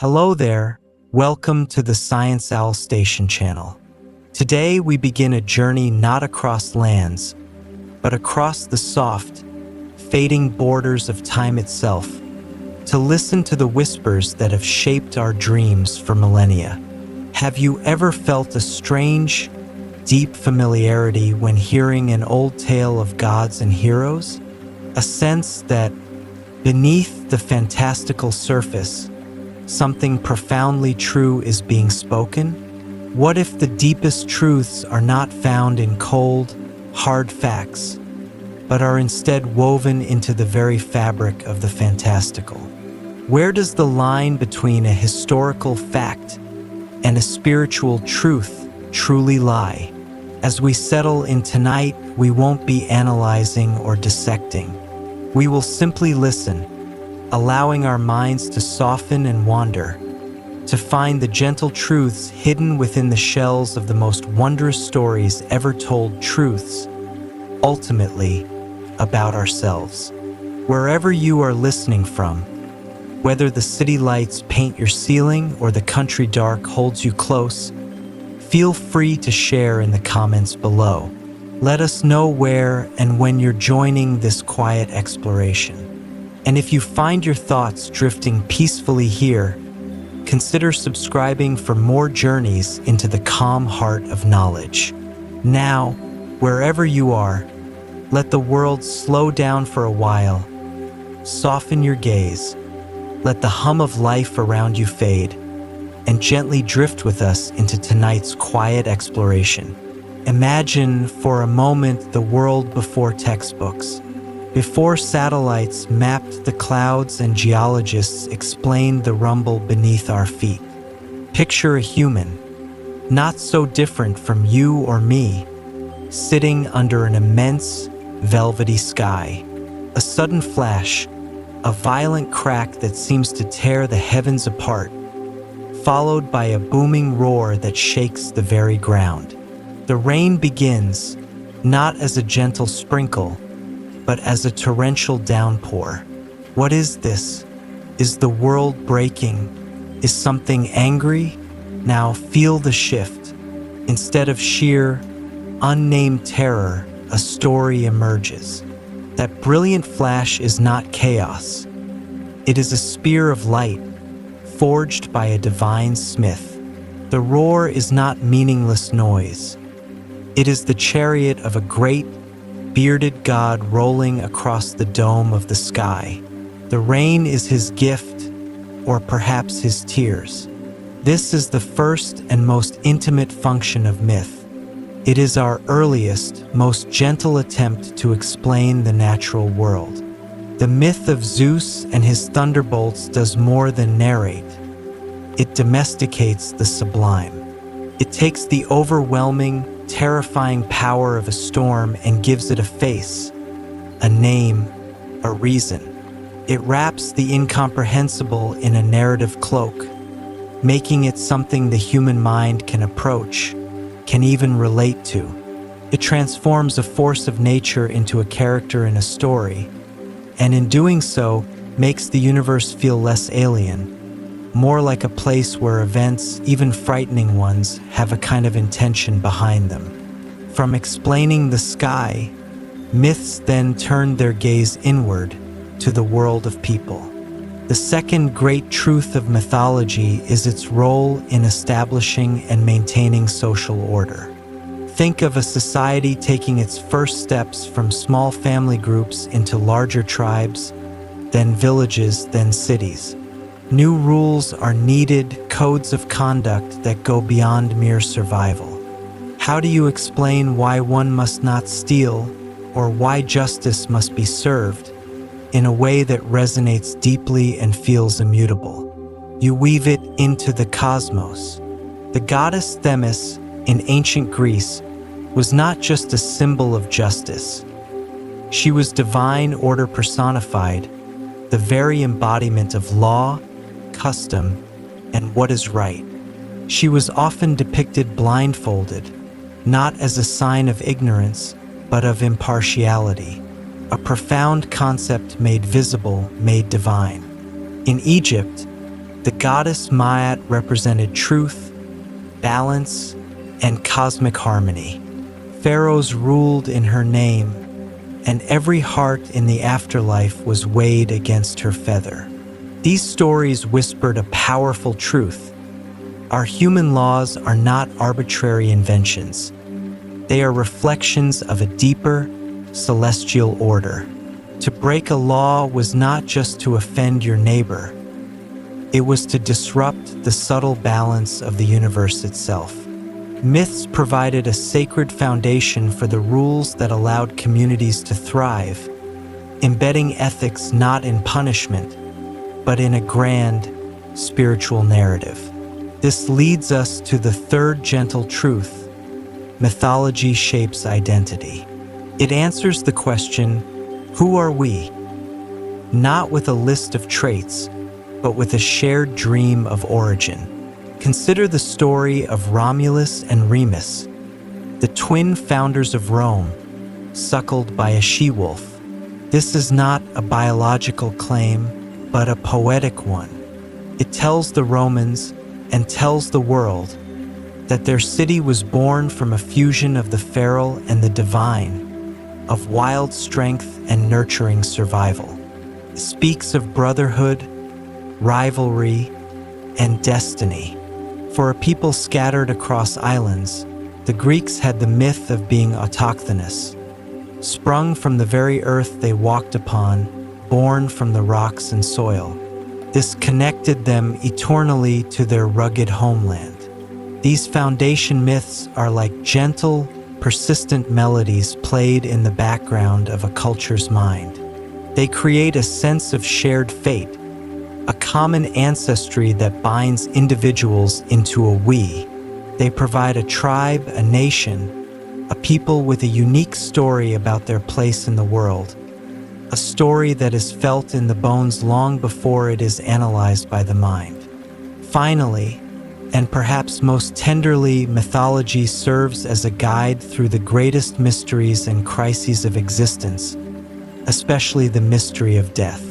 Hello there, welcome to the Science Owl Station channel. Today we begin a journey not across lands, but across the soft, fading borders of time itself, to listen to the whispers that have shaped our dreams for millennia. Have you ever felt a strange, deep familiarity when hearing an old tale of gods and heroes? A sense that beneath the fantastical surface, something profoundly true is being spoken? What if the deepest truths are not found in cold, hard facts, but are instead woven into the very fabric of the fantastical? Where does the line between a historical fact and a spiritual truth truly lie? As we settle in tonight, we won't be analyzing or dissecting. We will simply listen, allowing our minds to soften and wander, to find the gentle truths hidden within the shells of the most wondrous stories ever told, truths, ultimately, about ourselves. Wherever you are listening from, whether the city lights paint your ceiling or the country dark holds you close, feel free to share in the comments below. Let us know where and when you're joining this quiet exploration. And if you find your thoughts drifting peacefully here, consider subscribing for more journeys into the calm heart of knowledge. Now, wherever you are, let the world slow down for a while. Soften your gaze. Let the hum of life around you fade, and gently drift with us into tonight's quiet exploration. Imagine for a moment the world before textbooks, before satellites mapped the clouds and geologists explained the rumble beneath our feet. Picture a human, not so different from you or me, sitting under an immense, velvety sky. A sudden flash, a violent crack that seems to tear the heavens apart, followed by a booming roar that shakes the very ground. The rain begins, not as a gentle sprinkle, but as a torrential downpour. What is this? Is the world breaking? Is something angry? Now feel the shift. Instead of sheer, unnamed terror, a story emerges. That brilliant flash is not chaos. It is a spear of light, forged by a divine smith. The roar is not meaningless noise. It is the chariot of a great, bearded god rolling across the dome of the sky. The rain is his gift, or perhaps his tears. This is the first and most intimate function of myth. It is our earliest, most gentle attempt to explain the natural world. The myth of Zeus and his thunderbolts does more than narrate. It domesticates the sublime. It takes the overwhelming, terrifying power of a storm and gives it a face, a name, a reason. It wraps the incomprehensible in a narrative cloak, making it something the human mind can approach, can even relate to. It transforms a force of nature into a character in a story, and in doing so, makes the universe feel less alien, more like a place where events, even frightening ones, have a kind of intention behind them. From explaining the sky, myths then turned their gaze inward to the world of people. The second great truth of mythology is its role in establishing and maintaining social order. Think of a society taking its first steps from small family groups into larger tribes, then villages, then cities. New rules are needed, codes of conduct that go beyond mere survival. How do you explain why one must not steal, or why justice must be served, in a way that resonates deeply and feels immutable? You weave it into the cosmos. The goddess Themis in ancient Greece was not just a symbol of justice. She was divine order personified, the very embodiment of law, custom, and what is right. She was often depicted blindfolded, not as a sign of ignorance, but of impartiality, a profound concept made visible, made divine. In Egypt, The goddess Maat represented truth, balance, and cosmic harmony. Pharaohs ruled in her name, and every heart in the afterlife was weighed against her feather. These stories whispered a powerful truth. Our human laws are not arbitrary inventions. They are reflections of a deeper, celestial order. To break a law was not just to offend your neighbor. It was to disrupt the subtle balance of the universe itself. Myths provided a sacred foundation for the rules that allowed communities to thrive, embedding ethics not in punishment, but in a grand, spiritual narrative. This leads us to the third gentle truth: mythology shapes identity. It answers the question, who are we? Not with a list of traits, but with a shared dream of origin. Consider the story of Romulus and Remus, the twin founders of Rome, suckled by a she-wolf. This is not a biological claim, but a poetic one. It tells the Romans, and tells the world, that their city was born from a fusion of the feral and the divine, of wild strength and nurturing survival. It speaks of brotherhood, rivalry, and destiny. For a people scattered across islands, the Greeks had the myth of being autochthonous, sprung from the very earth they walked upon, born from the rocks and soil. This connected them eternally to their rugged homeland. These foundation myths are like gentle, persistent melodies played in the background of a culture's mind. They create a sense of shared fate, a common ancestry that binds individuals into a we. They provide a tribe, a nation, a people with a unique story about their place in the world, a story that is felt in the bones long before it is analyzed by the mind. Finally, and perhaps most tenderly, mythology serves as a guide through the greatest mysteries and crises of existence, especially the mystery of death.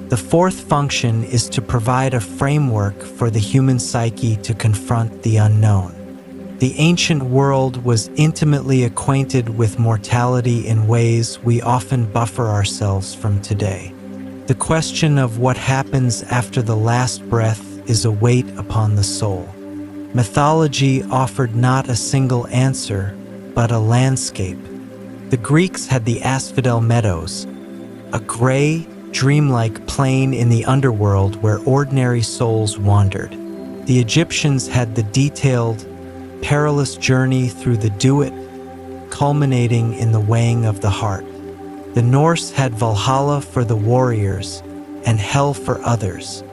The fourth function is to provide a framework for the human psyche to confront the unknown. The ancient world was intimately acquainted with mortality in ways we often buffer ourselves from today. The question of what happens after the last breath is a weight upon the soul. Mythology offered not a single answer, but a landscape. The Greeks had the asphodel meadows, a gray, dreamlike plain in the underworld where ordinary souls wandered. The Egyptians had the detailed, perilous journey through the Duat, culminating in the weighing of the heart. The Norse had Valhalla for the warriors and hell for others.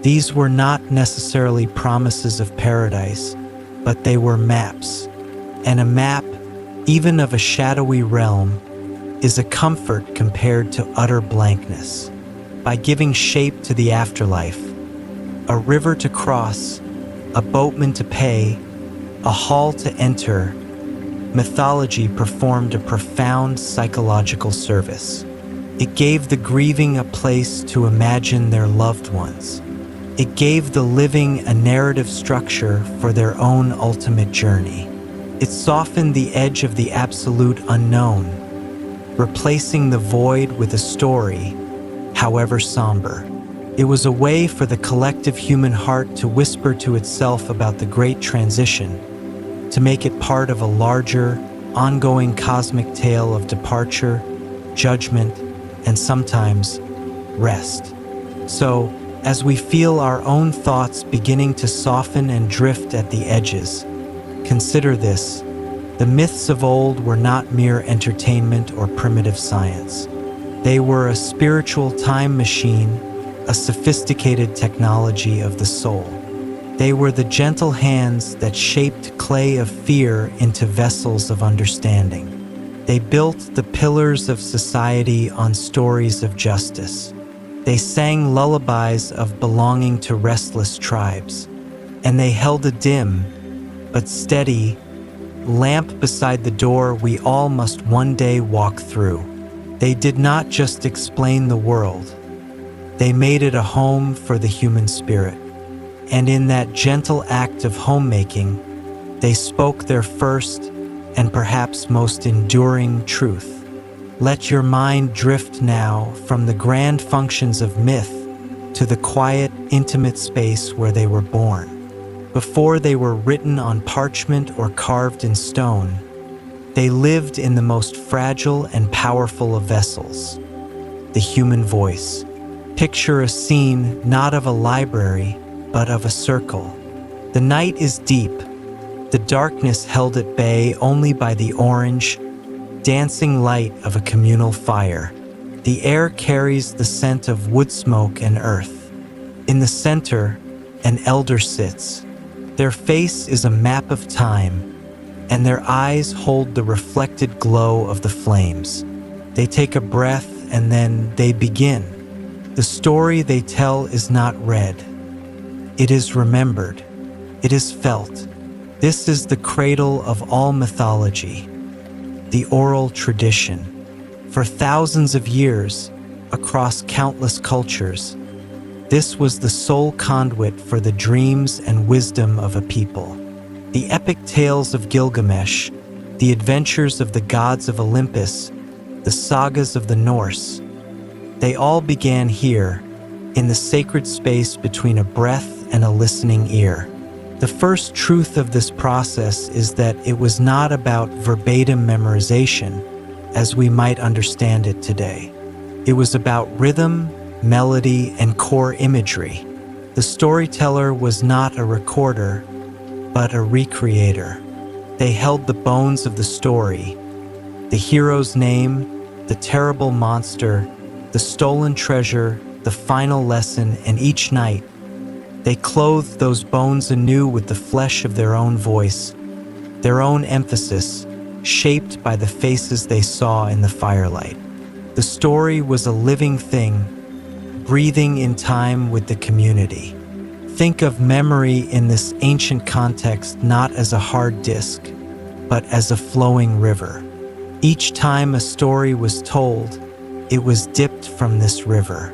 These were not necessarily promises of paradise, but they were maps. And a map, even of a shadowy realm, is a comfort compared to utter blankness. By giving shape to the afterlife, a river to cross, a boatman to pay, a hall to enter, mythology performed a profound psychological service. It gave the grieving a place to imagine their loved ones. It gave the living a narrative structure for their own ultimate journey. It softened the edge of the absolute unknown, replacing the void with a story, however somber. It was a way for the collective human heart to whisper to itself about the great transition, to make it part of a larger, ongoing cosmic tale of departure, judgment, and sometimes rest. So, as we feel our own thoughts beginning to soften and drift at the edges, consider this: the myths of old were not mere entertainment or primitive science. They were a spiritual time machine, a sophisticated technology of the soul. They were the gentle hands that shaped clay of fear into vessels of understanding. They built the pillars of society on stories of justice. They sang lullabies of belonging to restless tribes. And they held a dim, but steady, lamp beside the door we all must one day walk through. They did not just explain the world. They made it a home for the human spirit. And in that gentle act of homemaking, they spoke their first and perhaps most enduring truth. Let your mind drift now from the grand functions of myth to the quiet, intimate space where they were born. Before they were written on parchment or carved in stone, they lived in the most fragile and powerful of vessels, the human voice. Picture a scene not of a library, but of a circle. The night is deep, the darkness held at bay only by the orange, dancing light of a communal fire. The air carries the scent of wood smoke and earth. In the center, an elder sits. Their face is a map of time, and their eyes hold the reflected glow of the flames. They take a breath and then they begin. The story they tell is not read. It is remembered. It is felt. This is the cradle of all mythology, the oral tradition. For thousands of years, across countless cultures, this was the sole conduit for the dreams and wisdom of a people. The epic tales of Gilgamesh, the adventures of the gods of Olympus, the sagas of the Norse, they all began here, in the sacred space between a breath and a listening ear. The first truth of this process is that it was not about verbatim memorization, as we might understand it today. It was about rhythm, melody, and core imagery. The storyteller was not a recorder, but a recreator. They held the bones of the story, the hero's name, the terrible monster, the stolen treasure, the final lesson, and each night, they clothed those bones anew with the flesh of their own voice, their own emphasis, shaped by the faces they saw in the firelight. The story was a living thing, breathing in time with the community. Think of memory in this ancient context not as a hard disk, but as a flowing river. Each time a story was told, it was dipped from this river.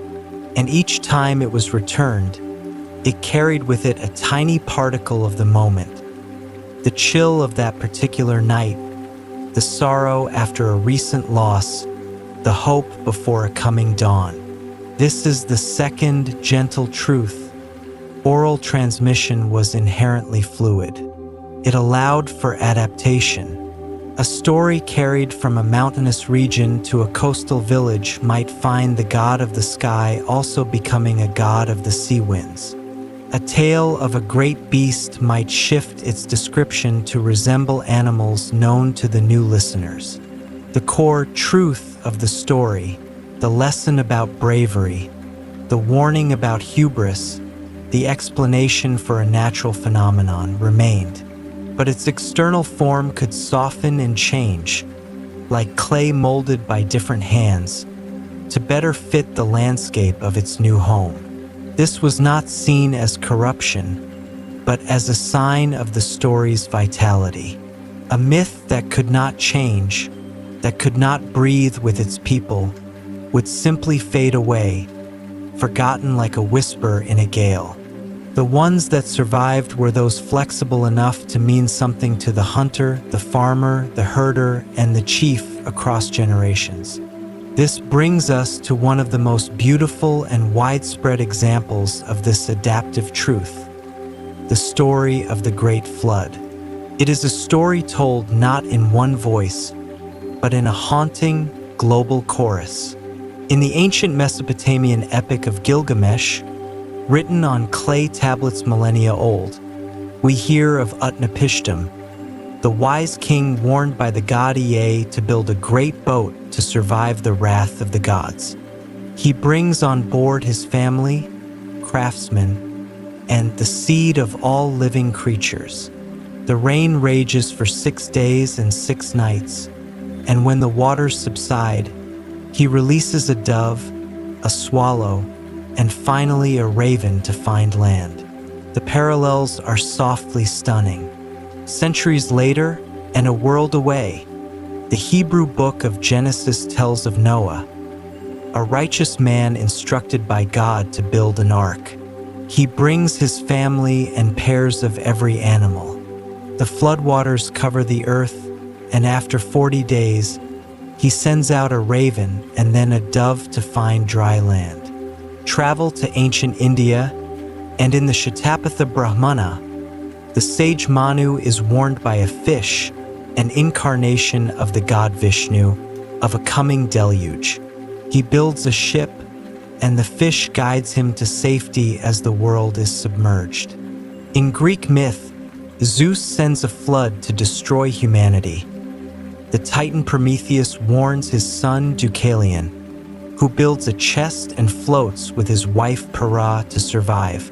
And each time it was returned, it carried with it a tiny particle of the moment. The chill of that particular night, the sorrow after a recent loss, the hope before a coming dawn. This is the second gentle truth. Oral transmission was inherently fluid. It allowed for adaptation. A story carried from a mountainous region to a coastal village might find the god of the sky also becoming a god of the sea winds. A tale of a great beast might shift its description to resemble animals known to the new listeners. The core truth of the story, the lesson about bravery, the warning about hubris, the explanation for a natural phenomenon remained. But its external form could soften and change, like clay molded by different hands, to better fit the landscape of its new home. This was not seen as corruption, but as a sign of the story's vitality. A myth that could not change, that could not breathe with its people, would simply fade away, forgotten like a whisper in a gale. The ones that survived were those flexible enough to mean something to the hunter, the farmer, the herder, and the chief across generations. This brings us to one of the most beautiful and widespread examples of this adaptive truth, the story of the Great Flood. It is a story told not in one voice, but in a haunting, global chorus. In the ancient Mesopotamian epic of Gilgamesh, written on clay tablets millennia old, we hear of Utnapishtim, the wise king warned by the god Ea to build a great boat to survive the wrath of the gods. He brings on board his family, craftsmen, and the seed of all living creatures. The rain rages for 6 days and 6 nights, and when the waters subside, he releases a dove, a swallow, and finally a raven to find land. The parallels are softly stunning. Centuries later, and a world away, the Hebrew book of Genesis tells of Noah, a righteous man instructed by God to build an ark. He brings his family and pairs of every animal. The floodwaters cover the earth, and after 40 days, he sends out a raven and then a dove to find dry land. Travel to ancient India, and in the Shatapatha Brahmana, the sage Manu is warned by a fish, an incarnation of the god Vishnu, of a coming deluge. He builds a ship, and the fish guides him to safety as the world is submerged. In Greek myth, Zeus sends a flood to destroy humanity. The Titan Prometheus warns his son Deucalion, who builds a chest and floats with his wife Para to survive.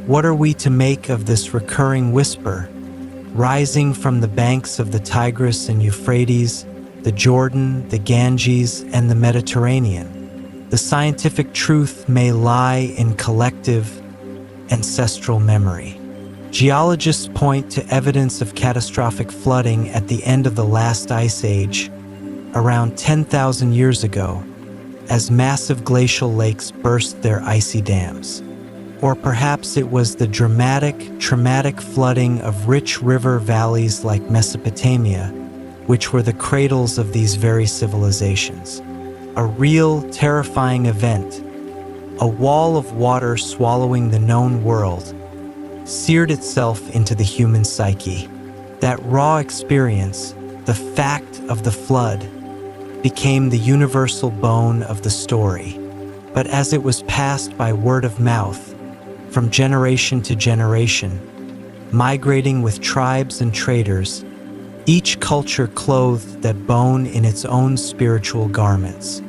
What are we to make of this recurring whisper, rising from the banks of the Tigris and Euphrates, the Jordan, the Ganges, and the Mediterranean? The scientific truth may lie in collective, ancestral memory. Geologists point to evidence of catastrophic flooding at the end of the last ice age, around 10,000 years ago, as massive glacial lakes burst their icy dams. Or perhaps it was the dramatic, traumatic flooding of rich river valleys like Mesopotamia, which were the cradles of these very civilizations. A real, terrifying event, a wall of water swallowing the known world, seared itself into the human psyche. That raw experience, the fact of the flood, became the universal bone of the story. But as it was passed by word of mouth, from generation to generation, migrating with tribes and traders, each culture clothed that bone in its own spiritual garments.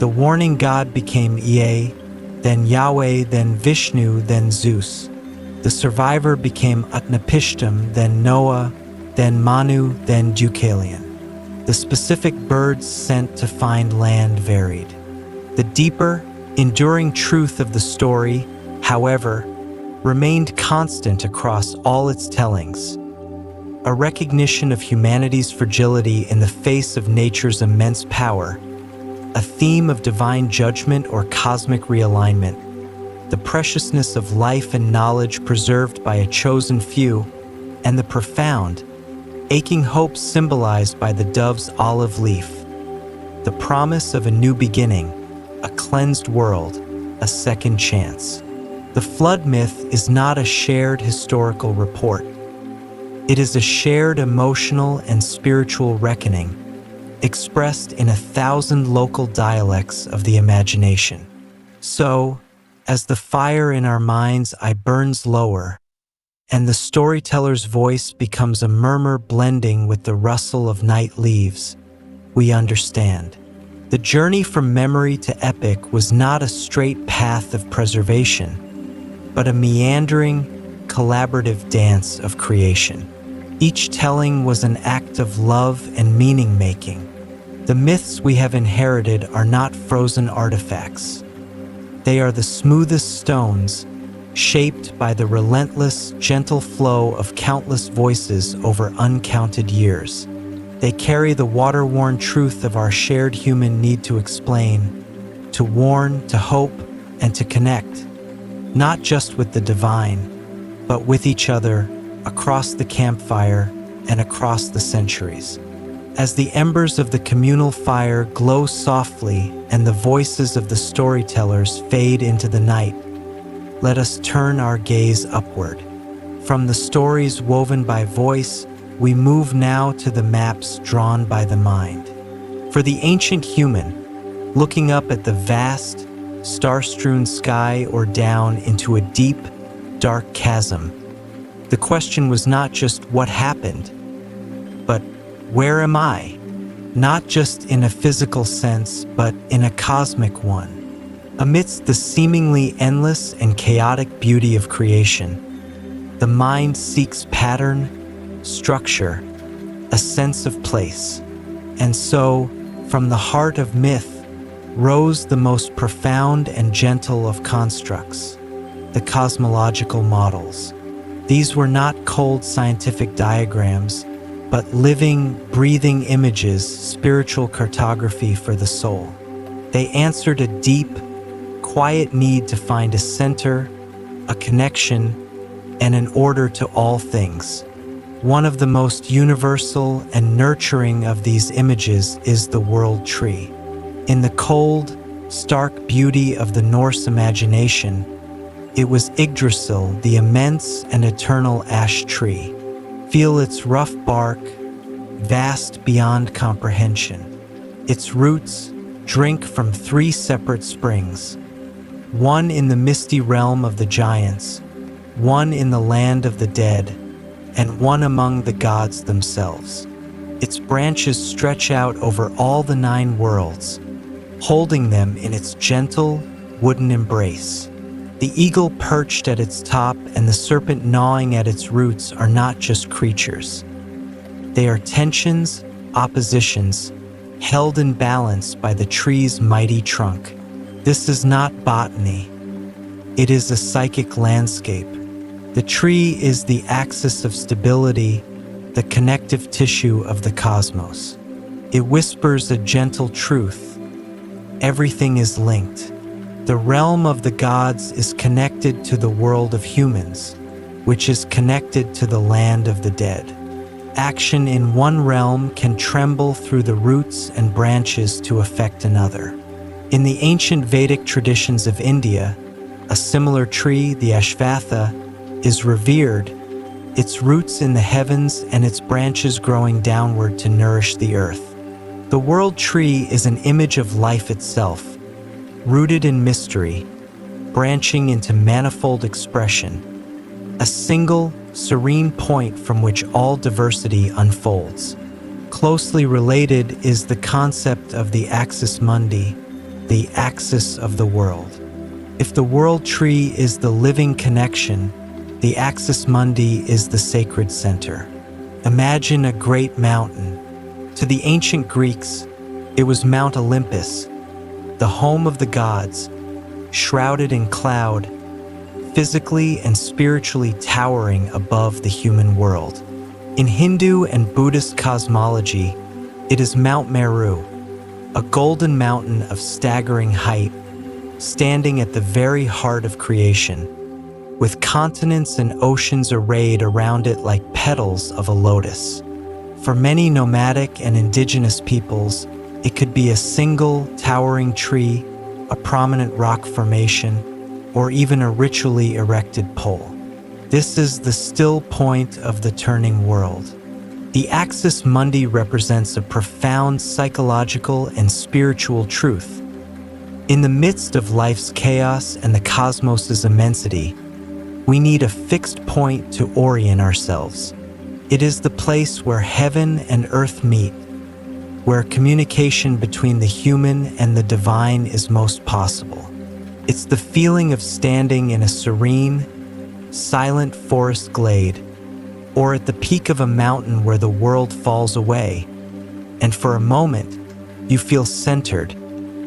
The warning god became Ea, then Yahweh, then Vishnu, then Zeus. The survivor became Utnapishtim, then Noah, then Manu, then Deucalion. The specific birds sent to find land varied. The deeper, enduring truth of the story, however, remained constant across all its tellings. A recognition of humanity's fragility in the face of nature's immense power, a theme of divine judgment or cosmic realignment, the preciousness of life and knowledge preserved by a chosen few, and the profound, aching hope symbolized by the dove's olive leaf, the promise of a new beginning, a cleansed world, a second chance. The flood myth is not a shared historical report. It is a shared emotional and spiritual reckoning, expressed in 1,000 local dialects of the imagination. So, as the fire in our mind's eye burns lower, and the storyteller's voice becomes a murmur blending with the rustle of night leaves, we understand. The journey from memory to epic was not a straight path of preservation, but a meandering, collaborative dance of creation. Each telling was an act of love and meaning-making. The myths we have inherited are not frozen artifacts. They are the smoothest stones, shaped by the relentless, gentle flow of countless voices over uncounted years. They carry the water-worn truth of our shared human need to explain, to warn, to hope, and to connect, not just with the divine, but with each other, across the campfire and across the centuries. As the embers of the communal fire glow softly and the voices of the storytellers fade into the night, let us turn our gaze upward. From the stories woven by voice, we move now to the maps drawn by the mind. For the ancient human, looking up at the vast, star-strewn sky or down into a deep, dark chasm, the question was not just what happened, but where am I? Not just in a physical sense, but in a cosmic one. Amidst the seemingly endless and chaotic beauty of creation, the mind seeks pattern, structure, a sense of place. And so, from the heart of myth, rose the most profound and gentle of constructs, the cosmological models. These were not cold scientific diagrams, but living, breathing images, spiritual cartography for the soul. They answered a deep, quiet need to find a center, a connection, and an order to all things. One of the most universal and nurturing of these images is the world tree. In the cold, stark beauty of the Norse imagination, it was Yggdrasil, the immense and eternal ash tree. Feel its rough bark, vast beyond comprehension. Its roots drink from 3 separate springs, one in the misty realm of the giants, one in the land of the dead, and one among the gods themselves. Its branches stretch out over all the 9 worlds, holding them in its gentle, wooden embrace. The eagle perched at its top and the serpent gnawing at its roots are not just creatures. They are tensions, oppositions, held in balance by the tree's mighty trunk. This is not botany. It is a psychic landscape. The tree is the axis of stability, the connective tissue of the cosmos. It whispers a gentle truth. Everything is linked. The realm of the gods is connected to the world of humans, which is connected to the land of the dead. Action in one realm can tremble through the roots and branches to affect another. In the ancient Vedic traditions of India, a similar tree, the Ashvatha, is revered, its roots in the heavens and its branches growing downward to nourish the earth. The world tree is an image of life itself, rooted in mystery, branching into manifold expression, a single, serene point from which all diversity unfolds. Closely related is the concept of the axis mundi, the axis of the world. If the world tree is the living connection, the axis mundi is the sacred center. Imagine a great mountain. To the ancient Greeks, it was Mount Olympus, the home of the gods, shrouded in cloud, physically and spiritually towering above the human world. In Hindu and Buddhist cosmology, it is Mount Meru, a golden mountain of staggering height, standing at the very heart of creation, with continents and oceans arrayed around it like petals of a lotus. For many nomadic and indigenous peoples, it could be a single towering tree, a prominent rock formation, or even a ritually erected pole. This is the still point of the turning world. The axis mundi represents a profound psychological and spiritual truth. In the midst of life's chaos and the cosmos's immensity, we need a fixed point to orient ourselves. It is the place where heaven and earth meet, where communication between the human and the divine is most possible. It's the feeling of standing in a serene, silent forest glade, or at the peak of a mountain where the world falls away, and for a moment, you feel centered,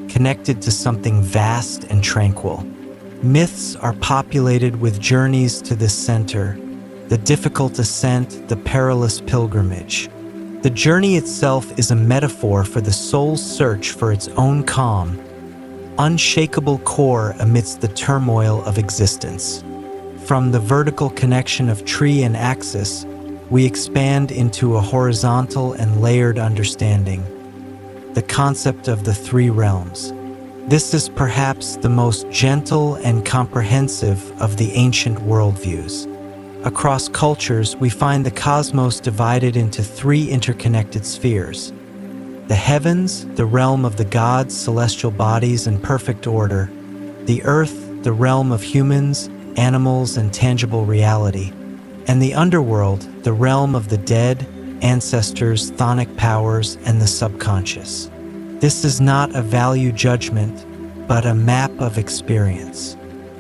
connected to something vast and tranquil. Myths are populated with journeys to this center, the difficult ascent, the perilous pilgrimage. The journey itself is a metaphor for the soul's search for its own calm, unshakable core amidst the turmoil of existence. From the vertical connection of tree and axis, we expand into a horizontal and layered understanding, the concept of the 3 realms. This is perhaps the most gentle and comprehensive of the ancient worldviews. Across cultures, we find the cosmos divided into 3 interconnected spheres. The heavens, the realm of the gods, celestial bodies, and perfect order. The earth, the realm of humans, animals, and tangible reality. And the underworld, the realm of the dead, ancestors, chthonic powers, and the subconscious. This is not a value judgment, but a map of experience.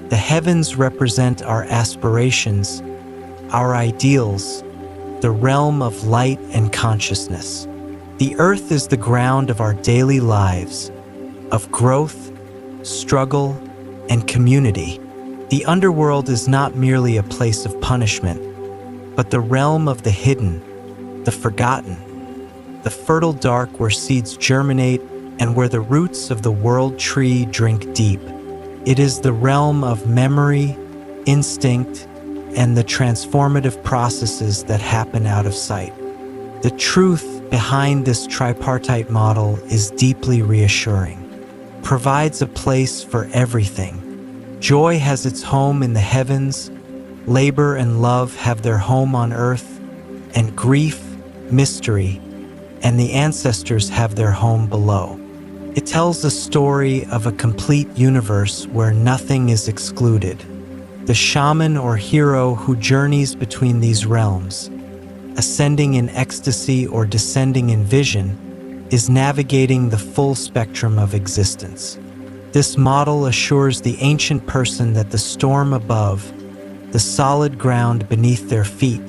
The heavens represent our aspirations, our ideals, the realm of light and consciousness. The earth is the ground of our daily lives, of growth, struggle, and community. The underworld is not merely a place of punishment, but the realm of the hidden, the forgotten, the fertile dark where seeds germinate and where the roots of the world tree drink deep. It is the realm of memory, instinct, and the transformative processes that happen out of sight. The truth behind this tripartite model is deeply reassuring. Provides a place for everything. Joy has its home in the heavens, labor and love have their home on earth, and grief, mystery, and the ancestors have their home below. It tells a story of a complete universe where nothing is excluded. The shaman or hero who journeys between these realms, ascending in ecstasy or descending in vision, is navigating the full spectrum of existence. This model assures the ancient person that the storm above, the solid ground beneath their feet,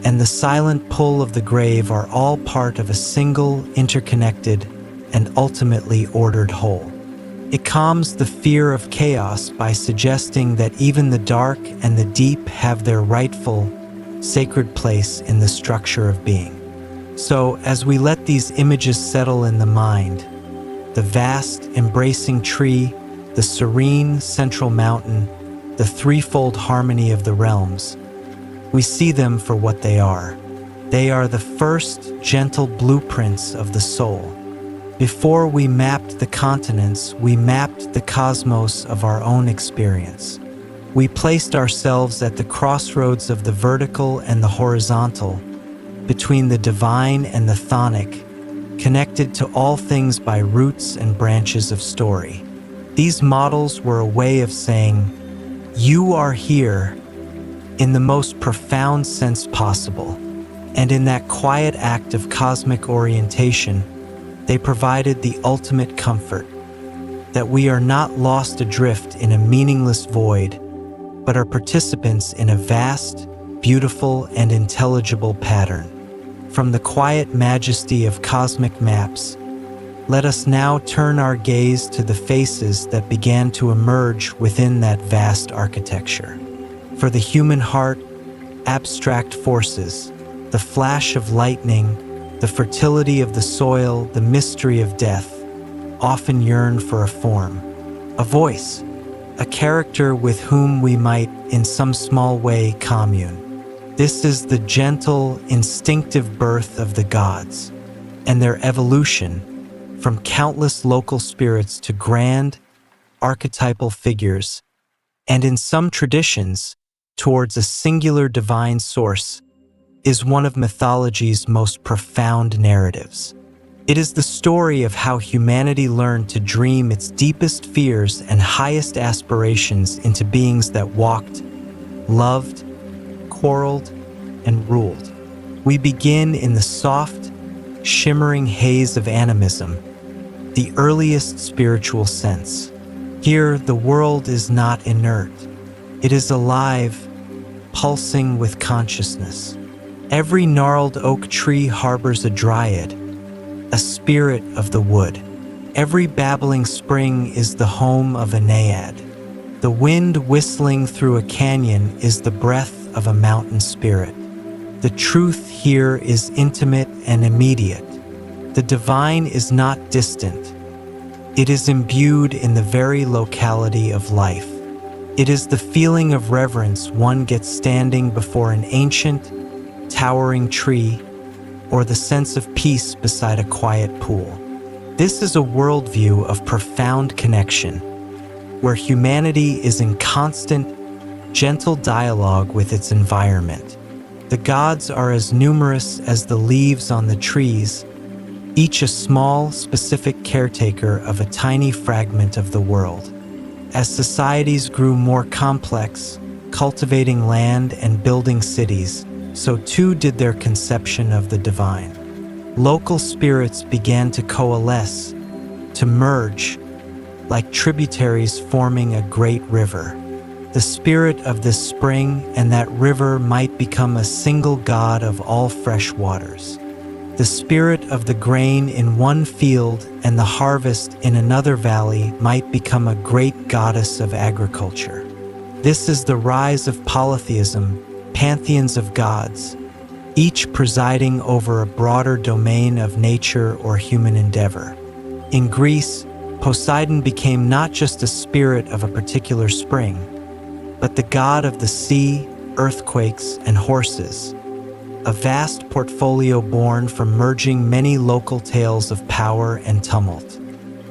and the silent pull of the grave are all part of a single, interconnected, and ultimately ordered whole. It calms the fear of chaos by suggesting that even the dark and the deep have their rightful, sacred place in the structure of being. So, as we let these images settle in the mind, the vast, embracing tree, the serene central mountain, the threefold harmony of the realms, we see them for what they are. They are the first gentle blueprints of the soul. Before we mapped the continents, we mapped the cosmos of our own experience. We placed ourselves at the crossroads of the vertical and the horizontal, between the divine and the chthonic, connected to all things by roots and branches of story. These models were a way of saying, you are here in the most profound sense possible. And in that quiet act of cosmic orientation, they provided the ultimate comfort, that we are not lost adrift in a meaningless void, but are participants in a vast, beautiful, and intelligible pattern. From the quiet majesty of cosmic maps, let us now turn our gaze to the faces that began to emerge within that vast architecture. For the human heart, abstract forces, the flash of lightning, the fertility of the soil, the mystery of death, often yearn for a form, a voice, a character with whom we might, in some small way, commune. This is the gentle, instinctive birth of the gods, and their evolution from countless local spirits to grand, archetypal figures, and in some traditions, towards a singular divine source, is one of mythology's most profound narratives. It is the story of how humanity learned to dream its deepest fears and highest aspirations into beings that walked, loved, quarreled, and ruled. We begin in the soft, shimmering haze of animism, the earliest spiritual sense. Here, the world is not inert. It is alive, pulsing with consciousness. Every gnarled oak tree harbors a dryad, a spirit of the wood. Every babbling spring is the home of a naiad. The wind whistling through a canyon is the breath of a mountain spirit. The truth here is intimate and immediate. The divine is not distant. It is imbued in the very locality of life. It is the feeling of reverence one gets standing before an ancient, towering tree, or the sense of peace beside a quiet pool. This is a worldview of profound connection, where humanity is in constant, gentle dialogue with its environment. The gods are as numerous as the leaves on the trees, each a small, specific caretaker of a tiny fragment of the world. As societies grew more complex, cultivating land and building cities, so too did their conception of the divine. Local spirits began to coalesce, to merge, like tributaries forming a great river. The spirit of this spring and that river might become a single god of all fresh waters. The spirit of the grain in one field and the harvest in another valley might become a great goddess of agriculture. This is the rise of polytheism, pantheons of gods, each presiding over a broader domain of nature or human endeavor. In Greece, Poseidon became not just a spirit of a particular spring, but the god of the sea, earthquakes, and horses, a vast portfolio born from merging many local tales of power and tumult.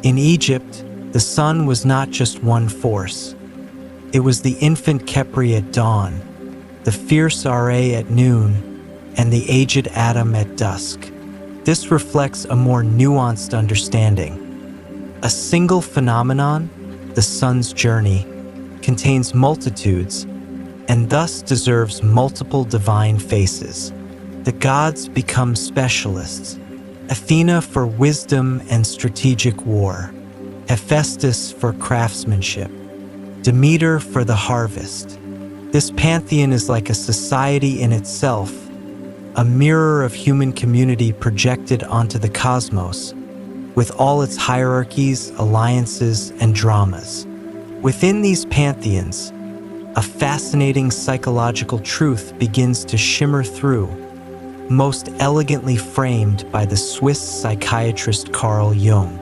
In Egypt, the sun was not just one force. It was the infant Khepri at dawn, the fierce Ra at noon, and the aged Atom at dusk. This reflects a more nuanced understanding. A single phenomenon, the sun's journey, contains multitudes and thus deserves multiple divine faces. The gods become specialists: Athena for wisdom and strategic war, Hephaestus for craftsmanship, Demeter for the harvest. This pantheon is like a society in itself, a mirror of human community projected onto the cosmos, with all its hierarchies, alliances, and dramas. Within these pantheons, a fascinating psychological truth begins to shimmer through, most elegantly framed by the Swiss psychiatrist Carl Jung.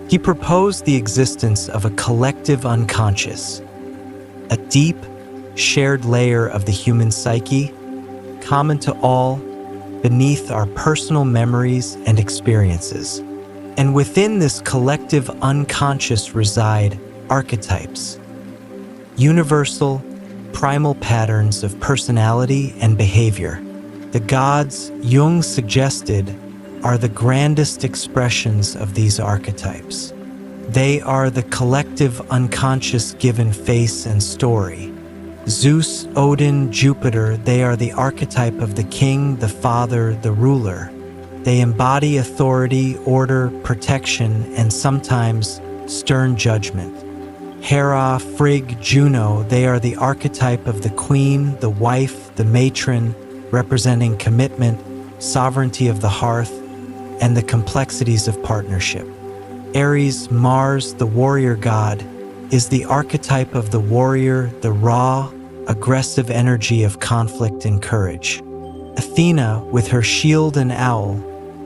He proposed the existence of a collective unconscious, a deep, shared layer of the human psyche, common to all, beneath our personal memories and experiences. And within this collective unconscious reside archetypes, universal, primal patterns of personality and behavior. The gods, Jung suggested, are the grandest expressions of these archetypes. They are the collective unconscious given face and story. Zeus, Odin, Jupiter, they are the archetype of the king, the father, the ruler. They embody authority, order, protection, and sometimes stern judgment. Hera, Frigg, Juno, they are the archetype of the queen, the wife, the matron, representing commitment, sovereignty of the hearth, and the complexities of partnership. Ares, Mars, the warrior god, is the archetype of the warrior, the raw, aggressive energy of conflict and courage. Athena, with her shield and owl,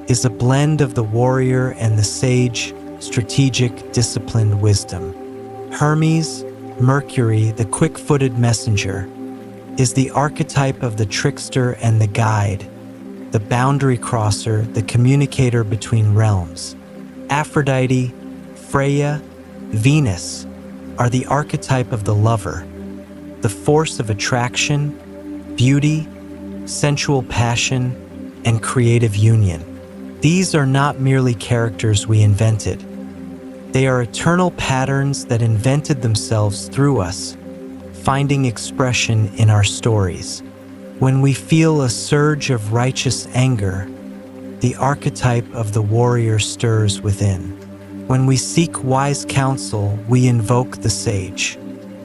is a blend of the warrior and the sage, strategic, disciplined wisdom. Hermes, Mercury, the quick-footed messenger, is the archetype of the trickster and the guide, the boundary crosser, the communicator between realms. Aphrodite, Freya, Venus are the archetype of the lover, the force of attraction, beauty, sensual passion, and creative union. These are not merely characters we invented. They are eternal patterns that invented themselves through us, finding expression in our stories. When we feel a surge of righteous anger, the archetype of the warrior stirs within. When we seek wise counsel, we invoke the sage.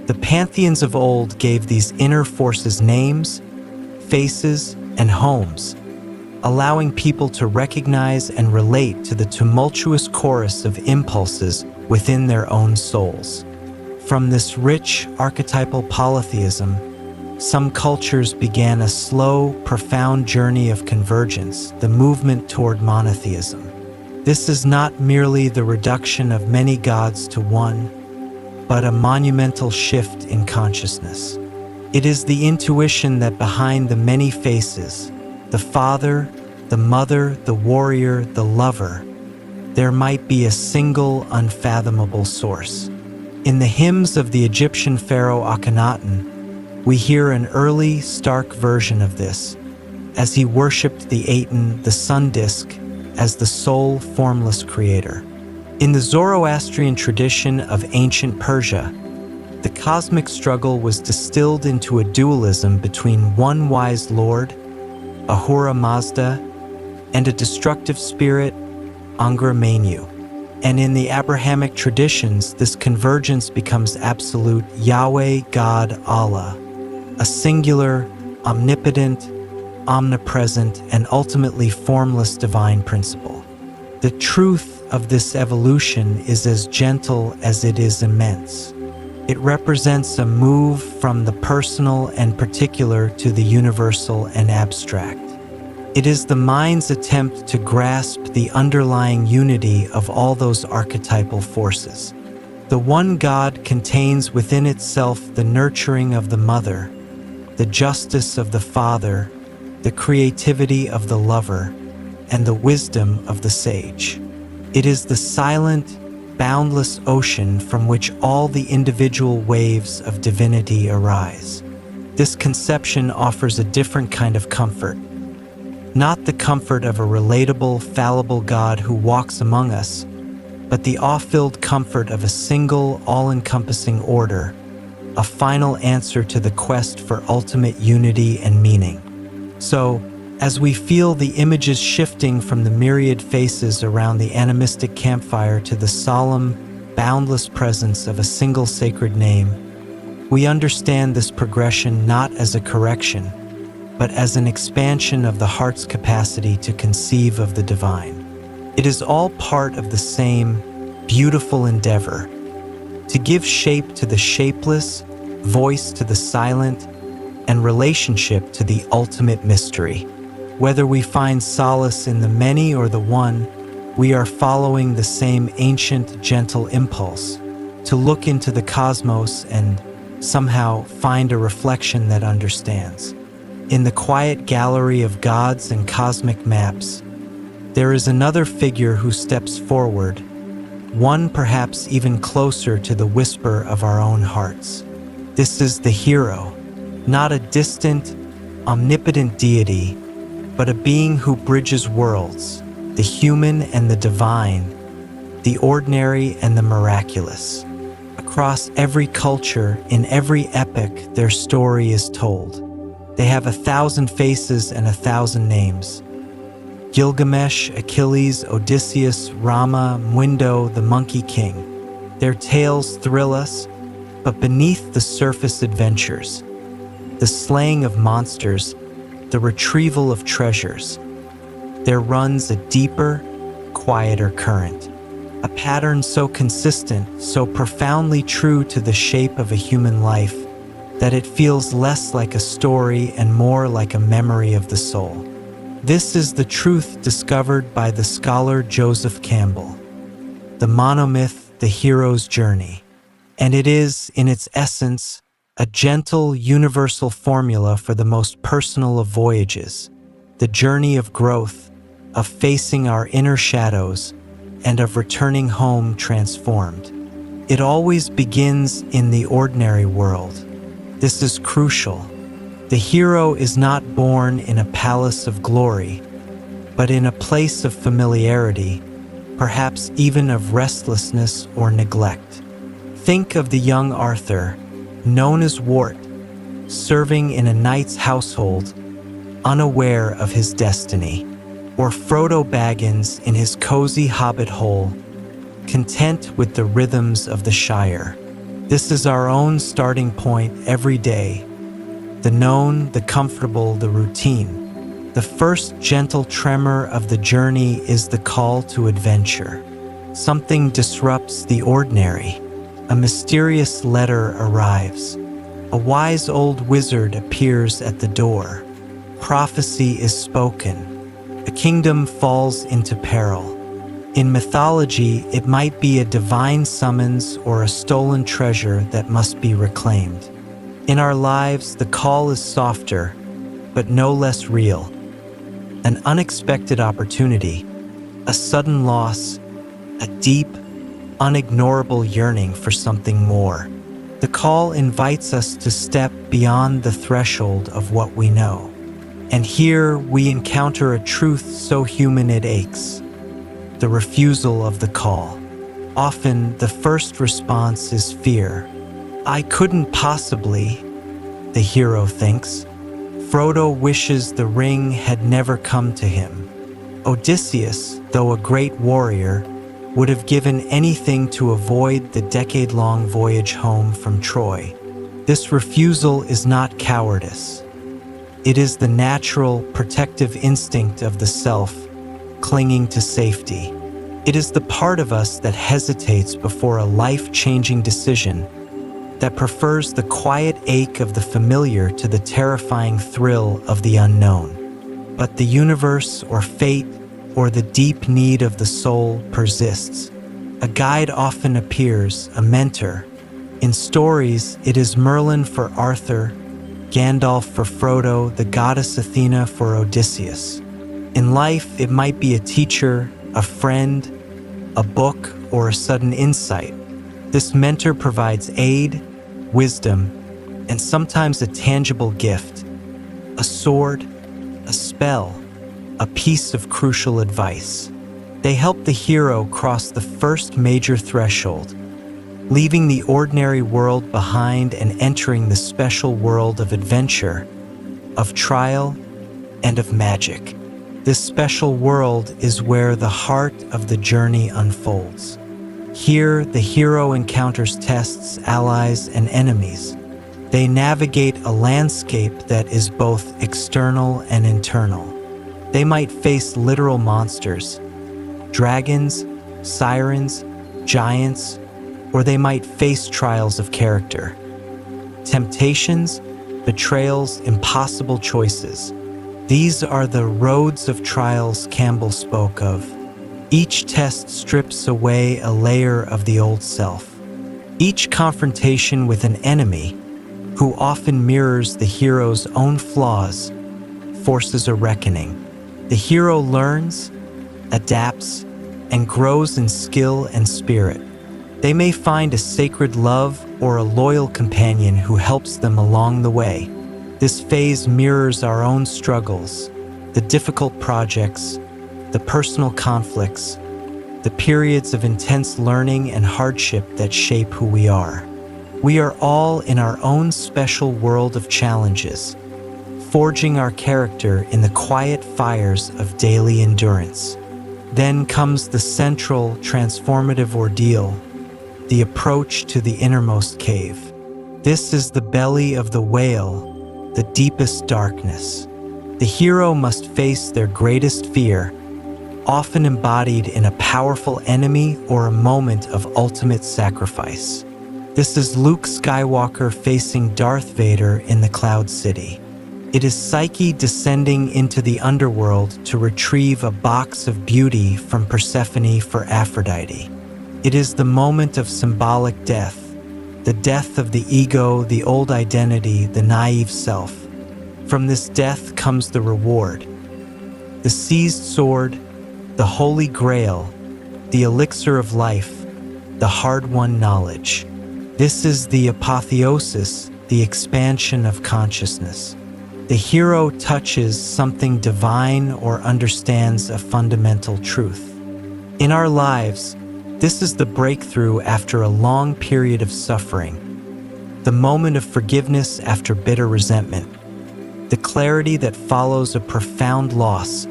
The pantheons of old gave these inner forces names, faces, and homes, allowing people to recognize and relate to the tumultuous chorus of impulses within their own souls. From this rich archetypal polytheism, some cultures began a slow, profound journey of convergence, the movement toward monotheism. This is not merely the reduction of many gods to one, but a monumental shift in consciousness. It is the intuition that behind the many faces, the father, the mother, the warrior, the lover, there might be a single unfathomable source. In the hymns of the Egyptian pharaoh Akhenaten, we hear an early, stark version of this, as he worshipped the Aten, the sun disk, as the sole, formless creator. In the Zoroastrian tradition of ancient Persia, the cosmic struggle was distilled into a dualism between one wise lord, Ahura Mazda, and a destructive spirit, Angra Mainyu. And in the Abrahamic traditions, this convergence becomes absolute Yahweh, God, Allah, a singular, omnipotent, omnipresent, and ultimately formless divine principle. The truth of this evolution is as gentle as it is immense. It represents a move from the personal and particular to the universal and abstract. It is the mind's attempt to grasp the underlying unity of all those archetypal forces. The one God contains within itself the nurturing of the mother, the justice of the father, the creativity of the lover, and the wisdom of the sage. It is the silent, boundless ocean from which all the individual waves of divinity arise. This conception offers a different kind of comfort. Not the comfort of a relatable, fallible God who walks among us, but the awe-filled comfort of a single, all-encompassing order, a final answer to the quest for ultimate unity and meaning. So, as we feel the images shifting from the myriad faces around the animistic campfire to the solemn, boundless presence of a single sacred name, we understand this progression not as a correction, but as an expansion of the heart's capacity to conceive of the divine. It is all part of the same beautiful endeavor, to give shape to the shapeless, voice to the silent, and relationship to the ultimate mystery. Whether we find solace in the many or the one, we are following the same ancient, gentle impulse to look into the cosmos and somehow find a reflection that understands. In the quiet gallery of gods and cosmic maps, there is another figure who steps forward, one perhaps even closer to the whisper of our own hearts. This is the hero, not a distant, omnipotent deity, but a being who bridges worlds, the human and the divine, the ordinary and the miraculous. Across every culture, in every epic, their story is told. They have 1,000 faces and 1,000 names. Gilgamesh, Achilles, Odysseus, Rama, Mwindo, the Monkey King. Their tales thrill us, but beneath the surface adventures, the slaying of monsters, the retrieval of treasures, there runs a deeper, quieter current. A pattern so consistent, so profoundly true to the shape of a human life, that it feels less like a story and more like a memory of the soul. This is the truth discovered by the scholar Joseph Campbell, the monomyth, the hero's journey. And it is, in its essence, a gentle, universal formula for the most personal of voyages, the journey of growth, of facing our inner shadows, and of returning home transformed. It always begins in the ordinary world. This is crucial. The hero is not born in a palace of glory, but in a place of familiarity, perhaps even of restlessness or neglect. Think of the young Arthur, known as Wart, serving in a knight's household, unaware of his destiny, or Frodo Baggins in his cozy hobbit hole, content with the rhythms of the Shire. This is our own starting point every day. The known, the comfortable, the routine. The first gentle tremor of the journey is the call to adventure. Something disrupts the ordinary. A mysterious letter arrives. A wise old wizard appears at the door. Prophecy is spoken. A kingdom falls into peril. In mythology, it might be a divine summons or a stolen treasure that must be reclaimed. In our lives, the call is softer, but no less real. An unexpected opportunity, a sudden loss, a deep, unignorable yearning for something more. The call invites us to step beyond the threshold of what we know. And here we encounter a truth so human it aches. The refusal of the call. Often the first response is fear. I couldn't possibly, the hero thinks. Frodo wishes the ring had never come to him. Odysseus, though a great warrior, would have given anything to avoid the decade-long voyage home from Troy. This refusal is not cowardice. It is the natural, protective instinct of the self, clinging to safety. It is the part of us that hesitates before a life-changing decision, that prefers the quiet ache of the familiar to the terrifying thrill of the unknown. But the universe or fate or the deep need of the soul persists. A guide often appears, a mentor. In stories, it is Merlin for Arthur, Gandalf for Frodo, the goddess Athena for Odysseus. In life, it might be a teacher, a friend, a book, or a sudden insight. This mentor provides aid, wisdom, and sometimes a tangible gift, a sword, a spell, a piece of crucial advice. They help the hero cross the first major threshold, leaving the ordinary world behind and entering the special world of adventure, of trial, and of magic. This special world is where the heart of the journey unfolds. Here, the hero encounters tests, allies, and enemies. They navigate a landscape that is both external and internal. They might face literal monsters, dragons, sirens, giants, or they might face trials of character, temptations, betrayals, impossible choices. These are the roads of trials Campbell spoke of. Each test strips away a layer of the old self. Each confrontation with an enemy, who often mirrors the hero's own flaws, forces a reckoning. The hero learns, adapts, and grows in skill and spirit. They may find a sacred love or a loyal companion who helps them along the way. This phase mirrors our own struggles, the difficult projects, the personal conflicts, the periods of intense learning and hardship that shape who we are. We are all in our own special world of challenges, forging our character in the quiet fires of daily endurance. Then comes the central, transformative ordeal, the approach to the innermost cave. This is the belly of the whale, the deepest darkness. The hero must face their greatest fear, often embodied in a powerful enemy or a moment of ultimate sacrifice. This is Luke Skywalker facing Darth Vader in the Cloud City. It is Psyche descending into the underworld to retrieve a box of beauty from Persephone for Aphrodite. It is the moment of symbolic death, the death of the ego, the old identity, the naive self. From this death comes the reward, the seized sword, the holy grail, the elixir of life, the hard-won knowledge. This is the apotheosis, the expansion of consciousness. The hero touches something divine or understands a fundamental truth. In our lives, this is the breakthrough after a long period of suffering, the moment of forgiveness after bitter resentment, the clarity that follows a profound loss,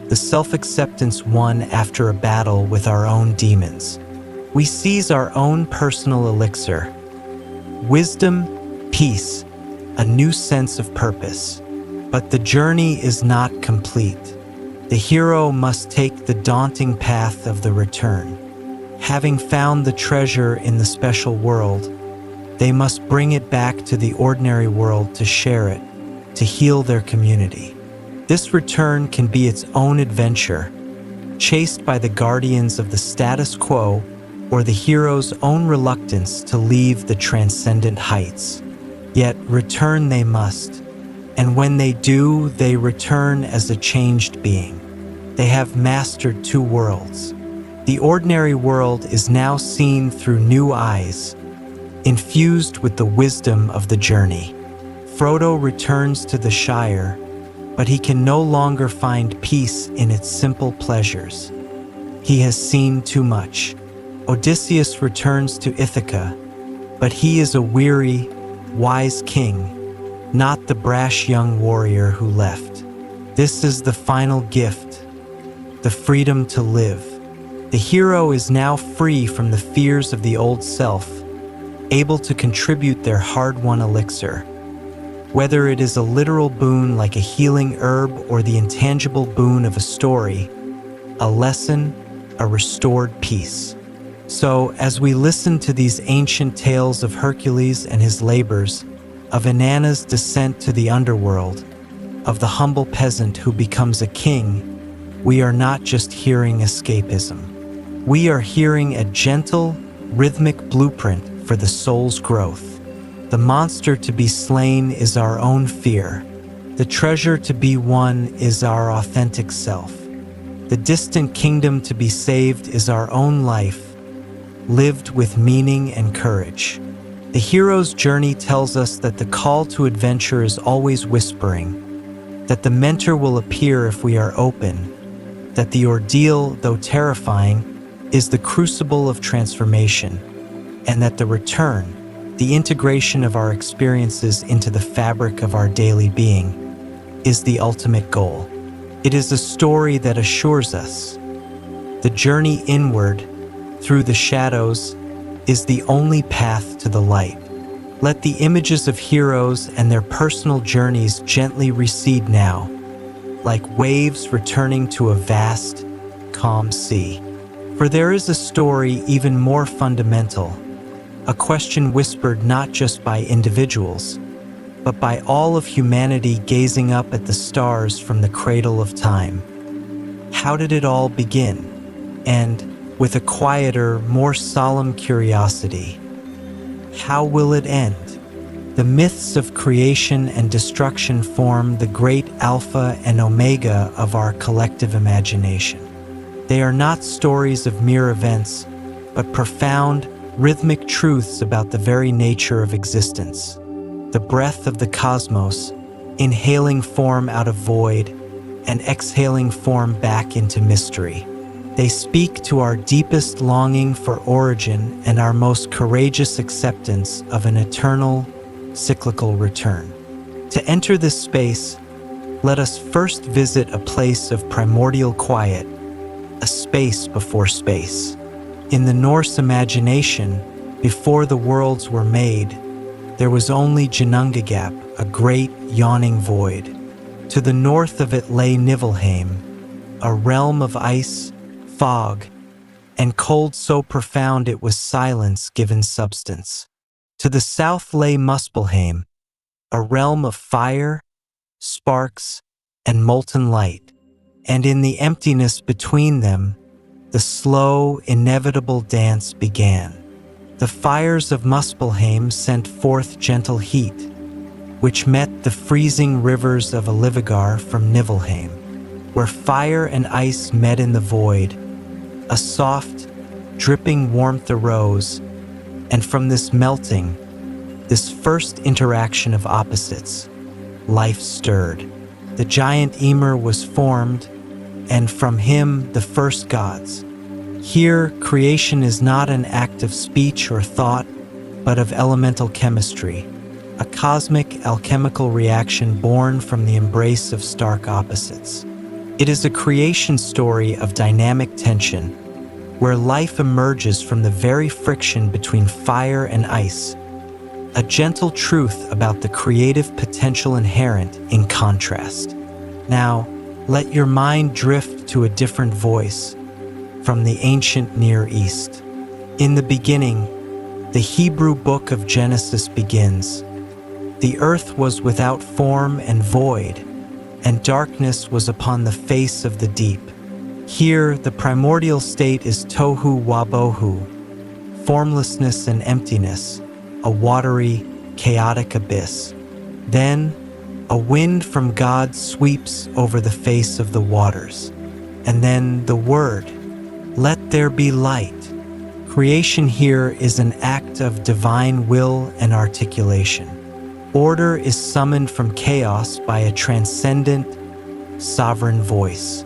the self-acceptance won after a battle with our own demons. We seize our own personal elixir, wisdom, peace, a new sense of purpose. But the journey is not complete. The hero must take the daunting path of the return. Having found the treasure in the special world, they must bring it back to the ordinary world to share it, to heal their community. This return can be its own adventure, chased by the guardians of the status quo or the hero's own reluctance to leave the transcendent heights. Yet return they must, and when they do, they return as a changed being. They have mastered two worlds. The ordinary world is now seen through new eyes, infused with the wisdom of the journey. Frodo returns to the Shire, but he can no longer find peace in its simple pleasures. He has seen too much. Odysseus returns to Ithaca, but he is a weary, wise king, not the brash young warrior who left. This is the final gift, the freedom to live. The hero is now free from the fears of the old self, able to contribute their hard-won elixir. Whether it is a literal boon like a healing herb or the intangible boon of a story, a lesson, a restored peace. So, as we listen to these ancient tales of Hercules and his labors, of Inanna's descent to the underworld, of the humble peasant who becomes a king, we are not just hearing escapism. We are hearing a gentle, rhythmic blueprint for the soul's growth. The monster to be slain is our own fear. The treasure to be won is our authentic self. The distant kingdom to be saved is our own life, lived with meaning and courage. The hero's journey tells us that the call to adventure is always whispering, that the mentor will appear if we are open, that the ordeal, though terrifying, is the crucible of transformation, and that the return, the integration of our experiences into the fabric of our daily being, is the ultimate goal. It is a story that assures us the journey inward, through the shadows, is the only path to the light. Let the images of heroes and their personal journeys gently recede now, like waves returning to a vast, calm sea. For there is a story even more fundamental, a question whispered not just by individuals, but by all of humanity gazing up at the stars from the cradle of time. How did it all begin? And, with a quieter, more solemn curiosity, how will it end? The myths of creation and destruction form the great alpha and omega of our collective imagination. They are not stories of mere events, but profound, rhythmic truths about the very nature of existence. The breath of the cosmos, inhaling form out of void and exhaling form back into mystery. They speak to our deepest longing for origin and our most courageous acceptance of an eternal, cyclical return. To enter this space, let us first visit a place of primordial quiet, a space before space. In the Norse imagination, before the worlds were made, there was only Ginnungagap, a great, yawning void. To the north of it lay Niflheim, a realm of ice, fog, and cold so profound it was silence given substance. To the south lay Muspelheim, a realm of fire, sparks, and molten light. And in the emptiness between them, the slow, inevitable dance began. The fires of Muspelheim sent forth gentle heat, which met the freezing rivers of Alivigar from Niflheim. Where fire and ice met in the void, a soft, dripping warmth arose, and from this melting, this first interaction of opposites, life stirred. The giant Ymir was formed, and from him the first gods. Here, creation is not an act of speech or thought, but of elemental chemistry, a cosmic alchemical reaction born from the embrace of stark opposites. It is a creation story of dynamic tension, where life emerges from the very friction between fire and ice, a gentle truth about the creative potential inherent in contrast. Now, let your mind drift to a different voice, from the ancient Near East. In the beginning, the Hebrew book of Genesis begins. The earth was without form and void, and darkness was upon the face of the deep. Here, the primordial state is tohu wabohu, formlessness and emptiness, a watery, chaotic abyss. Then, a wind from God sweeps over the face of the waters. And then the word, "Let there be light." Creation here is an act of divine will and articulation. Order is summoned from chaos by a transcendent, sovereign voice.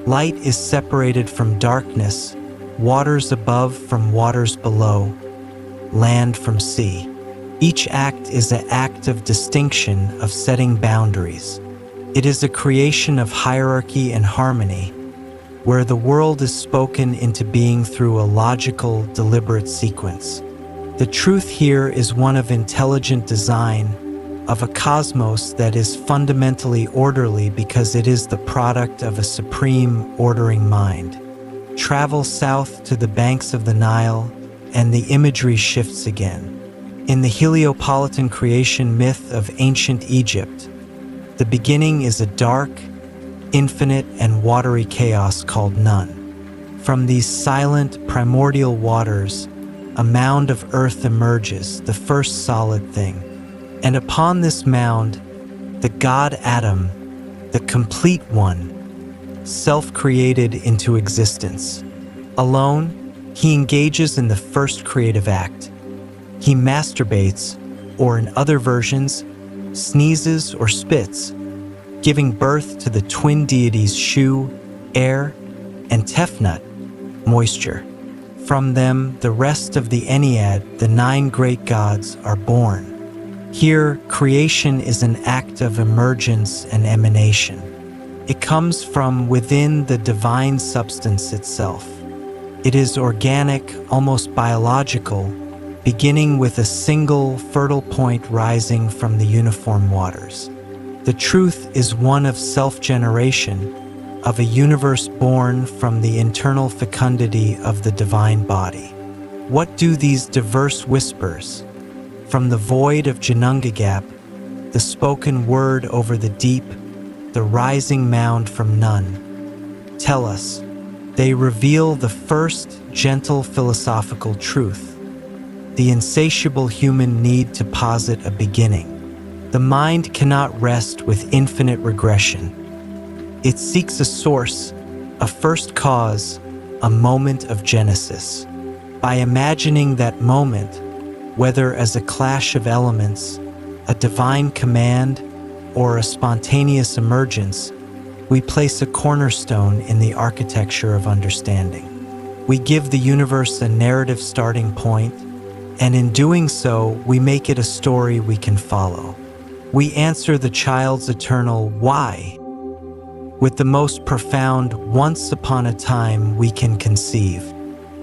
Light is separated from darkness, waters above from waters below, land from sea. Each act is an act of distinction, of setting boundaries. It is a creation of hierarchy and harmony, where the world is spoken into being through a logical, deliberate sequence. The truth here is one of intelligent design, of a cosmos that is fundamentally orderly because it is the product of a supreme, ordering mind. Travel south to the banks of the Nile, and the imagery shifts again. In the Heliopolitan creation myth of ancient Egypt, the beginning is a dark, infinite, and watery chaos called Nun. From these silent, primordial waters, a mound of earth emerges, the first solid thing. And upon this mound, the god Adam, the complete one, self-created into existence. Alone, he engages in the first creative act. He masturbates, or in other versions, sneezes or spits, giving birth to the twin deities Shu, air, and Tefnut, moisture. From them, the rest of the Ennead, the 9 great gods, are born. Here, creation is an act of emergence and emanation. It comes from within the divine substance itself. It is organic, almost biological, beginning with a single fertile point rising from the uniform waters. The truth is one of self-generation, of a universe born from the internal fecundity of the divine body. What do these diverse whispers, from the void of Ginnungagap, the spoken word over the deep, the rising mound from none, tell us? They reveal the first gentle philosophical truth, the insatiable human need to posit a beginning. The mind cannot rest with infinite regression. It seeks a source, a first cause, a moment of genesis. By imagining that moment, whether as a clash of elements, a divine command, or a spontaneous emergence, we place a cornerstone in the architecture of understanding. We give the universe a narrative starting point, and in doing so, we make it a story we can follow. We answer the child's eternal why with the most profound once upon a time we can conceive.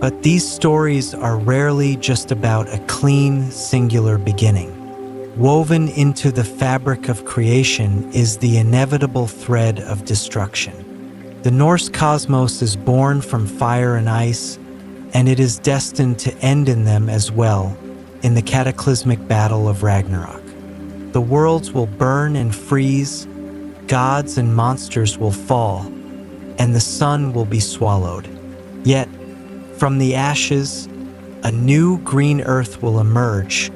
But these stories are rarely just about a clean, singular beginning. Woven into the fabric of creation is the inevitable thread of destruction. The Norse cosmos is born from fire and ice, and it is destined to end in them as well, in the cataclysmic battle of Ragnarok. The worlds will burn and freeze, gods and monsters will fall, and the sun will be swallowed. Yet, from the ashes, a new green earth will emerge,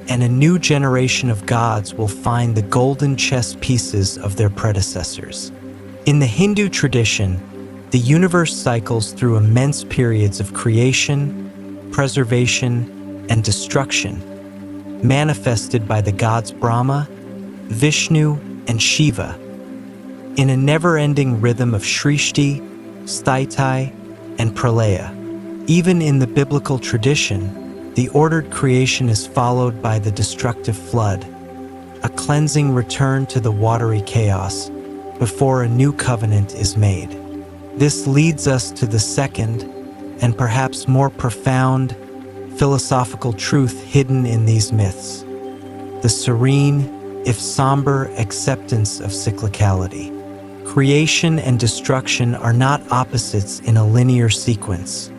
and a new generation of gods will find the golden chess pieces of their predecessors. In the Hindu tradition, the universe cycles through immense periods of creation, preservation, and destruction, manifested by the gods Brahma, Vishnu, and Shiva, in a never-ending rhythm of Srishti, Sthiti, and Pralaya. Even in the biblical tradition, the ordered creation is followed by the destructive flood, a cleansing return to the watery chaos before a new covenant is made. This leads us to the second, and perhaps more profound, philosophical truth hidden in these myths: the serene, if somber, acceptance of cyclicality. Creation and destruction are not opposites in a linear sequence.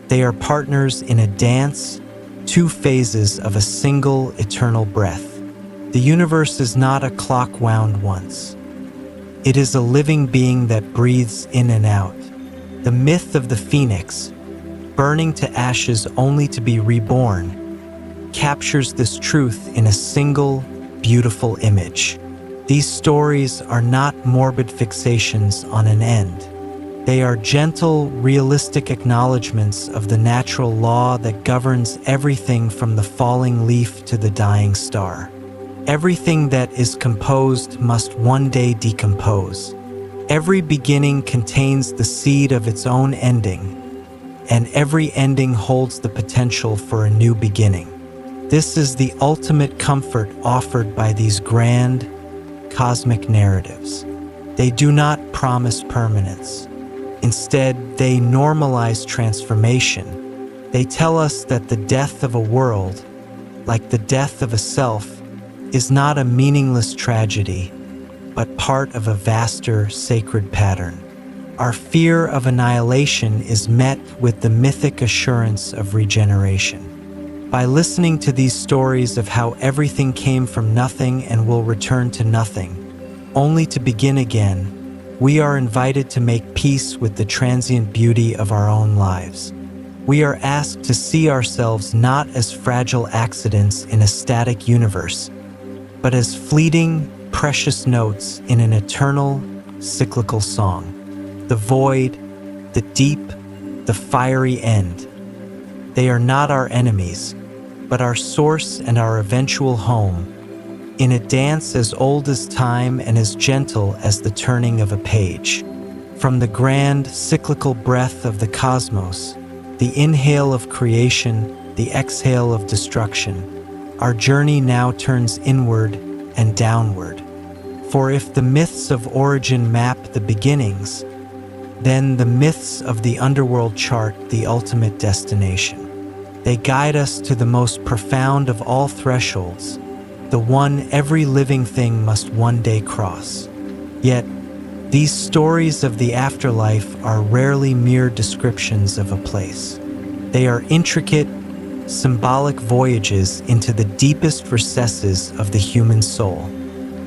They are partners in a dance, 2 phases of a single eternal breath. The universe is not a clock wound once. It is a living being that breathes in and out. The myth of the phoenix, burning to ashes only to be reborn, captures this truth in a single, beautiful image. These stories are not morbid fixations on an end. They are gentle, realistic acknowledgments of the natural law that governs everything from the falling leaf to the dying star. Everything that is composed must one day decompose. Every beginning contains the seed of its own ending, and every ending holds the potential for a new beginning. This is the ultimate comfort offered by these grand, cosmic narratives. They do not promise permanence. Instead, they normalize transformation. They tell us that the death of a world, like the death of a self, is not a meaningless tragedy, but part of a vaster, sacred pattern. Our fear of annihilation is met with the mythic assurance of regeneration. By listening to these stories of how everything came from nothing and will return to nothing, only to begin again, we are invited to make peace with the transient beauty of our own lives. We are asked to see ourselves not as fragile accidents in a static universe, but as fleeting, precious notes in an eternal, cyclical song. The void, the deep, the fiery end. They are not our enemies, but our source and our eventual home, in a dance as old as time and as gentle as the turning of a page. From the grand, cyclical breath of the cosmos, the inhale of creation, the exhale of destruction, our journey now turns inward and downward. For if the myths of origin map the beginnings, then the myths of the underworld chart the ultimate destination. They guide us to the most profound of all thresholds, the one every living thing must one day cross. Yet, these stories of the afterlife are rarely mere descriptions of a place. They are intricate, symbolic voyages into the deepest recesses of the human soul.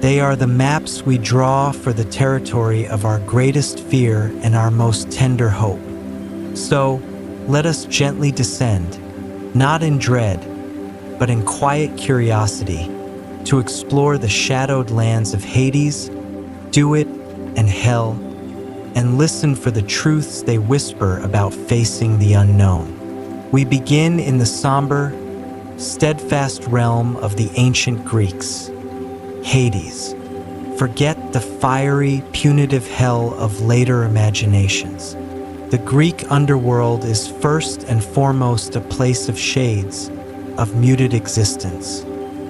They are the maps we draw for the territory of our greatest fear and our most tender hope. So, let us gently descend, not in dread, but in quiet curiosity, to explore the shadowed lands of Hades, Duat, and Hell, and listen for the truths they whisper about facing the unknown. We begin in the somber, steadfast realm of the ancient Greeks, Hades. Forget the fiery, punitive hell of later imaginations. The Greek underworld is first and foremost a place of shades, of muted existence.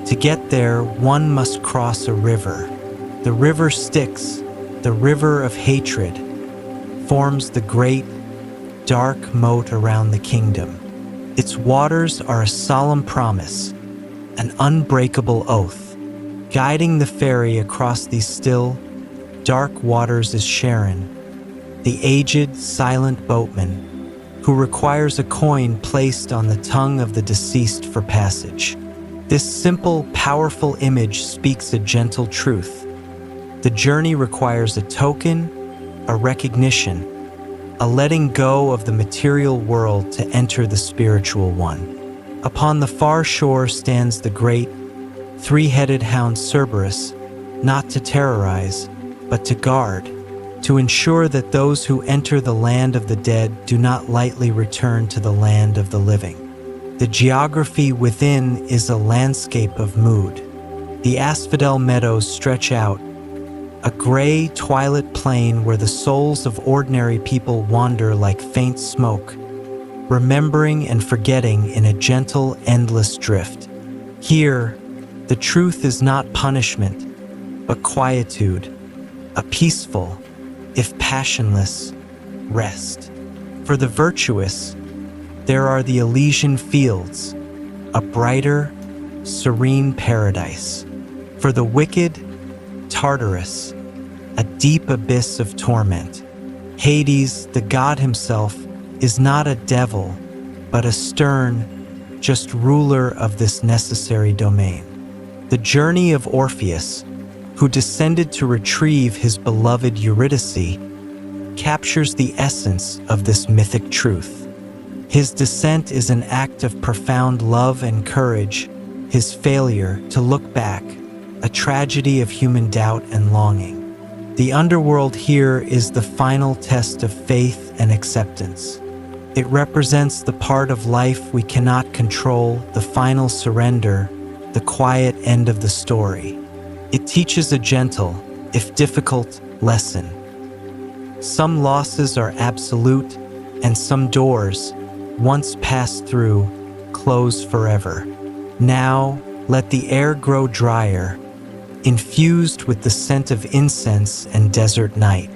To get there, one must cross a river. The river Styx, the river of hatred, forms the great, dark moat around the kingdom. Its waters are a solemn promise, an unbreakable oath. Guiding the ferry across these still, dark waters is Charon, the aged, silent boatman, who requires a coin placed on the tongue of the deceased for passage. This simple, powerful image speaks a gentle truth. The journey requires a token, a recognition, a letting go of the material world to enter the spiritual one. Upon the far shore stands the great, three-headed hound Cerberus, not to terrorize, but to guard, to ensure that those who enter the land of the dead do not lightly return to the land of the living. The geography within is a landscape of mood. The asphodel meadows stretch out, a gray, twilit plain where the souls of ordinary people wander like faint smoke, remembering and forgetting in a gentle, endless drift. Here, the truth is not punishment, but quietude, a peaceful, if passionless, rest. For the virtuous, there are the Elysian fields, a brighter, serene paradise. For the wicked, Tartarus, a deep abyss of torment. Hades, the god himself, is not a devil, but a stern, just ruler of this necessary domain. The journey of Orpheus, who descended to retrieve his beloved Eurydice, captures the essence of this mythic truth. His descent is an act of profound love and courage, his failure to look back, a tragedy of human doubt and longing. The underworld here is the final test of faith and acceptance. It represents the part of life we cannot control, the final surrender, the quiet end of the story. It teaches a gentle, if difficult, lesson. Some losses are absolute, and some doors, once passed through, close forever. Now, let the air grow drier, infused with the scent of incense and desert night.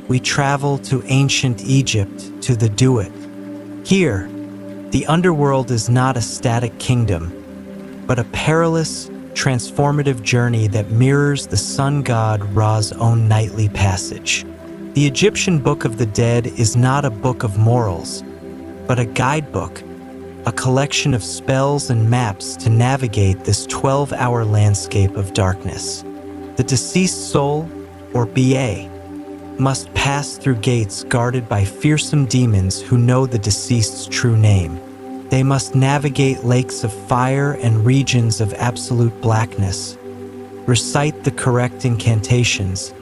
We travel to ancient Egypt, to the Duat. Here, the underworld is not a static kingdom, but a perilous, transformative journey that mirrors the sun god Ra's own nightly passage. The Egyptian Book of the Dead is not a book of morals, but a guidebook, a collection of spells and maps to navigate this 12-hour landscape of darkness. The deceased soul, or BA, must pass through gates guarded by fearsome demons who know the deceased's true name. They must navigate lakes of fire and regions of absolute blackness, recite the correct incantations,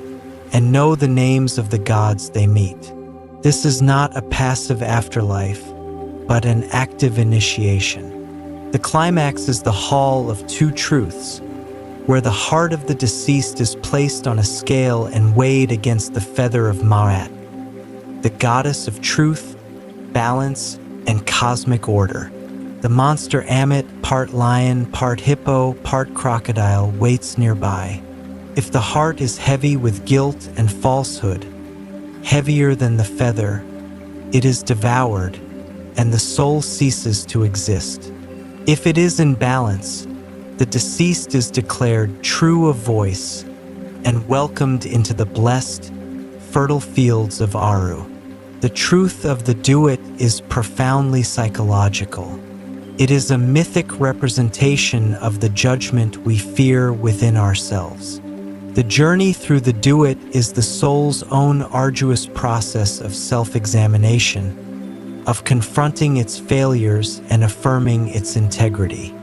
and know the names of the gods they meet. This is not a passive afterlife, but an active initiation. The climax is the Hall of Two Truths, where the heart of the deceased is placed on a scale and weighed against the feather of Ma'at, the goddess of truth, balance, and cosmic order. The monster Amit, part lion, part hippo, part crocodile, waits nearby. If the heart is heavy with guilt and falsehood, heavier than the feather, it is devoured, and the soul ceases to exist. If it is in balance, the deceased is declared true of voice and welcomed into the blessed, fertile fields of Aru. The truth of the duet is profoundly psychological. It is a mythic representation of the judgment we fear within ourselves. The journey through the duet is the soul's own arduous process of self-examination, of confronting its failures and affirming its integrity.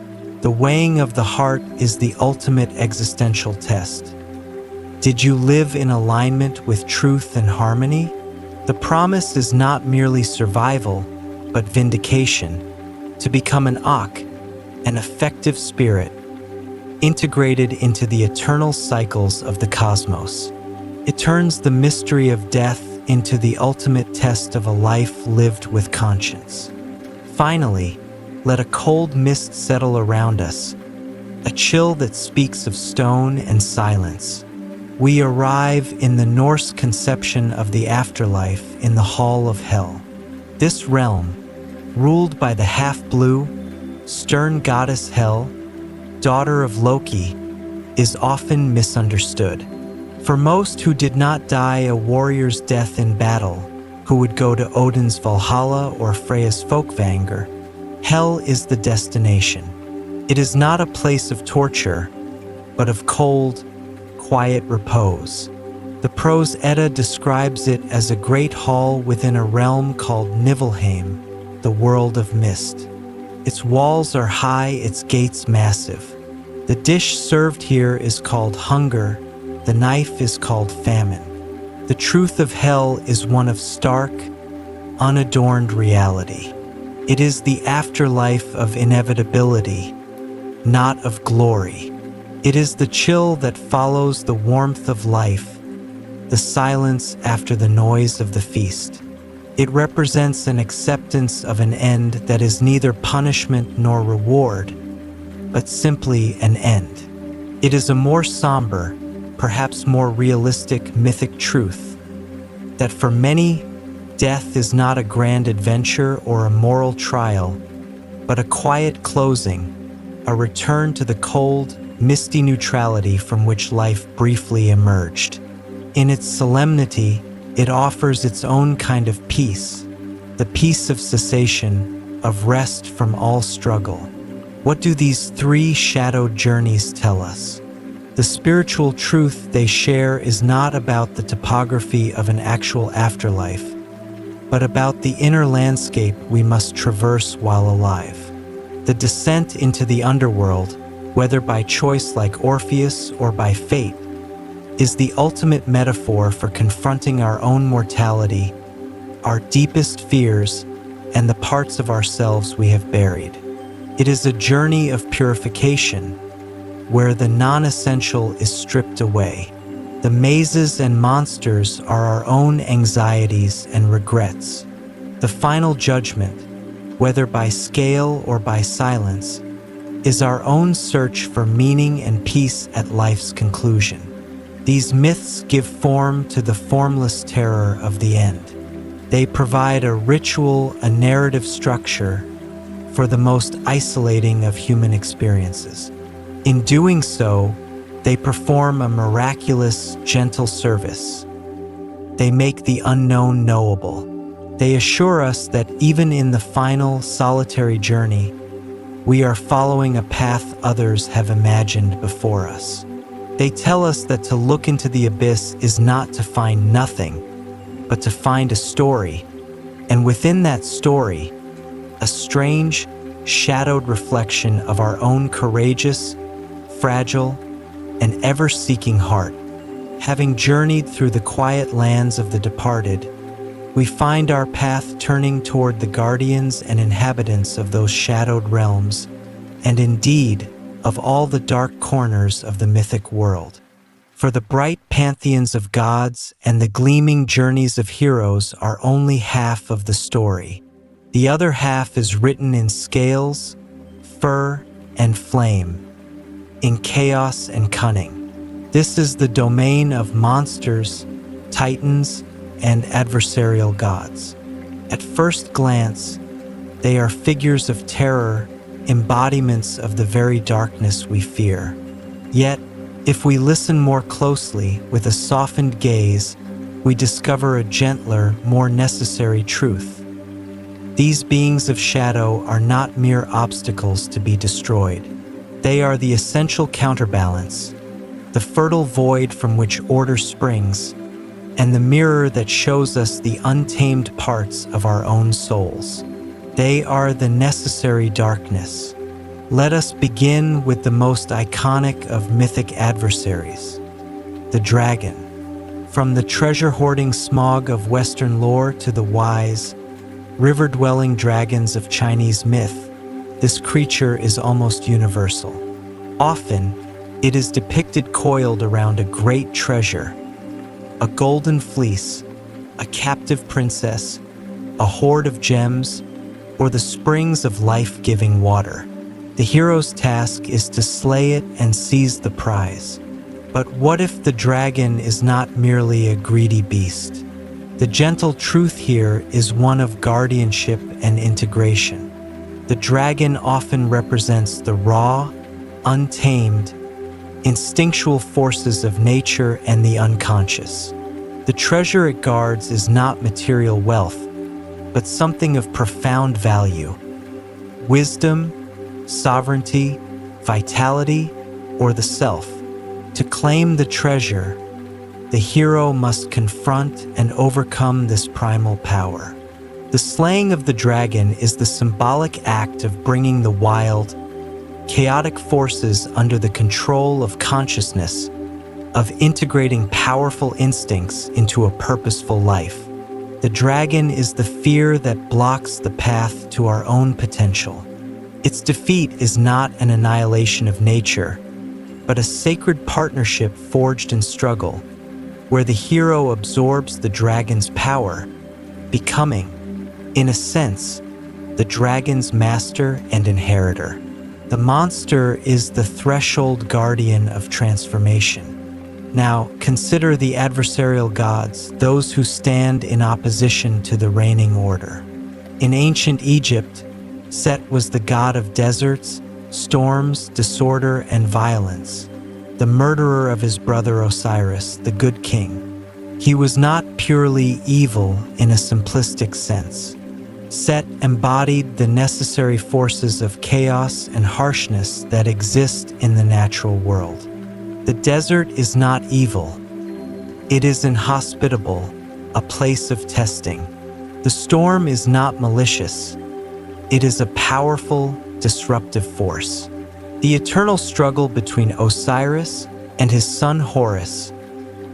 The weighing of the heart is the ultimate existential test. Did you live in alignment with truth and harmony? The promise is not merely survival, but vindication, to become an Ak, an effective spirit, integrated into the eternal cycles of the cosmos. It turns the mystery of death into the ultimate test of a life lived with conscience. Finally, let a cold mist settle around us, a chill that speaks of stone and silence. We arrive in the Norse conception of the afterlife in the Hall of Hel. This realm, ruled by the half-blue, stern goddess Hel, daughter of Loki, is often misunderstood. For most who did not die a warrior's death in battle, who would go to Odin's Valhalla or Freya's Folkvanger, Hell is the destination. It is not a place of torture, but of cold, quiet repose. The prose Edda describes it as a great hall within a realm called Niflheim, the world of mist. Its walls are high, its gates massive. The dish served here is called hunger, the knife is called famine. The truth of hell is one of stark, unadorned reality. It is the afterlife of inevitability, not of glory. It is the chill that follows the warmth of life, the silence after the noise of the feast. It represents an acceptance of an end that is neither punishment nor reward, but simply an end. It is a more somber, perhaps more realistic mythic truth, that for many, death is not a grand adventure or a moral trial, but a quiet closing, a return to the cold, misty neutrality from which life briefly emerged. In its solemnity, it offers its own kind of peace, the peace of cessation, of rest from all struggle. What do these three shadowed journeys tell us? The spiritual truth they share is not about the topography of an actual afterlife, but about the inner landscape we must traverse while alive. The descent into the underworld, whether by choice like Orpheus or by fate, is the ultimate metaphor for confronting our own mortality, our deepest fears, and the parts of ourselves we have buried. It is a journey of purification, where the non-essential is stripped away. The mazes and monsters are our own anxieties and regrets. The final judgment, whether by scale or by silence, is our own search for meaning and peace at life's conclusion. These myths give form to the formless terror of the end. They provide a ritual, a narrative structure for the most isolating of human experiences. In doing so, they perform a miraculous, gentle service. They make the unknown knowable. They assure us that even in the final, solitary journey, we are following a path others have imagined before us. They tell us that to look into the abyss is not to find nothing, but to find a story, and within that story, a strange, shadowed reflection of our own courageous, fragile, and ever-seeking heart. Having journeyed through the quiet lands of the departed, we find our path turning toward the guardians and inhabitants of those shadowed realms, and indeed, of all the dark corners of the mythic world. For the bright pantheons of gods and the gleaming journeys of heroes are only half of the story. The other half is written in scales, fur, and flame, in chaos and cunning. This is the domain of monsters, titans, and adversarial gods. At first glance, they are figures of terror, embodiments of the very darkness we fear. Yet, if we listen more closely with a softened gaze, we discover a gentler, more necessary truth. These beings of shadow are not mere obstacles to be destroyed. They are the essential counterbalance, the fertile void from which order springs, and the mirror that shows us the untamed parts of our own souls. They are the necessary darkness. Let us begin with the most iconic of mythic adversaries, the dragon. From the treasure-hoarding smog of Western lore to the wise, river-dwelling dragons of Chinese myth, this creature is almost universal. Often, it is depicted coiled around a great treasure, a golden fleece, a captive princess, a hoard of gems, or the springs of life-giving water. The hero's task is to slay it and seize the prize. But what if the dragon is not merely a greedy beast? The gentle truth here is one of guardianship and integration. The dragon often represents the raw, untamed, instinctual forces of nature and the unconscious. The treasure it guards is not material wealth, but something of profound value. Wisdom, sovereignty, vitality, or the self. To claim the treasure, the hero must confront and overcome this primal power. The slaying of the dragon is the symbolic act of bringing the wild, chaotic forces under the control of consciousness, of integrating powerful instincts into a purposeful life. The dragon is the fear that blocks the path to our own potential. Its defeat is not an annihilation of nature, but a sacred partnership forged in struggle, where the hero absorbs the dragon's power, becoming, in a sense, the dragon's master and inheritor. The monster is the threshold guardian of transformation. Now, consider the adversarial gods, those who stand in opposition to the reigning order. In ancient Egypt, Set was the god of deserts, storms, disorder, and violence, the murderer of his brother Osiris, the good king. He was not purely evil in a simplistic sense. Set embodied the necessary forces of chaos and harshness that exist in the natural world. The desert is not evil. It is inhospitable, a place of testing. The storm is not malicious. It is a powerful, disruptive force. The eternal struggle between Osiris and his son Horus,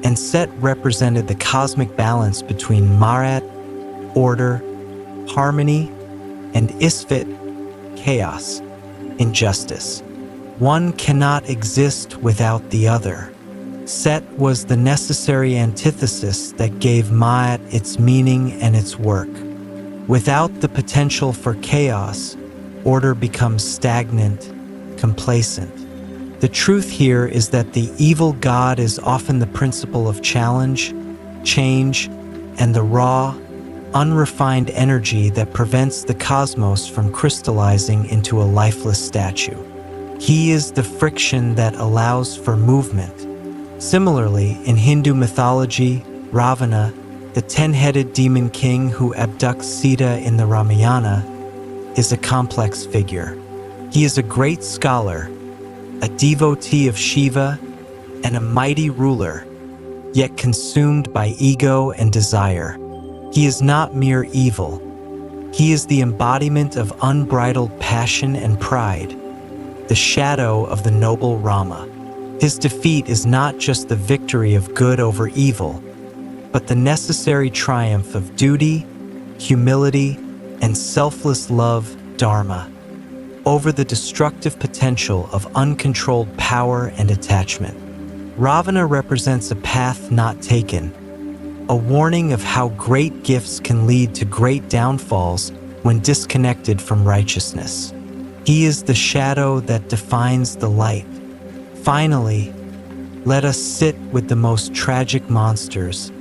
and Set represented the cosmic balance between Ma'at, order, harmony, and Isfet, chaos, injustice. One cannot exist without the other. Set was the necessary antithesis that gave Ma'at its meaning and its work. Without the potential for chaos, order becomes stagnant, complacent. The truth here is that the evil god is often the principle of challenge, change, and the raw, unrefined energy that prevents the cosmos from crystallizing into a lifeless statue. He is the friction that allows for movement. Similarly, in Hindu mythology, Ravana, the 10-headed demon king who abducts Sita in the Ramayana, is a complex figure. He is a great scholar, a devotee of Shiva, and a mighty ruler, yet consumed by ego and desire. He is not mere evil. He is the embodiment of unbridled passion and pride, the shadow of the noble Rama. His defeat is not just the victory of good over evil, but the necessary triumph of duty, humility, and selfless love, dharma, over the destructive potential of uncontrolled power and attachment. Ravana represents a path not taken, a warning of how great gifts can lead to great downfalls when disconnected from righteousness. He is the shadow that defines the light. Finally, let us sit with the most tragic monsters,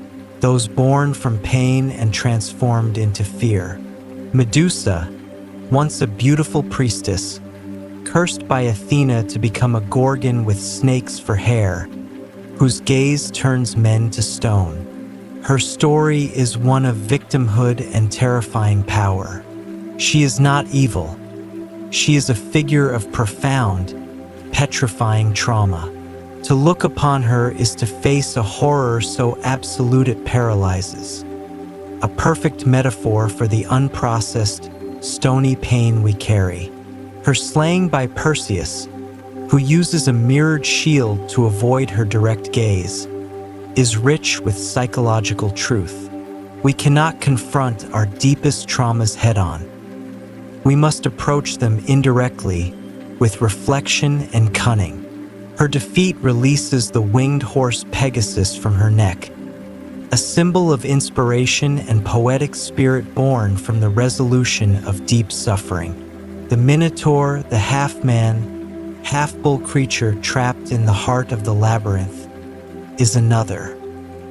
those born from pain and transformed into fear. Medusa, once a beautiful priestess, cursed by Athena to become a gorgon with snakes for hair, whose gaze turns men to stone. Her story is one of victimhood and terrifying power. She is not evil. She is a figure of profound, petrifying trauma. To look upon her is to face a horror so absolute it paralyzes. A perfect metaphor for the unprocessed, stony pain we carry. Her slaying by Perseus, who uses a mirrored shield to avoid her direct gaze, is rich with psychological truth. We cannot confront our deepest traumas head-on. We must approach them indirectly, with reflection and cunning. Her defeat releases the winged horse Pegasus from her neck, a symbol of inspiration and poetic spirit born from the resolution of deep suffering. The Minotaur, the half-man, half-bull creature trapped in the heart of the labyrinth, is another.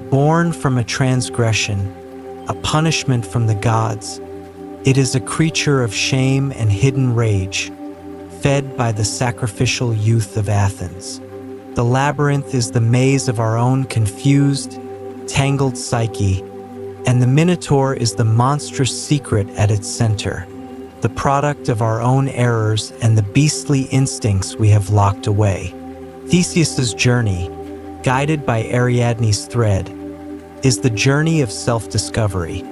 Born from a transgression, a punishment from the gods, it is a creature of shame and hidden rage, fed by the sacrificial youth of Athens. The labyrinth is the maze of our own confused, tangled psyche, and the Minotaur is the monstrous secret at its center, the product of our own errors and the beastly instincts we have locked away. Theseus's journey, guided by Ariadne's thread, is the journey of self-discovery,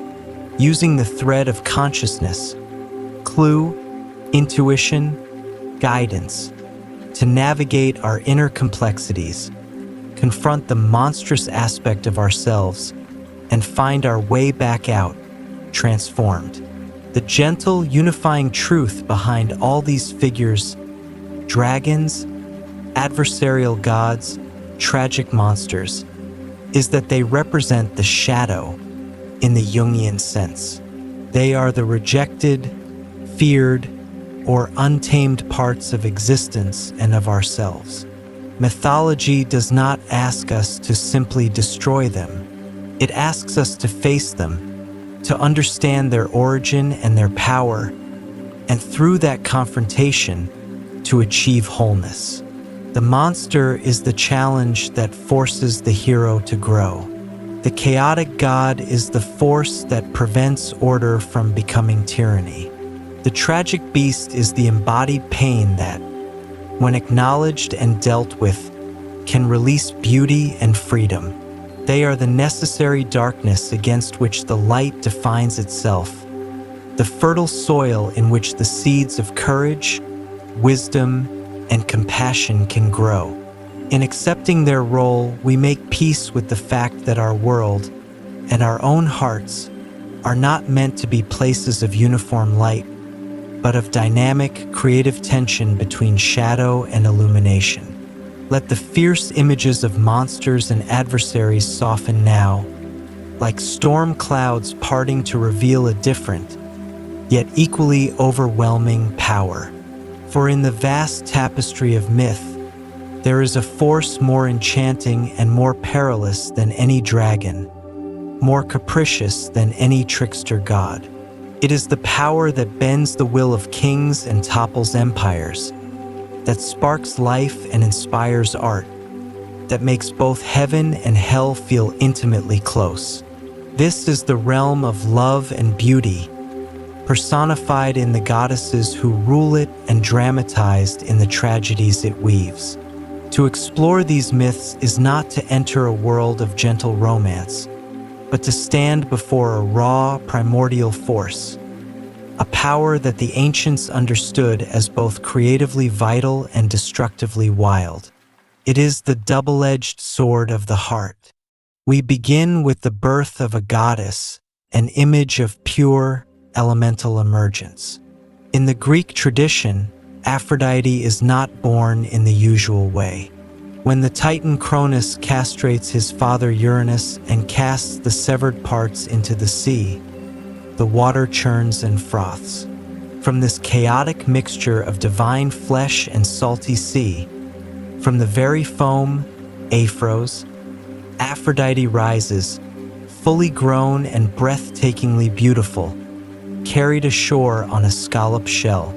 using the thread of consciousness, clue, intuition, guidance, to navigate our inner complexities, confront the monstrous aspect of ourselves, and find our way back out, transformed. The gentle, unifying truth behind all these figures, dragons, adversarial gods, tragic monsters, is that they represent the shadow in the Jungian sense. They are the rejected, feared, or untamed parts of existence and of ourselves. Mythology does not ask us to simply destroy them. It asks us to face them, to understand their origin and their power, and through that confrontation, to achieve wholeness. The monster is the challenge that forces the hero to grow. The chaotic god is the force that prevents order from becoming tyranny. The tragic beast is the embodied pain that, when acknowledged and dealt with, can release beauty and freedom. They are the necessary darkness against which the light defines itself, the fertile soil in which the seeds of courage, wisdom, and compassion can grow. In accepting their role, we make peace with the fact that our world and our own hearts are not meant to be places of uniform light, but of dynamic, creative tension between shadow and illumination. Let the fierce images of monsters and adversaries soften now, like storm clouds parting to reveal a different, yet equally overwhelming power. For in the vast tapestry of myth, there is a force more enchanting and more perilous than any dragon, more capricious than any trickster god. It is the power that bends the will of kings and topples empires, that sparks life and inspires art, that makes both heaven and hell feel intimately close. This is the realm of love and beauty, personified in the goddesses who rule it and dramatized in the tragedies it weaves. To explore these myths is not to enter a world of gentle romance, but to stand before a raw, primordial force, a power that the ancients understood as both creatively vital and destructively wild. It is the double-edged sword of the heart. We begin with the birth of a goddess, an image of pure, elemental emergence. In the Greek tradition, Aphrodite is not born in the usual way. When the Titan Cronus castrates his father Uranus and casts the severed parts into the sea, the water churns and froths. From this chaotic mixture of divine flesh and salty sea, from the very foam, Aphros, Aphrodite rises, fully grown and breathtakingly beautiful, carried ashore on a scallop shell.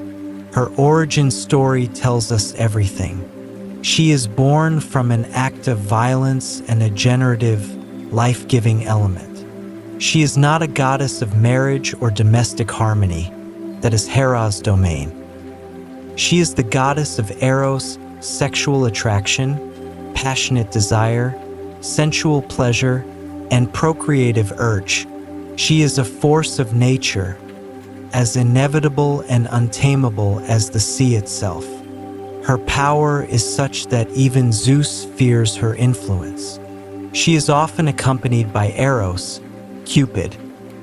Her origin story tells us everything. She is born from an act of violence and a generative, life-giving element. She is not a goddess of marriage or domestic harmony. That is Hera's domain. She is the goddess of eros, sexual attraction, passionate desire, sensual pleasure, and procreative urge. She is a force of nature, as inevitable and untamable as the sea itself. Her power is such that even Zeus fears her influence. She is often accompanied by Eros, Cupid,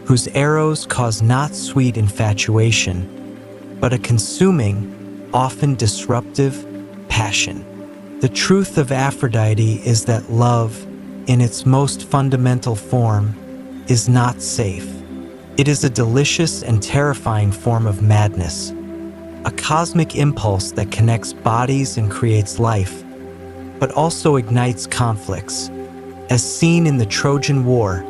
whose arrows cause not sweet infatuation, but a consuming, often disruptive, passion. The truth of Aphrodite is that love, in its most fundamental form, is not safe. It is a delicious and terrifying form of madness, a cosmic impulse that connects bodies and creates life, but also ignites conflicts, as seen in the Trojan War,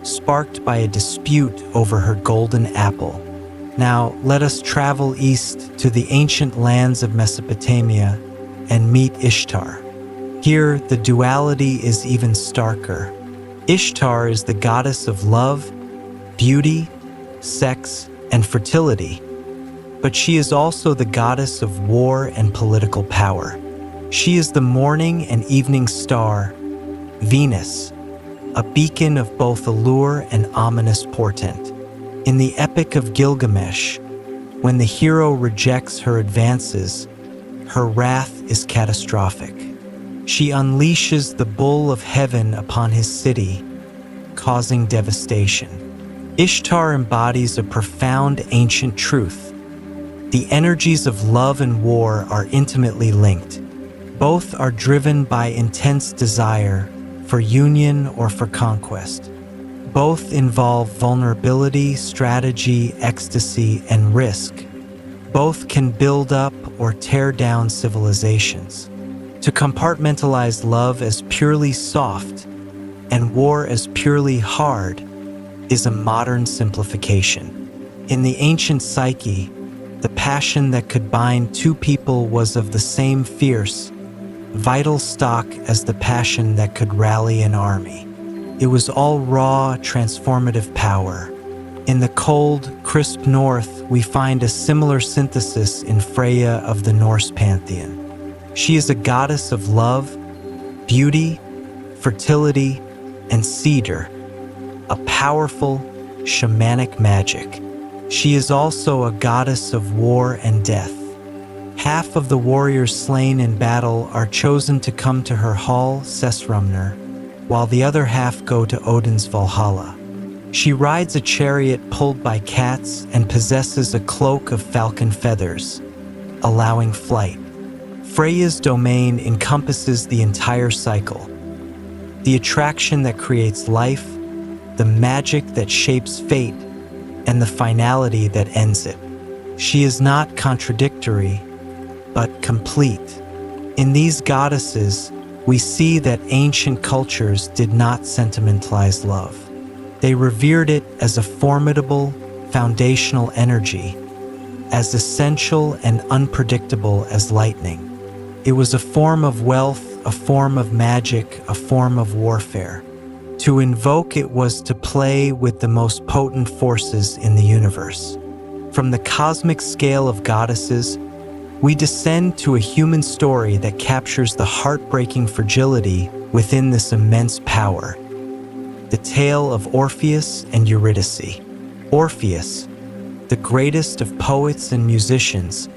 sparked by a dispute over her golden apple. Now, let us travel east to the ancient lands of Mesopotamia and meet Ishtar. Here, the duality is even starker. Ishtar is the goddess of love, beauty, sex, and fertility, but she is also the goddess of war and political power. She is the morning and evening star, Venus, a beacon of both allure and ominous portent. In the Epic of Gilgamesh, when the hero rejects her advances, her wrath is catastrophic. She unleashes the bull of heaven upon his city, causing devastation. Ishtar embodies a profound ancient truth. The energies of love and war are intimately linked. Both are driven by intense desire for union or for conquest. Both involve vulnerability, strategy, ecstasy, and risk. Both can build up or tear down civilizations. To compartmentalize love as purely soft and war as purely hard is a modern simplification. In the ancient psyche, the passion that could bind two people was of the same fierce, vital stock as the passion that could rally an army. It was all raw, transformative power. In the cold, crisp north, we find a similar synthesis in Freya of the Norse pantheon. She is a goddess of love, beauty, fertility, and cedar, a powerful, shamanic magic. She is also a goddess of war and death. Half of the warriors slain in battle are chosen to come to her hall, Sesrumner, while the other half go to Odin's Valhalla. She rides a chariot pulled by cats and possesses a cloak of falcon feathers, allowing flight. Freya's domain encompasses the entire cycle: the attraction that creates life, the magic that shapes fate, and the finality that ends it. She is not contradictory, but complete. In these goddesses, we see that ancient cultures did not sentimentalize love. They revered it as a formidable, foundational energy, as essential and unpredictable as lightning. It was a form of wealth, a form of magic, a form of warfare. To invoke it was to play with the most potent forces in the universe. From the cosmic scale of goddesses, we descend to a human story that captures the heartbreaking fragility within this immense power. The tale of Orpheus and Eurydice. Orpheus, the greatest of poets and musicians,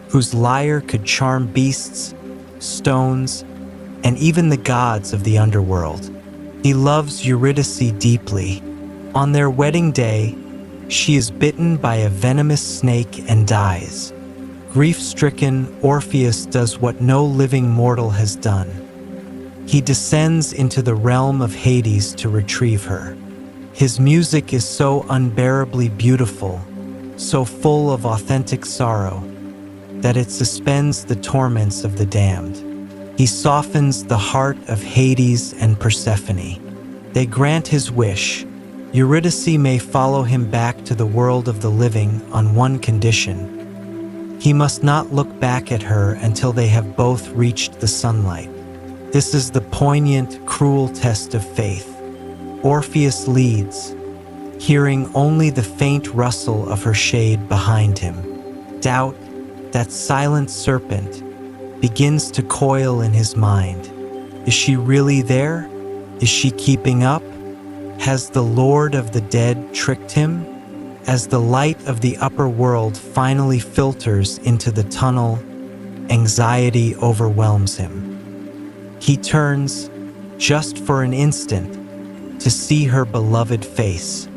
whose lyre could charm beasts, stones, and even the gods of the underworld. He loves Eurydice deeply. On their wedding day, she is bitten by a venomous snake and dies. Grief-stricken, Orpheus does what no living mortal has done. He descends into the realm of Hades to retrieve her. His music is so unbearably beautiful, so full of authentic sorrow, that it suspends the torments of the damned. He softens the heart of Hades and Persephone. They grant his wish. Eurydice may follow him back to the world of the living on one condition. He must not look back at her until they have both reached the sunlight. This is the poignant, cruel test of faith. Orpheus leads, hearing only the faint rustle of her shade behind him. Doubt, that silent serpent, begins to coil in his mind. Is she really there? Is she keeping up? Has the Lord of the Dead tricked him? As the light of the upper world finally filters into the tunnel, anxiety overwhelms him. He turns, just for an instant, to see her beloved face,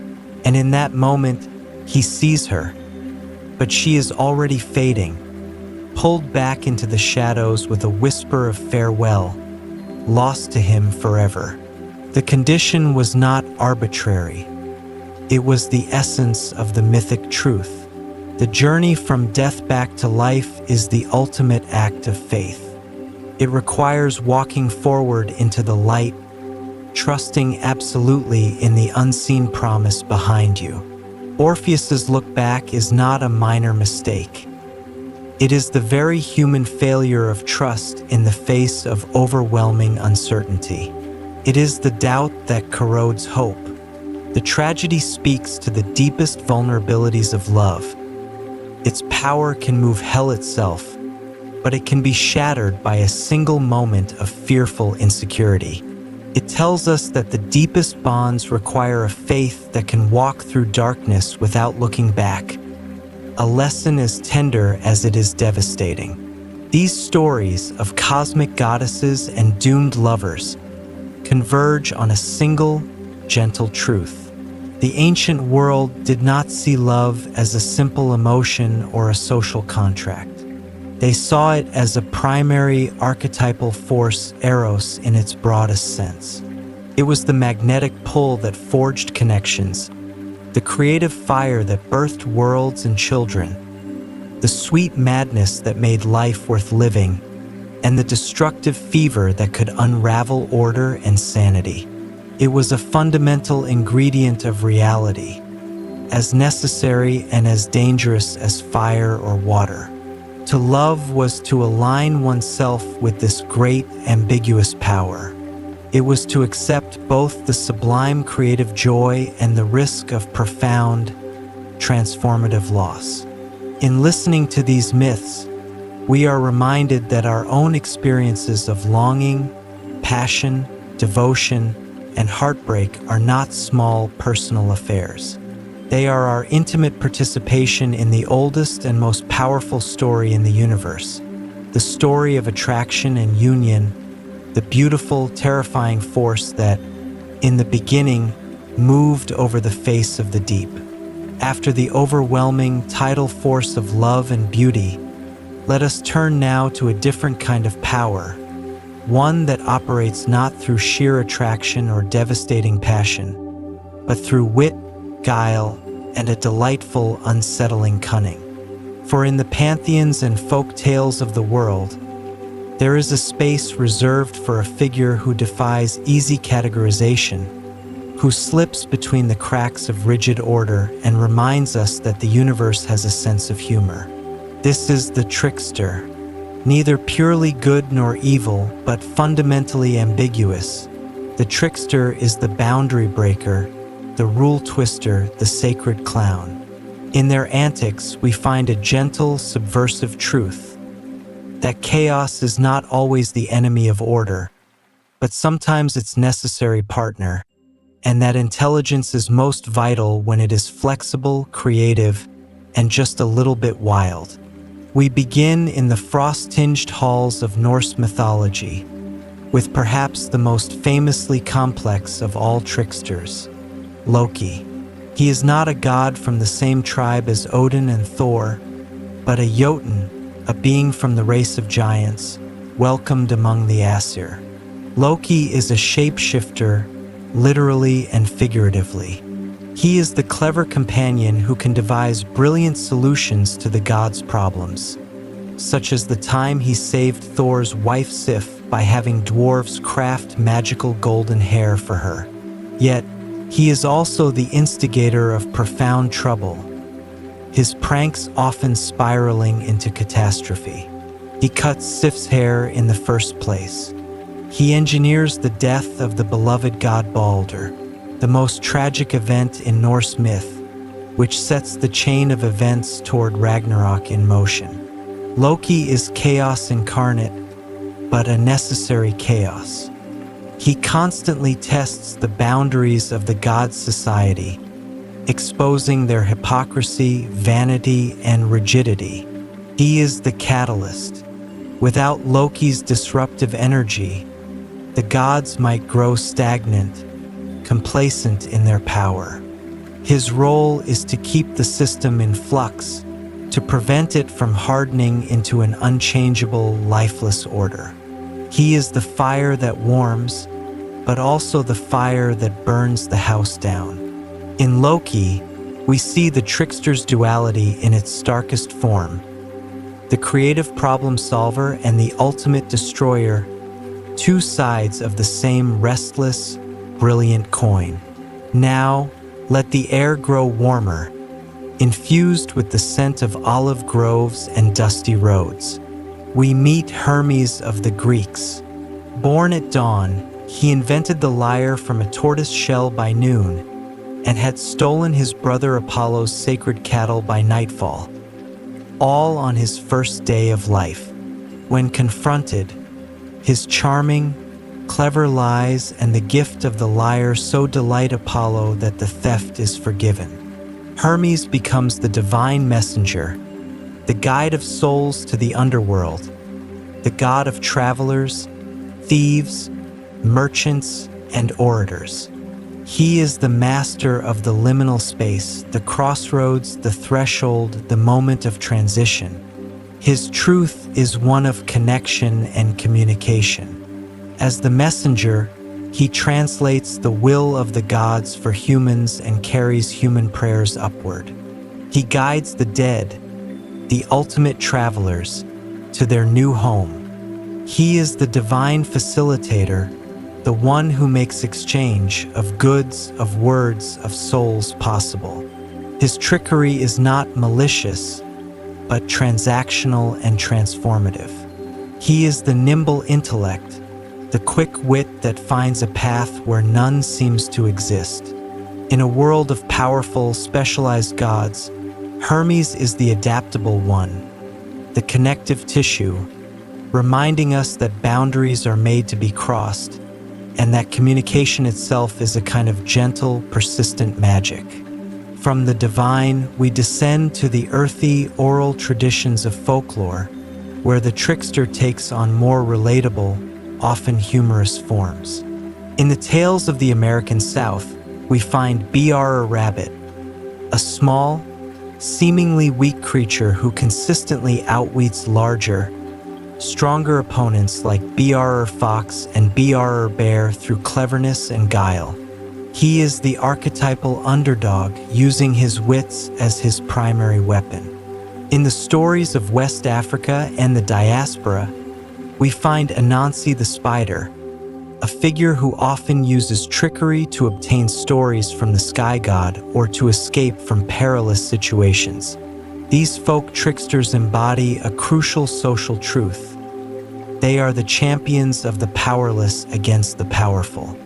and in that moment, he sees her. But she is already fading, pulled back into the shadows with a whisper of farewell, lost to him forever. The condition was not arbitrary. It was the essence of the mythic truth. The journey from death back to life is the ultimate act of faith. It requires walking forward into the light, trusting absolutely in the unseen promise behind you. Orpheus's look back is not a minor mistake. It is the very human failure of trust in the face of overwhelming uncertainty. It is the doubt that corrodes hope. The tragedy speaks to the deepest vulnerabilities of love. Its power can move hell itself, but it can be shattered by a single moment of fearful insecurity. It tells us that the deepest bonds require a faith that can walk through darkness without looking back, a lesson as tender as it is devastating. These stories of cosmic goddesses and doomed lovers converge on a single, gentle truth. The ancient world did not see love as a simple emotion or a social contract. They saw it as a primary archetypal force, eros, in its broadest sense. It was the magnetic pull that forged connections, the creative fire that birthed worlds and children, the sweet madness that made life worth living, and the destructive fever that could unravel order and sanity. It was a fundamental ingredient of reality, as necessary and as dangerous as fire or water. To love was to align oneself with this great, ambiguous power. It was to accept both the sublime creative joy and the risk of profound, transformative loss. In listening to these myths, we are reminded that our own experiences of longing, passion, devotion, and heartbreak are not small personal affairs. They are our intimate participation in the oldest and most powerful story in the universe, the story of attraction and union, the beautiful, terrifying force that, in the beginning, moved over the face of the deep. After the overwhelming, tidal force of love and beauty, let us turn now to a different kind of power, one that operates not through sheer attraction or devastating passion, but through wit, guile, and a delightful, unsettling cunning. For in the pantheons and folk tales of the world, there is a space reserved for a figure who defies easy categorization, who slips between the cracks of rigid order and reminds us that the universe has a sense of humor. This is the trickster, neither purely good nor evil, but fundamentally ambiguous. The trickster is the boundary breaker, the rule twister, the sacred clown. In their antics, we find a gentle, subversive truth. that chaos is not always the enemy of order, but sometimes its necessary partner, and that intelligence is most vital when it is flexible, creative, and just a little bit wild. We begin in the frost-tinged halls of Norse mythology, with perhaps the most famously complex of all tricksters, Loki. He is not a god from the same tribe as Odin and Thor, but a Jotun, a being from the race of giants, welcomed among the Aesir. Loki is a shapeshifter, literally and figuratively. He is the clever companion who can devise brilliant solutions to the gods' problems, such as the time he saved Thor's wife Sif by having dwarves craft magical golden hair for her. Yet, he is also the instigator of profound trouble, his pranks often spiraling into catastrophe. He cuts Sif's hair in the first place. He engineers the death of the beloved god Balder, the most tragic event in Norse myth, which sets the chain of events toward Ragnarok in motion. Loki is chaos incarnate, but a necessary chaos. He constantly tests the boundaries of the gods' society, exposing their hypocrisy, vanity, and rigidity. He is the catalyst. Without Loki's disruptive energy, the gods might grow stagnant, complacent in their power. His role is to keep the system in flux, to prevent it from hardening into an unchangeable, lifeless order. He is the fire that warms, but also the fire that burns the house down. In Loki, we see the trickster's duality in its starkest form, the creative problem solver and the ultimate destroyer, two sides of the same restless, brilliant coin. Now, let the air grow warmer, infused with the scent of olive groves and dusty roads. We meet Hermes of the Greeks. Born at dawn, he invented the lyre from a tortoise shell by noon, and had stolen his brother Apollo's sacred cattle by nightfall, all on his first day of life. When confronted, his charming, clever lies and the gift of the lyre so delight Apollo that the theft is forgiven. Hermes becomes the divine messenger, the guide of souls to the underworld, the god of travelers, thieves, merchants, and orators. He is the master of the liminal space, the crossroads, the threshold, the moment of transition. His truth is one of connection and communication. As the messenger, he translates the will of the gods for humans and carries human prayers upward. He guides the dead, the ultimate travelers, to their new home. He is the divine facilitator, the one who makes exchange of goods, of words, of souls possible. His trickery is not malicious, but transactional and transformative. He is the nimble intellect, the quick wit that finds a path where none seems to exist. In a world of powerful, specialized gods, Hermes is the adaptable one, the connective tissue, reminding us that boundaries are made to be crossed, and that communication itself is a kind of gentle, persistent magic. From the divine, we descend to the earthy, oral traditions of folklore, where the trickster takes on more relatable, often humorous forms. In the tales of the American South, we find Br Rabbit, a small, seemingly weak creature who consistently outwits larger, stronger opponents like Br Fox and Br Bear through cleverness and guile. He is the archetypal underdog, using his wits as his primary weapon. In the stories of West Africa and the diaspora, we find Anansi the spider, a figure who often uses trickery to obtain stories from the sky god or to escape from perilous situations. These folk tricksters embody a crucial social truth. They are the champions of the powerless against the powerful.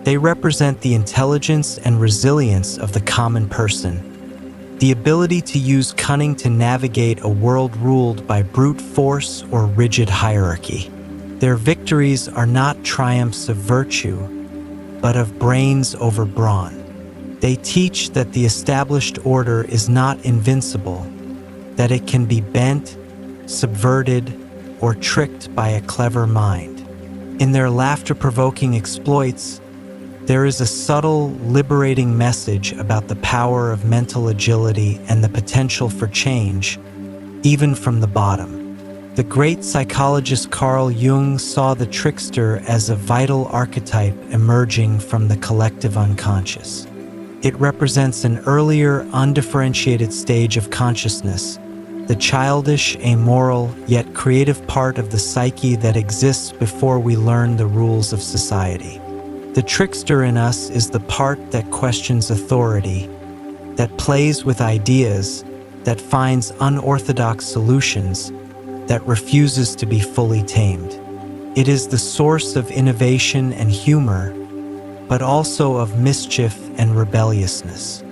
They represent the intelligence and resilience of the common person, the ability to use cunning to navigate a world ruled by brute force or rigid hierarchy. Their victories are not triumphs of virtue, but of brains over brawn. They teach that the established order is not invincible, that it can be bent, subverted, or tricked by a clever mind. In their laughter-provoking exploits, there is a subtle, liberating message about the power of mental agility and the potential for change, even from the bottom. The great psychologist Carl Jung saw the trickster as a vital archetype emerging from the collective unconscious. It represents an earlier, undifferentiated stage of consciousness, the childish, amoral, yet creative part of the psyche that exists before we learn the rules of society. The trickster in us is the part that questions authority, that plays with ideas, that finds unorthodox solutions, that refuses to be fully tamed. It is the source of innovation and humor, but also of mischief and rebelliousness.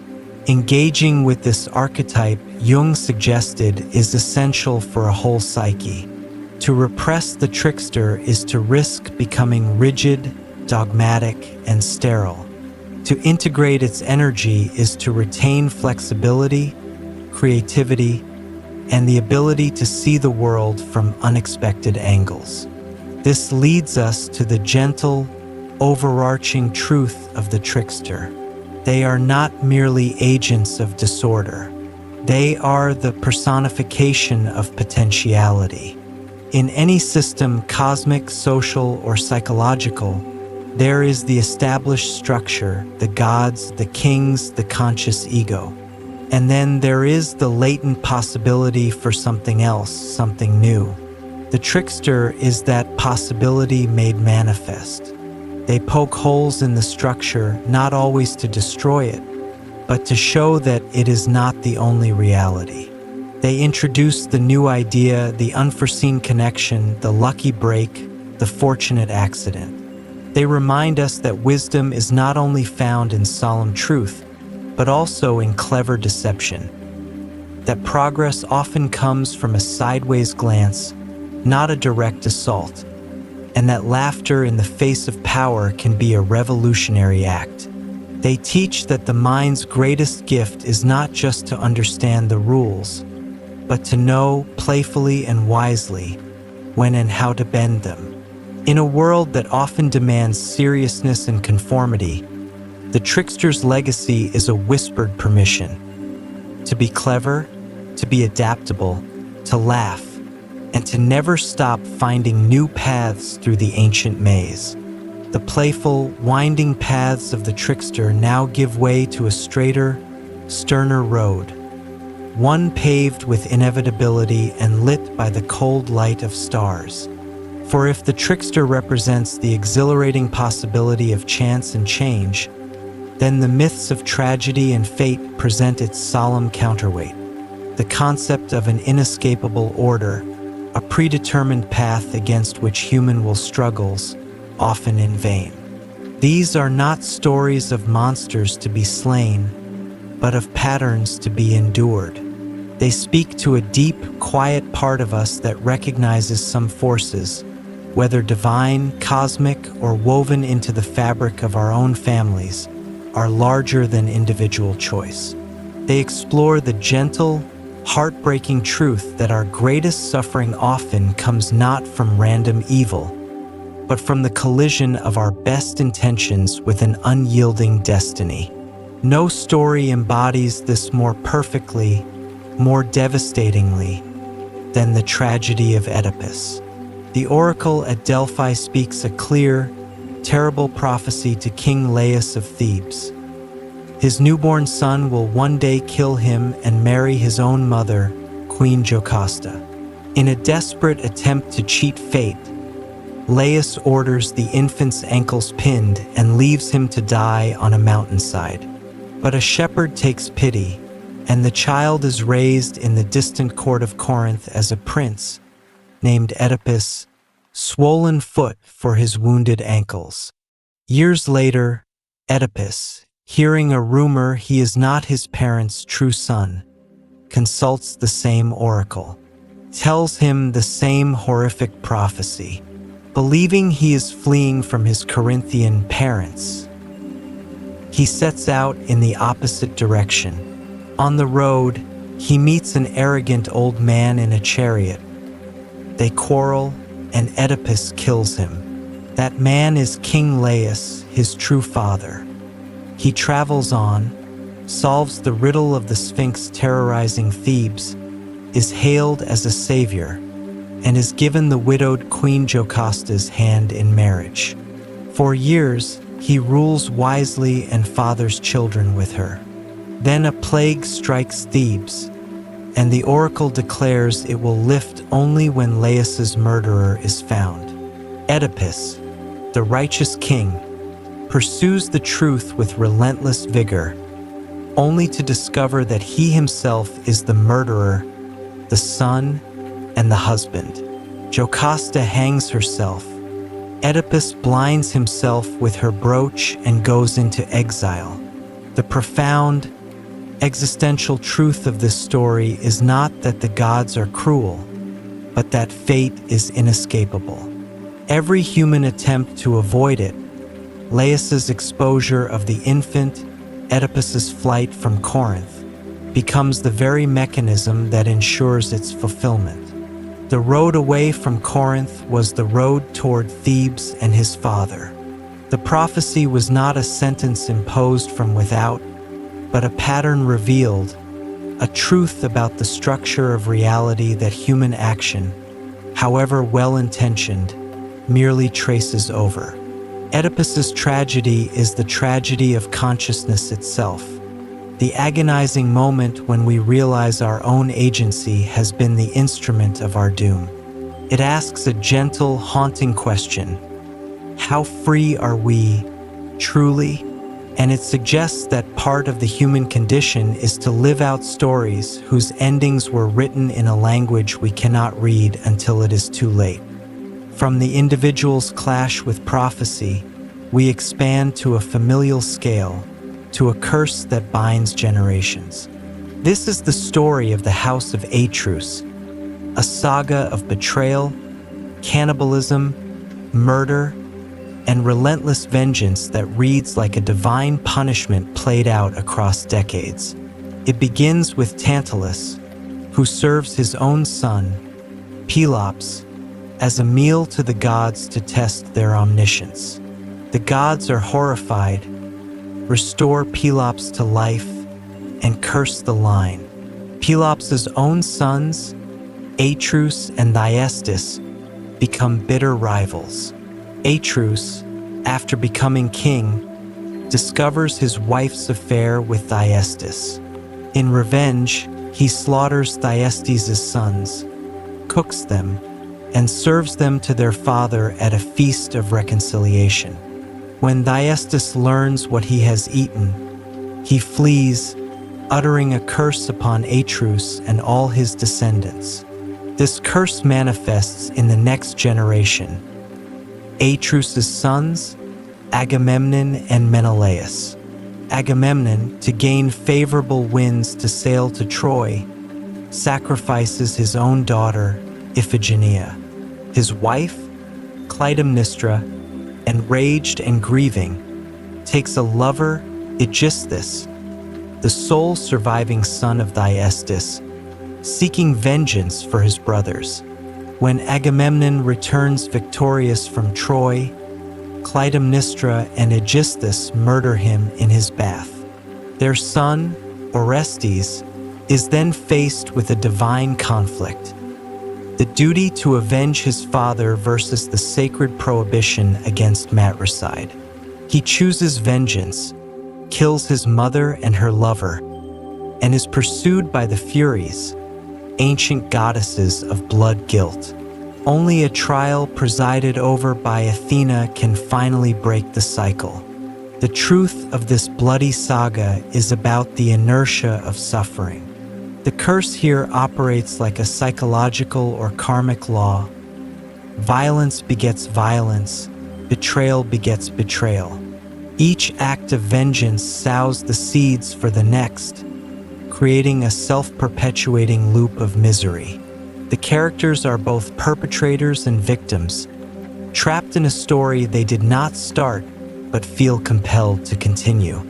Engaging with this archetype, Jung suggested, is essential for a whole psyche. To repress the trickster is to risk becoming rigid, dogmatic, and sterile. To integrate its energy is to retain flexibility, creativity, and the ability to see the world from unexpected angles. This leads us to the gentle, overarching truth of the trickster. They are not merely agents of disorder. They are the personification of potentiality. In any system, cosmic, social, or psychological, there is the established structure, the gods, the kings, the conscious ego. And then there is the latent possibility for something else, something new. The trickster is that possibility made manifest. They poke holes in the structure, not always to destroy it, but to show that it is not the only reality. They introduce the new idea, the unforeseen connection, the lucky break, the fortunate accident. They remind us that wisdom is not only found in solemn truth, but also in clever deception. That progress often comes from a sideways glance, not a direct assault, and that laughter in the face of power can be a revolutionary act. They teach that the mind's greatest gift is not just to understand the rules, but to know playfully and wisely when and how to bend them. In a world that often demands seriousness and conformity, the trickster's legacy is a whispered permission to be clever, to be adaptable, to laugh, and to never stop finding new paths through the ancient maze. The playful, winding paths of the trickster now give way to a straighter, sterner road, one paved with inevitability and lit by the cold light of stars. For if the trickster represents the exhilarating possibility of chance and change, then the myths of tragedy and fate present its solemn counterweight, the concept of an inescapable order, a predetermined path against which human will struggles, often in vain. These are not stories of monsters to be slain, but of patterns to be endured. They speak to a deep, quiet part of us that recognizes some forces, whether divine, cosmic, or woven into the fabric of our own families, are larger than individual choice. They explore the gentle, heartbreaking truth that our greatest suffering often comes not from random evil, but from the collision of our best intentions with an unyielding destiny. No story embodies this more perfectly, more devastatingly, than the tragedy of Oedipus. The oracle at Delphi speaks a clear, terrible prophecy to King Laius of Thebes. His newborn son will one day kill him and marry his own mother, Queen Jocasta. In a desperate attempt to cheat fate, Laius orders the infant's ankles pinned and leaves him to die on a mountainside. But a shepherd takes pity, and the child is raised in the distant court of Corinth as a prince, named Oedipus, swollen foot for his wounded ankles. Years later, Oedipus, Hearing a rumor he is not his parents' true son, consults the same oracle, tells him the same horrific prophecy, believing he is fleeing from his Corinthian parents. He sets out in the opposite direction. On the road, he meets an arrogant old man in a chariot. They quarrel, and Oedipus kills him. That man is King Laius, his true father. He travels on, solves the riddle of the Sphinx terrorizing Thebes, is hailed as a savior, and is given the widowed Queen Jocasta's hand in marriage. For years, he rules wisely and fathers children with her. Then a plague strikes Thebes, and the oracle declares it will lift only when Laius's murderer is found. Oedipus, the righteous king, pursues the truth with relentless vigor, only to discover that he himself is the murderer, the son, and the husband. Jocasta hangs herself. Oedipus blinds himself with her brooch and goes into exile. The profound, existential truth of this story is not that the gods are cruel, but that fate is inescapable. Every human attempt to avoid it, Laius's exposure of the infant, Oedipus's flight from Corinth, becomes the very mechanism that ensures its fulfillment. The road away from Corinth was the road toward Thebes and his father. The prophecy was not a sentence imposed from without, but a pattern revealed, a truth about the structure of reality that human action, however well-intentioned, merely traces over. Oedipus's tragedy is the tragedy of consciousness itself, the agonizing moment when we realize our own agency has been the instrument of our doom. It asks a gentle, haunting question: how free are we, truly? And it suggests that part of the human condition is to live out stories whose endings were written in a language we cannot read until it is too late. From the individual's clash with prophecy, we expand to a familial scale, to a curse that binds generations. This is the story of the House of Atreus, a saga of betrayal, cannibalism, murder, and relentless vengeance that reads like a divine punishment played out across decades. It begins with Tantalus, who serves his own son, Pelops, as a meal to the gods to test their omniscience. The gods are horrified, restore Pelops to life, and curse the line. Pelops's own sons, Atreus and Thyestes, become bitter rivals. Atreus, after becoming king, discovers his wife's affair with Thyestes. In revenge, he slaughters Thyestes' sons, cooks them, and serves them to their father at a feast of reconciliation. When Thyestes learns what he has eaten, he flees, uttering a curse upon Atreus and all his descendants. This curse manifests in the next generation: Atreus' sons, Agamemnon and Menelaus. Agamemnon, to gain favorable winds to sail to Troy, sacrifices his own daughter, Iphigenia. His wife, Clytemnestra, enraged and grieving, takes a lover, Aegisthus, the sole surviving son of Thyestes, seeking vengeance for his brothers. When Agamemnon returns victorious from Troy, Clytemnestra and Aegisthus murder him in his bath. Their son, Orestes, is then faced with a divine conflict: the duty to avenge his father versus the sacred prohibition against matricide. He chooses vengeance, kills his mother and her lover, and is pursued by the Furies, ancient goddesses of blood guilt. Only a trial presided over by Athena can finally break the cycle. The truth of this bloody saga is about the inertia of suffering. The curse here operates like a psychological or karmic law. Violence begets violence, betrayal begets betrayal. Each act of vengeance sows the seeds for the next, creating a self-perpetuating loop of misery. The characters are both perpetrators and victims, trapped in a story they did not start but feel compelled to continue.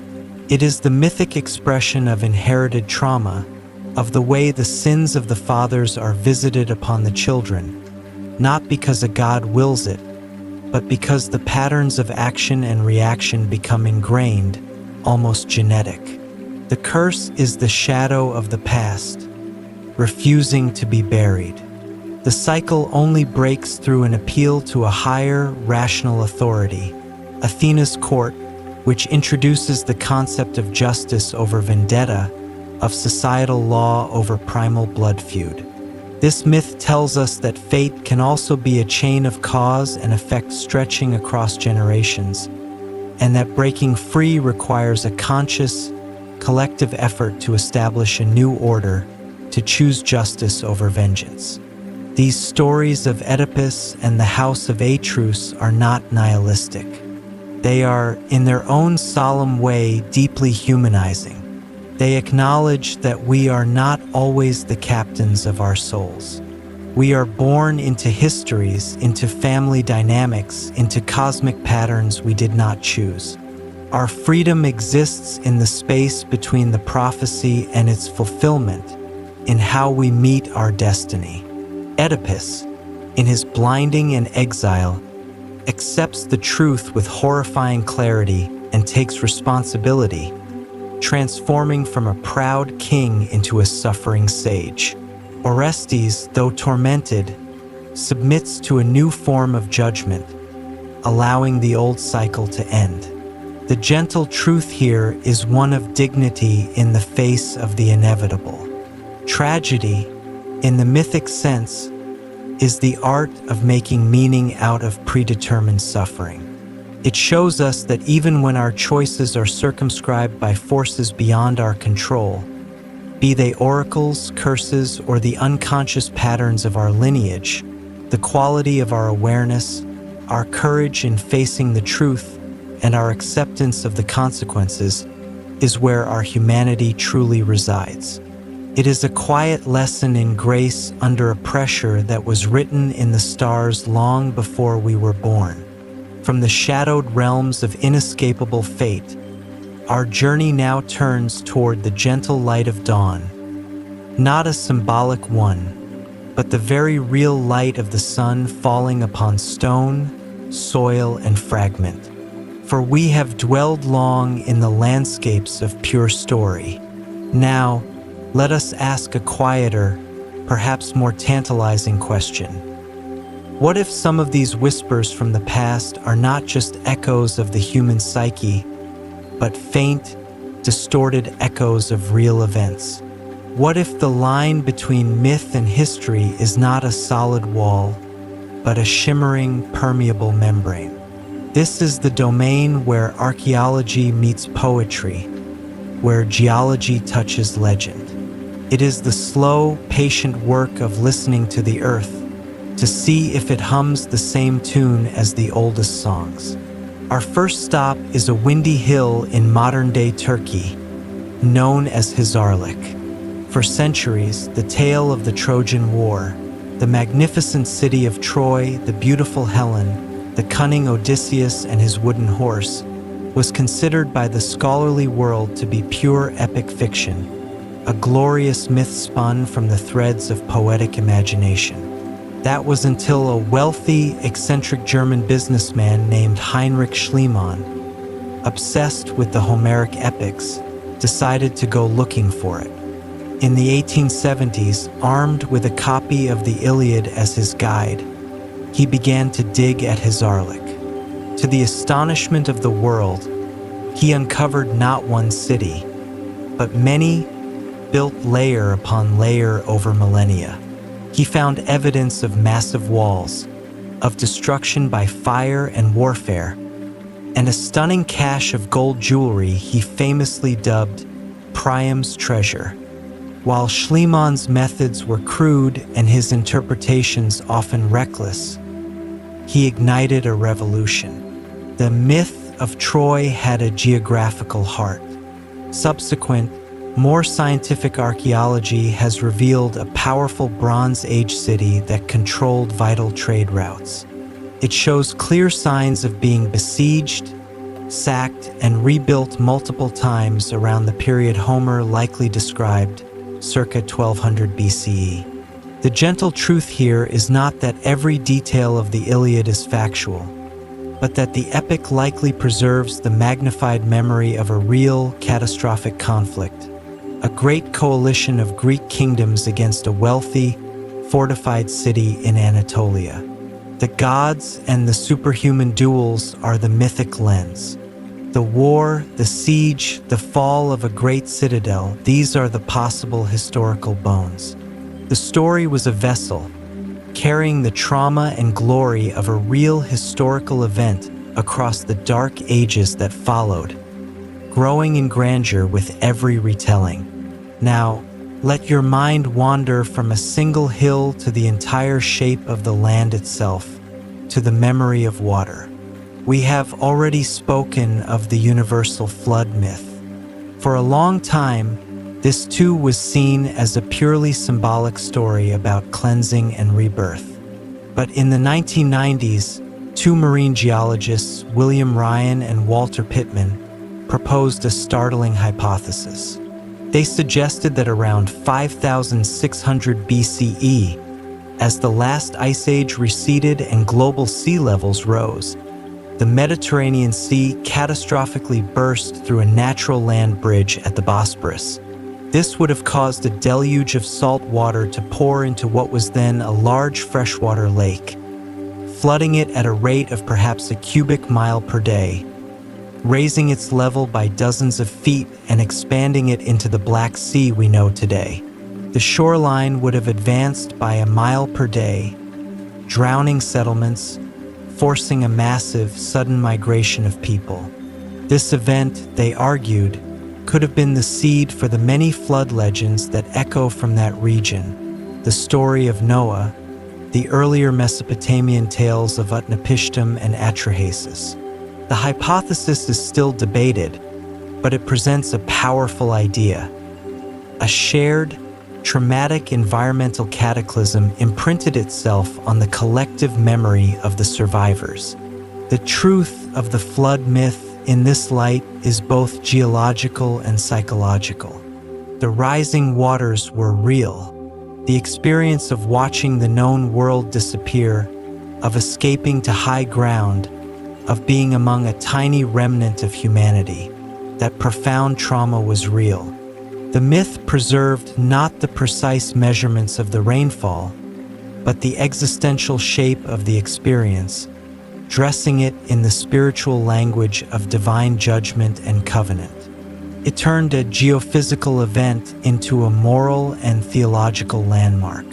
It is the mythic expression of inherited trauma, of the way the sins of the fathers are visited upon the children, not because a god wills it, but because the patterns of action and reaction become ingrained, almost genetic. The curse is the shadow of the past, refusing to be buried. The cycle only breaks through an appeal to a higher, rational authority, Athena's court, which introduces the concept of justice over vendetta, of societal law over primal blood feud. This myth tells us that fate can also be a chain of cause and effect stretching across generations, and that breaking free requires a conscious, collective effort to establish a new order, to choose justice over vengeance. These stories of Oedipus and the House of Atreus are not nihilistic. They are, in their own solemn way, deeply humanizing. They acknowledge that we are not always the captains of our souls. We are born into histories, into family dynamics, into cosmic patterns we did not choose. Our freedom exists in the space between the prophecy and its fulfillment, in how we meet our destiny. Oedipus, in his blinding and exile, accepts the truth with horrifying clarity and takes responsibility, transforming from a proud king into a suffering sage. Orestes, though tormented, submits to a new form of judgment, allowing the old cycle to end. The gentle truth here is one of dignity in the face of the inevitable. Tragedy, in the mythic sense, is the art of making meaning out of predetermined suffering. It shows us that even when our choices are circumscribed by forces beyond our control, be they oracles, curses, or the unconscious patterns of our lineage, the quality of our awareness, our courage in facing the truth, and our acceptance of the consequences is where our humanity truly resides. It is a quiet lesson in grace under a pressure that was written in the stars long before we were born. From the shadowed realms of inescapable fate, our journey now turns toward the gentle light of dawn, not a symbolic one, but the very real light of the sun falling upon stone, soil, and fragment. For we have dwelled long in the landscapes of pure story. Now, let us ask a quieter, perhaps more tantalizing question. What if some of these whispers from the past are not just echoes of the human psyche, but faint, distorted echoes of real events? What if the line between myth and history is not a solid wall, but a shimmering, permeable membrane? This is the domain where archaeology meets poetry, where geology touches legend. It is the slow, patient work of listening to the earth, to see if it hums the same tune as the oldest songs. Our first stop is a windy hill in modern-day Turkey, known as Hazarlik. For centuries, the tale of the Trojan War, the magnificent city of Troy, the beautiful Helen, the cunning Odysseus and his wooden horse, was considered by the scholarly world to be pure epic fiction, a glorious myth spun from the threads of poetic imagination. That was until a wealthy, eccentric German businessman named Heinrich Schliemann, obsessed with the Homeric epics, decided to go looking for it. In the 1870s, armed with a copy of the Iliad as his guide, he began to dig at Hazarlik. To the astonishment of the world, he uncovered not one city, but many, built layer upon layer over millennia. He found evidence of massive walls, of destruction by fire and warfare, and a stunning cache of gold jewelry he famously dubbed Priam's treasure. While Schliemann's methods were crude and his interpretations often reckless, he ignited a revolution. The myth of Troy had a geographical heart. Subsequent, more scientific archaeology has revealed a powerful Bronze Age city that controlled vital trade routes. It shows clear signs of being besieged, sacked, and rebuilt multiple times around the period Homer likely described, circa 1200 BCE. The gentle truth here is not that every detail of the Iliad is factual, but that the epic likely preserves the magnified memory of a real, catastrophic conflict, a great coalition of Greek kingdoms against a wealthy, fortified city in Anatolia. The gods and the superhuman duels are the mythic lens. The war, the siege, the fall of a great citadel, these are the possible historical bones. The story was a vessel, carrying the trauma and glory of a real historical event across the dark ages that followed, growing in grandeur with every retelling. Now, let your mind wander from a single hill to the entire shape of the land itself, to the memory of water. We have already spoken of the universal flood myth. For a long time, this too was seen as a purely symbolic story about cleansing and rebirth. But in the 1990s, two marine geologists, William Ryan and Walter Pittman, proposed a startling hypothesis. They suggested that around 5,600 BCE, as the last ice age receded and global sea levels rose, the Mediterranean Sea catastrophically burst through a natural land bridge at the Bosporus. This would have caused a deluge of salt water to pour into what was then a large freshwater lake, flooding it at a rate of perhaps a cubic mile per day, raising its level by dozens of feet and expanding it into the Black Sea we know today. The shoreline would have advanced by a mile per day, drowning settlements, forcing a massive, sudden migration of people. This event, they argued, could have been the seed for the many flood legends that echo from that region. The story of Noah, the earlier Mesopotamian tales of Utnapishtim and Atrahasis. The hypothesis is still debated, but it presents a powerful idea. A shared, traumatic environmental cataclysm imprinted itself on the collective memory of the survivors. The truth of the flood myth in this light is both geological and psychological. The rising waters were real. The experience of watching the known world disappear, of escaping to high ground, of being among a tiny remnant of humanity. That profound trauma was real. The myth preserved not the precise measurements of the rainfall, but the existential shape of the experience, dressing it in the spiritual language of divine judgment and covenant. It turned a geophysical event into a moral and theological landmark.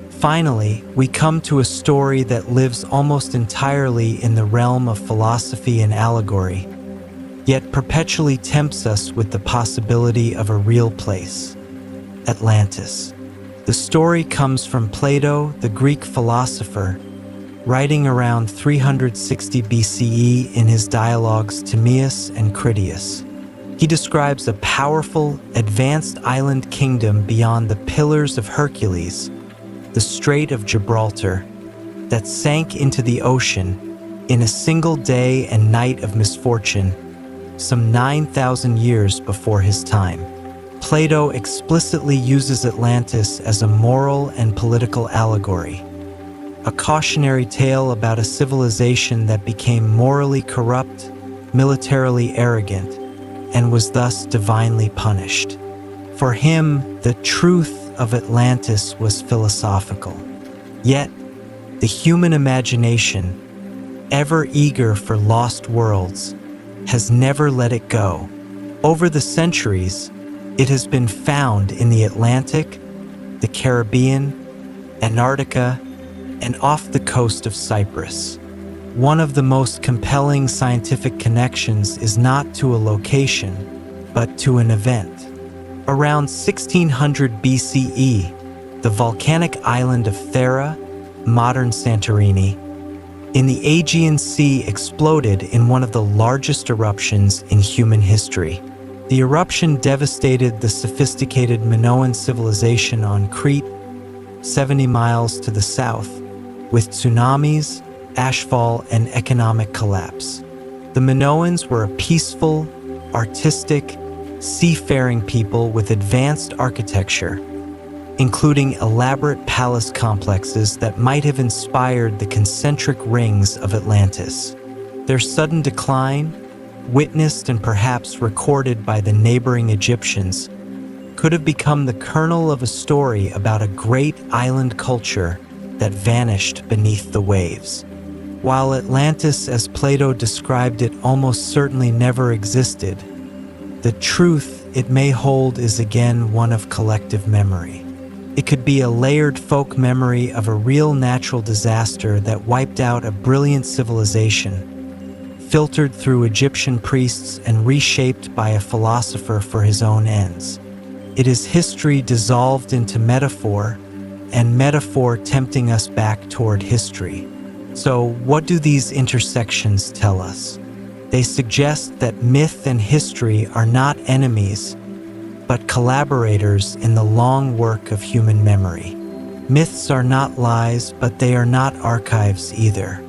Finally, we come to a story that lives almost entirely in the realm of philosophy and allegory, yet perpetually tempts us with the possibility of a real place: Atlantis. The story comes from Plato, the Greek philosopher, writing around 360 BCE in his dialogues Timaeus and Critias. He describes a powerful, advanced island kingdom beyond the Pillars of Hercules, the Strait of Gibraltar, that sank into the ocean in a single day and night of misfortune, some 9,000 years before his time. Plato explicitly uses Atlantis as a moral and political allegory, a cautionary tale about a civilization that became morally corrupt, militarily arrogant, and was thus divinely punished. For him, the truth of Atlantis was philosophical. Yet, the human imagination, ever eager for lost worlds, has never let it go. Over the centuries, it has been found in the Atlantic, the Caribbean, Antarctica, and off the coast of Cyprus. One of the most compelling scientific connections is not to a location, but to an event. Around 1600 BCE, the volcanic island of Thera, modern Santorini, in the Aegean Sea exploded in one of the largest eruptions in human history. The eruption devastated the sophisticated Minoan civilization on Crete, 70 miles to the south, with tsunamis, ashfall, and economic collapse. The Minoans were a peaceful, artistic, seafaring people with advanced architecture, including elaborate palace complexes that might have inspired the concentric rings of Atlantis. Their sudden decline, witnessed and perhaps recorded by the neighboring Egyptians, could have become the kernel of a story about a great island culture that vanished beneath the waves. While Atlantis, as Plato described it, almost certainly never existed, the truth it may hold is again one of collective memory. It could be a layered folk memory of a real natural disaster that wiped out a brilliant civilization, filtered through Egyptian priests and reshaped by a philosopher for his own ends. It is history dissolved into metaphor, and metaphor tempting us back toward history. So, what do these intersections tell us? They suggest that myth and history are not enemies, but collaborators in the long work of human memory. Myths are not lies, but they are not archives either.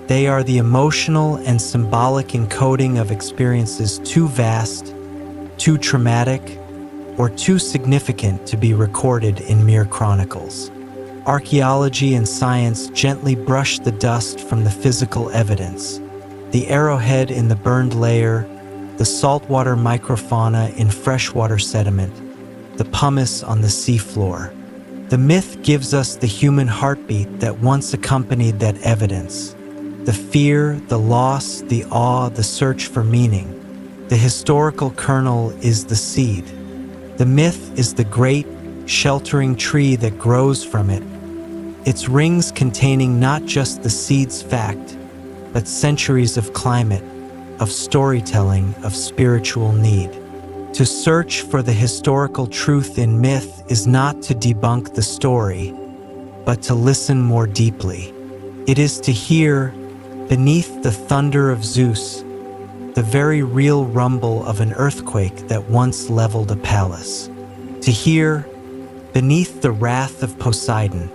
They are the emotional and symbolic encoding of experiences too vast, too traumatic, or too significant to be recorded in mere chronicles. Archaeology and science gently brush the dust from the physical evidence. The arrowhead in the burned layer, the saltwater microfauna in freshwater sediment, the pumice on the seafloor. The myth gives us the human heartbeat that once accompanied that evidence. The fear, the loss, the awe, the search for meaning. The historical kernel is the seed. The myth is the great, sheltering tree that grows from it, its rings containing not just the seed's fact, but centuries of climate, of storytelling, of spiritual need. To search for the historical truth in myth is not to debunk the story, but to listen more deeply. It is to hear, beneath the thunder of Zeus, the very real rumble of an earthquake that once leveled a palace. To hear, beneath the wrath of Poseidon,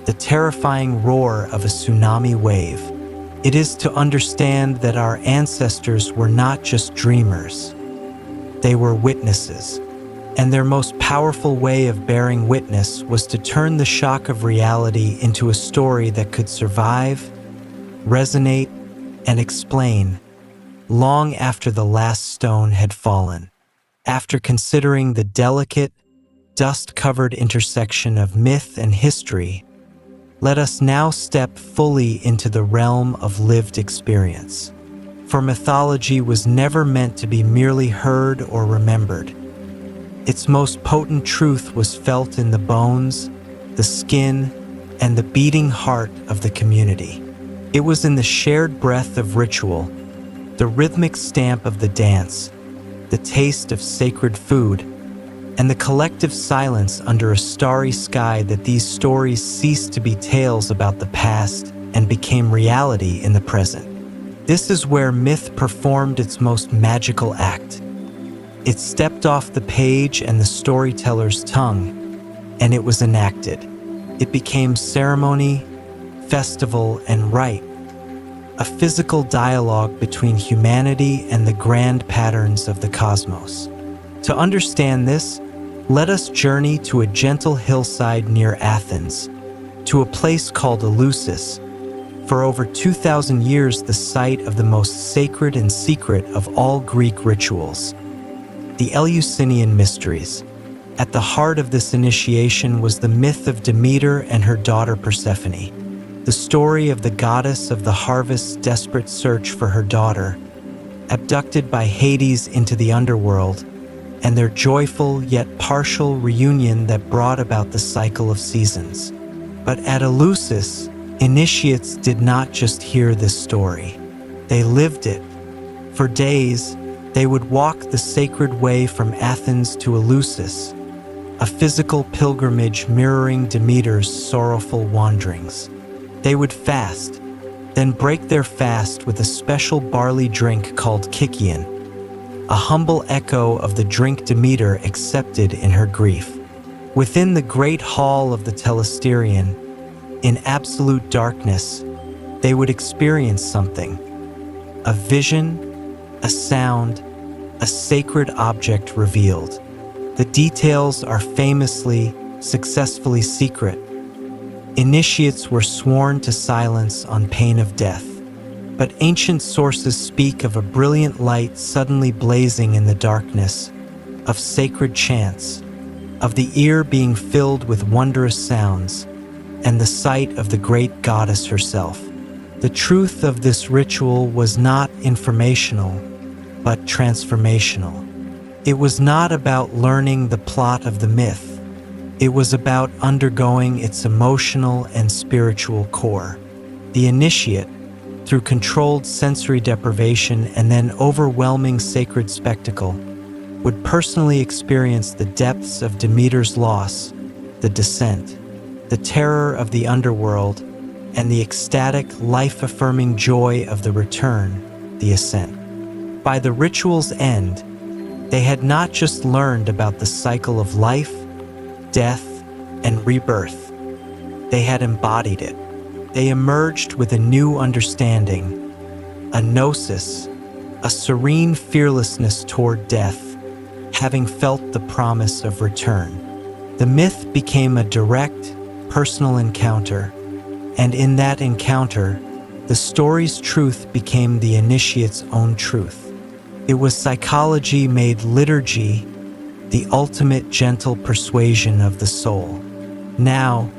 the terrifying roar of a tsunami wave. It is to understand that our ancestors were not just dreamers. They were witnesses, and their most powerful way of bearing witness was to turn the shock of reality into a story that could survive, resonate, and explain long after the last stone had fallen. After considering the delicate, dust-covered intersection of myth and history, let us now step fully into the realm of lived experience. For mythology was never meant to be merely heard or remembered. Its most potent truth was felt in the bones, the skin, and the beating heart of the community. It was in the shared breath of ritual, the rhythmic stamp of the dance, the taste of sacred food, and the collective silence under a starry sky that these stories ceased to be tales about the past and became reality in the present. This is where myth performed its most magical act. It stepped off the page and the storyteller's tongue, and it was enacted. It became ceremony, festival, and rite, a physical dialogue between humanity and the grand patterns of the cosmos. To understand this, let us journey to a gentle hillside near Athens, to a place called Eleusis, for over 2,000 years the site of the most sacred and secret of all Greek rituals, the Eleusinian Mysteries. At the heart of this initiation was the myth of Demeter and her daughter Persephone, the story of the goddess of the harvest's desperate search for her daughter, abducted by Hades into the underworld, and their joyful yet partial reunion that brought about the cycle of seasons. But at Eleusis, initiates did not just hear this story. They lived it. For days, they would walk the sacred way from Athens to Eleusis, a physical pilgrimage mirroring Demeter's sorrowful wanderings. They would fast, then break their fast with a special barley drink called Kikian, a humble echo of the drink Demeter accepted in her grief. Within the great hall of the Telesterion, in absolute darkness, they would experience something: a vision, a sound, a sacred object revealed. The details are famously, successfully secret. Initiates were sworn to silence on pain of death, but ancient sources speak of a brilliant light suddenly blazing in the darkness, of sacred chants, of the ear being filled with wondrous sounds, and the sight of the great goddess herself. The truth of this ritual was not informational, but transformational. It was not about learning the plot of the myth. It was about undergoing its emotional and spiritual core. The initiate, through controlled sensory deprivation and then overwhelming sacred spectacle, would personally experience the depths of Demeter's loss, the descent, the terror of the underworld, and the ecstatic, life-affirming joy of the return, the ascent. By the ritual's end, they had not just learned about the cycle of life, death, and rebirth. They had embodied it. They emerged with a new understanding, a gnosis, a serene fearlessness toward death, having felt the promise of return. The myth became a direct, personal encounter, and in that encounter, the story's truth became the initiate's own truth. It was psychology made liturgy, the ultimate gentle persuasion of the soul. Now,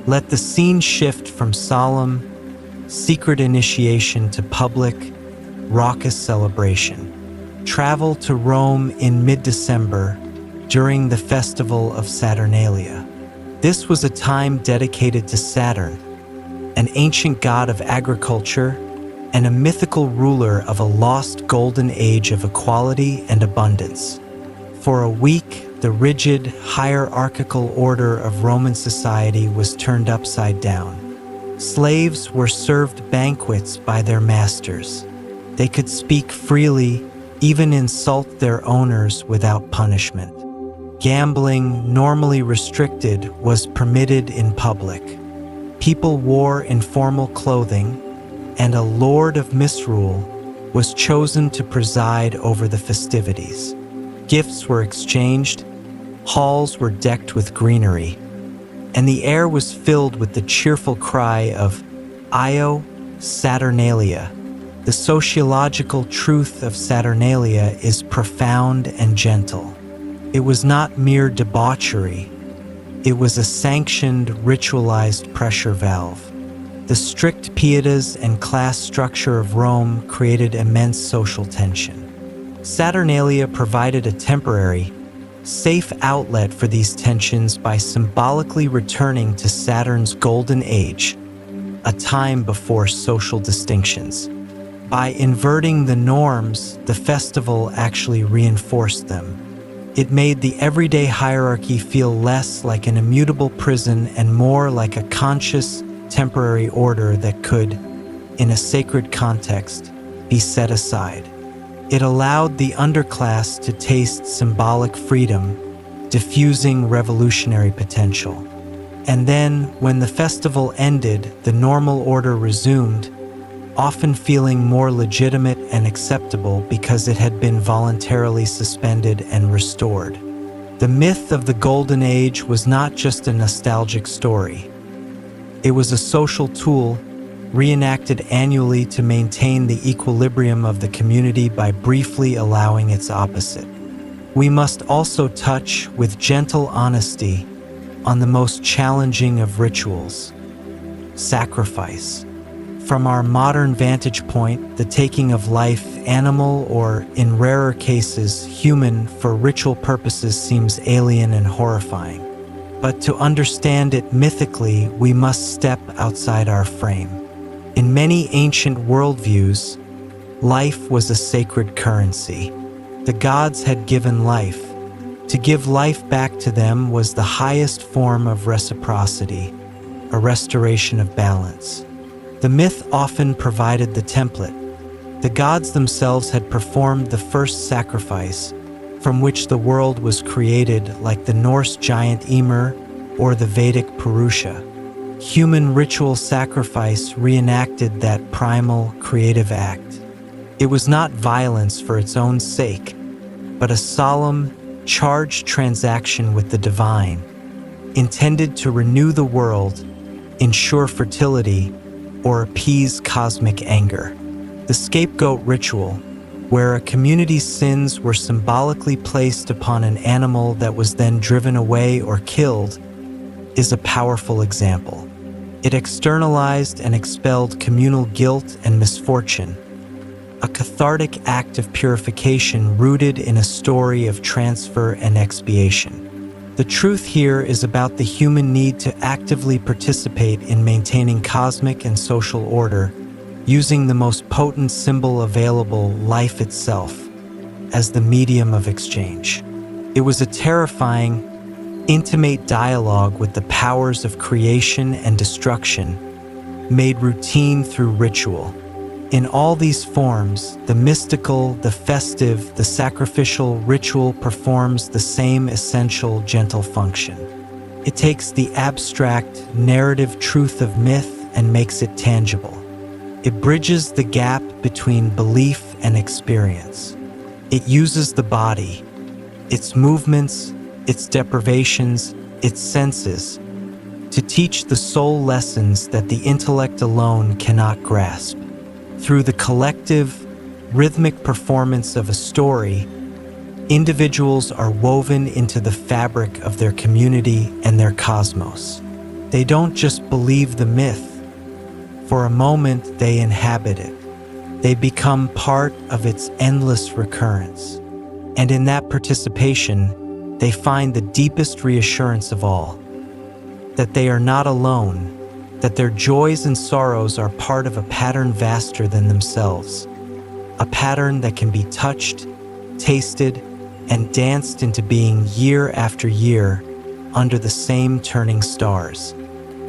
let the scene shift from solemn, secret initiation to public, raucous celebration. Travel to Rome in mid-December during the festival of Saturnalia. This was a time dedicated to Saturn, an ancient god of agriculture and a mythical ruler of a lost golden age of equality and abundance. For a week, the rigid, hierarchical order of Roman society was turned upside down. Slaves were served banquets by their masters. They could speak freely, even insult their owners without punishment. Gambling, normally restricted, was permitted in public. People wore informal clothing, and a lord of misrule was chosen to preside over the festivities. Gifts were exchanged, halls were decked with greenery, and the air was filled with the cheerful cry of Io Saturnalia. The sociological truth of Saturnalia is profound and gentle. It was not mere debauchery. It was a sanctioned, ritualized pressure valve. The strict pietas and class structure of Rome created immense social tension. Saturnalia provided a temporary, safe outlet for these tensions by symbolically returning to Saturn's golden age, a time before social distinctions. By inverting the norms, the festival actually reinforced them. It made the everyday hierarchy feel less like an immutable prison and more like a conscious, temporary order that could, in a sacred context, be set aside. It allowed the underclass to taste symbolic freedom, diffusing revolutionary potential. And then, when the festival ended, the normal order resumed, often feeling more legitimate and acceptable because it had been voluntarily suspended and restored. The myth of the Golden Age was not just a nostalgic story. It was a social tool, reenacted annually to maintain the equilibrium of the community by briefly allowing its opposite. We must also touch, with gentle honesty, on the most challenging of rituals: sacrifice. From our modern vantage point, the taking of life, animal or, in rarer cases, human, for ritual purposes seems alien and horrifying. But to understand it mythically, we must step outside our frame. In many ancient worldviews, life was a sacred currency. The gods had given life. To give life back to them was the highest form of reciprocity, a restoration of balance. The myth often provided the template. The gods themselves had performed the first sacrifice, from which the world was created, like the Norse giant Ymir or the Vedic Purusha. Human ritual sacrifice reenacted that primal, creative act. It was not violence for its own sake, but a solemn, charged transaction with the divine, intended to renew the world, ensure fertility, or appease cosmic anger. The scapegoat ritual, where a community's sins were symbolically placed upon an animal that was then driven away or killed, is a powerful example. It externalized and expelled communal guilt and misfortune, a cathartic act of purification rooted in a story of transfer and expiation. The truth here is about the human need to actively participate in maintaining cosmic and social order, using the most potent symbol available, life itself, as the medium of exchange. It was a terrifying, intimate dialogue with the powers of creation and destruction, made routine through ritual. In all these forms, the mystical, the festive, the sacrificial ritual performs the same essential, gentle function. It takes the abstract, narrative truth of myth and makes it tangible. It bridges the gap between belief and experience. It uses the body, its movements, its deprivations, its senses, to teach the soul lessons that the intellect alone cannot grasp. Through the collective, rhythmic performance of a story, individuals are woven into the fabric of their community and their cosmos. They don't just believe the myth. For a moment, they inhabit it. They become part of its endless recurrence. And in that participation, they find the deepest reassurance of all, that they are not alone, that their joys and sorrows are part of a pattern vaster than themselves, a pattern that can be touched, tasted, and danced into being year after year under the same turning stars.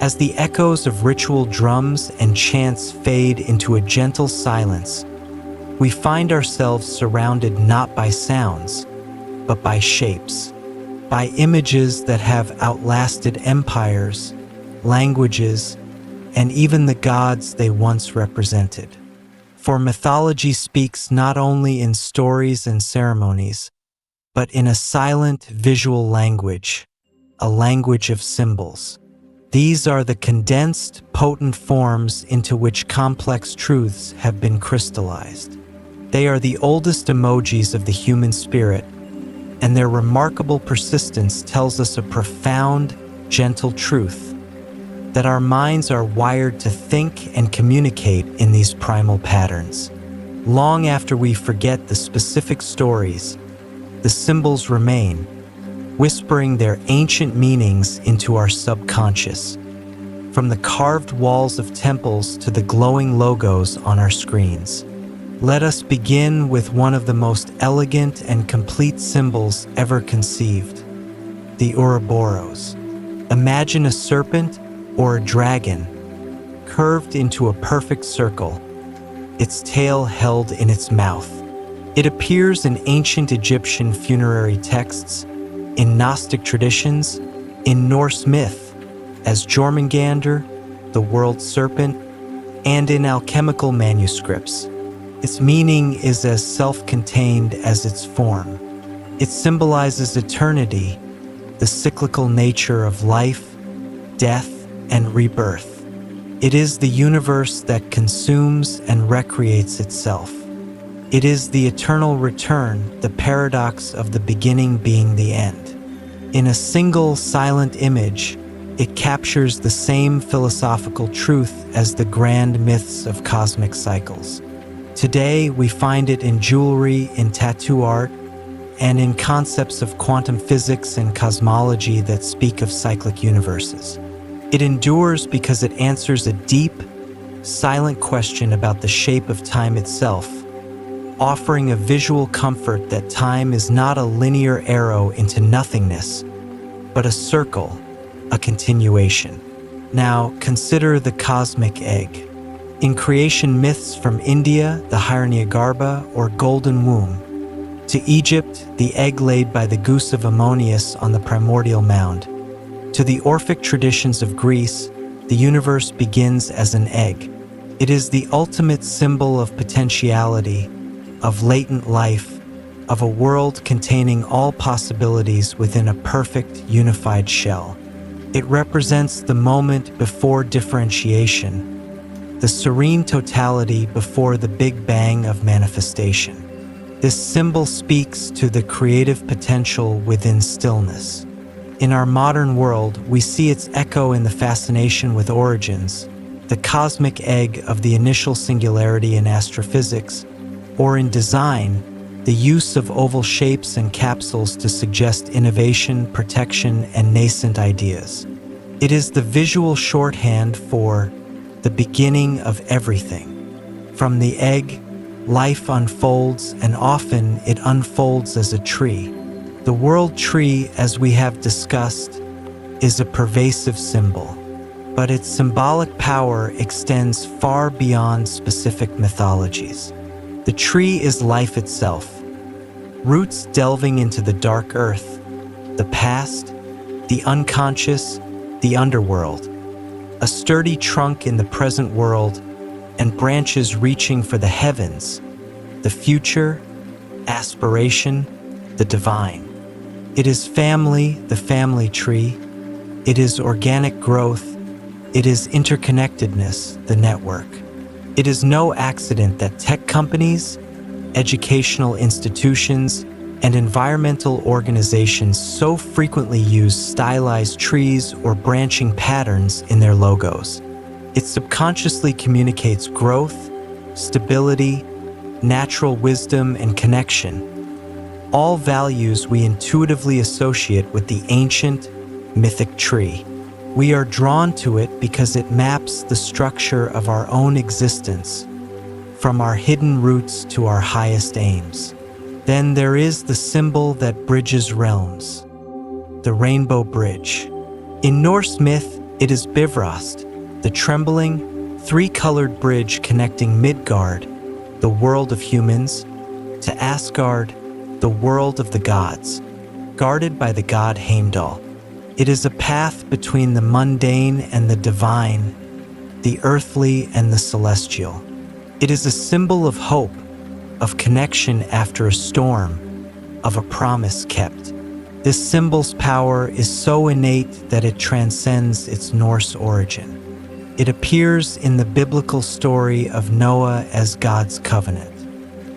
As the echoes of ritual drums and chants fade into a gentle silence, we find ourselves surrounded not by sounds, but by shapes, by images that have outlasted empires, languages, and even the gods they once represented. For mythology speaks not only in stories and ceremonies, but in a silent visual language, a language of symbols. These are the condensed, potent forms into which complex truths have been crystallized. They are the oldest emojis of the human spirit, and their remarkable persistence tells us a profound, gentle truth, that our minds are wired to think and communicate in these primal patterns. Long after we forget the specific stories, the symbols remain, whispering their ancient meanings into our subconscious, from the carved walls of temples to the glowing logos on our screens. Let us begin with one of the most elegant and complete symbols ever conceived, the Ouroboros. Imagine a serpent or a dragon, curved into a perfect circle, its tail held in its mouth. It appears in ancient Egyptian funerary texts, in Gnostic traditions, in Norse myth, as Jormungandr, the world serpent, and in alchemical manuscripts. Its meaning is as self-contained as its form. It symbolizes eternity, the cyclical nature of life, death, and rebirth. It is the universe that consumes and recreates itself. It is the eternal return, the paradox of the beginning being the end. In a single silent image, it captures the same philosophical truth as the grand myths of cosmic cycles. Today, we find it in jewelry, in tattoo art, and in concepts of quantum physics and cosmology that speak of cyclic universes. It endures because it answers a deep, silent question about the shape of time itself, offering a visual comfort that time is not a linear arrow into nothingness, but a circle, a continuation. Now, consider the cosmic egg. In creation myths from India, the Hiranyagarbha or golden womb, to Egypt, the egg laid by the goose of Ammonius on the primordial mound, to the Orphic traditions of Greece, the universe begins as an egg. It is the ultimate symbol of potentiality, of latent life, of a world containing all possibilities within a perfect, unified shell. It represents the moment before differentiation, the serene totality before the Big Bang of manifestation. This symbol speaks to the creative potential within stillness. In our modern world, we see its echo in the fascination with origins, the cosmic egg of the initial singularity in astrophysics, or in design, the use of oval shapes and capsules to suggest innovation, protection, and nascent ideas. It is the visual shorthand for the beginning of everything. From the egg, life unfolds, and often it unfolds as a tree. The world tree, as we have discussed, is a pervasive symbol, but its symbolic power extends far beyond specific mythologies. The tree is life itself, roots delving into the dark earth, the past, the unconscious, the underworld, a sturdy trunk in the present world, and branches reaching for the heavens, the future, aspiration, the divine. It is family, the family tree. It is organic growth. It is interconnectedness, the network. It is no accident that tech companies, educational institutions, and environmental organizations so frequently use stylized trees or branching patterns in their logos. It subconsciously communicates growth, stability, natural wisdom, and connection. All values we intuitively associate with the ancient, mythic tree. We are drawn to it because it maps the structure of our own existence, from our hidden roots to our highest aims. Then there is the symbol that bridges realms, the rainbow bridge. In Norse myth, it is Bifrost, the trembling, three-colored bridge connecting Midgard, the world of humans, to Asgard, the world of the gods, guarded by the god Heimdall. It is a path between the mundane and the divine, the earthly and the celestial. It is a symbol of hope, of connection after a storm, of a promise kept. This symbol's power is so innate that it transcends its Norse origin. It appears in the biblical story of Noah as God's covenant.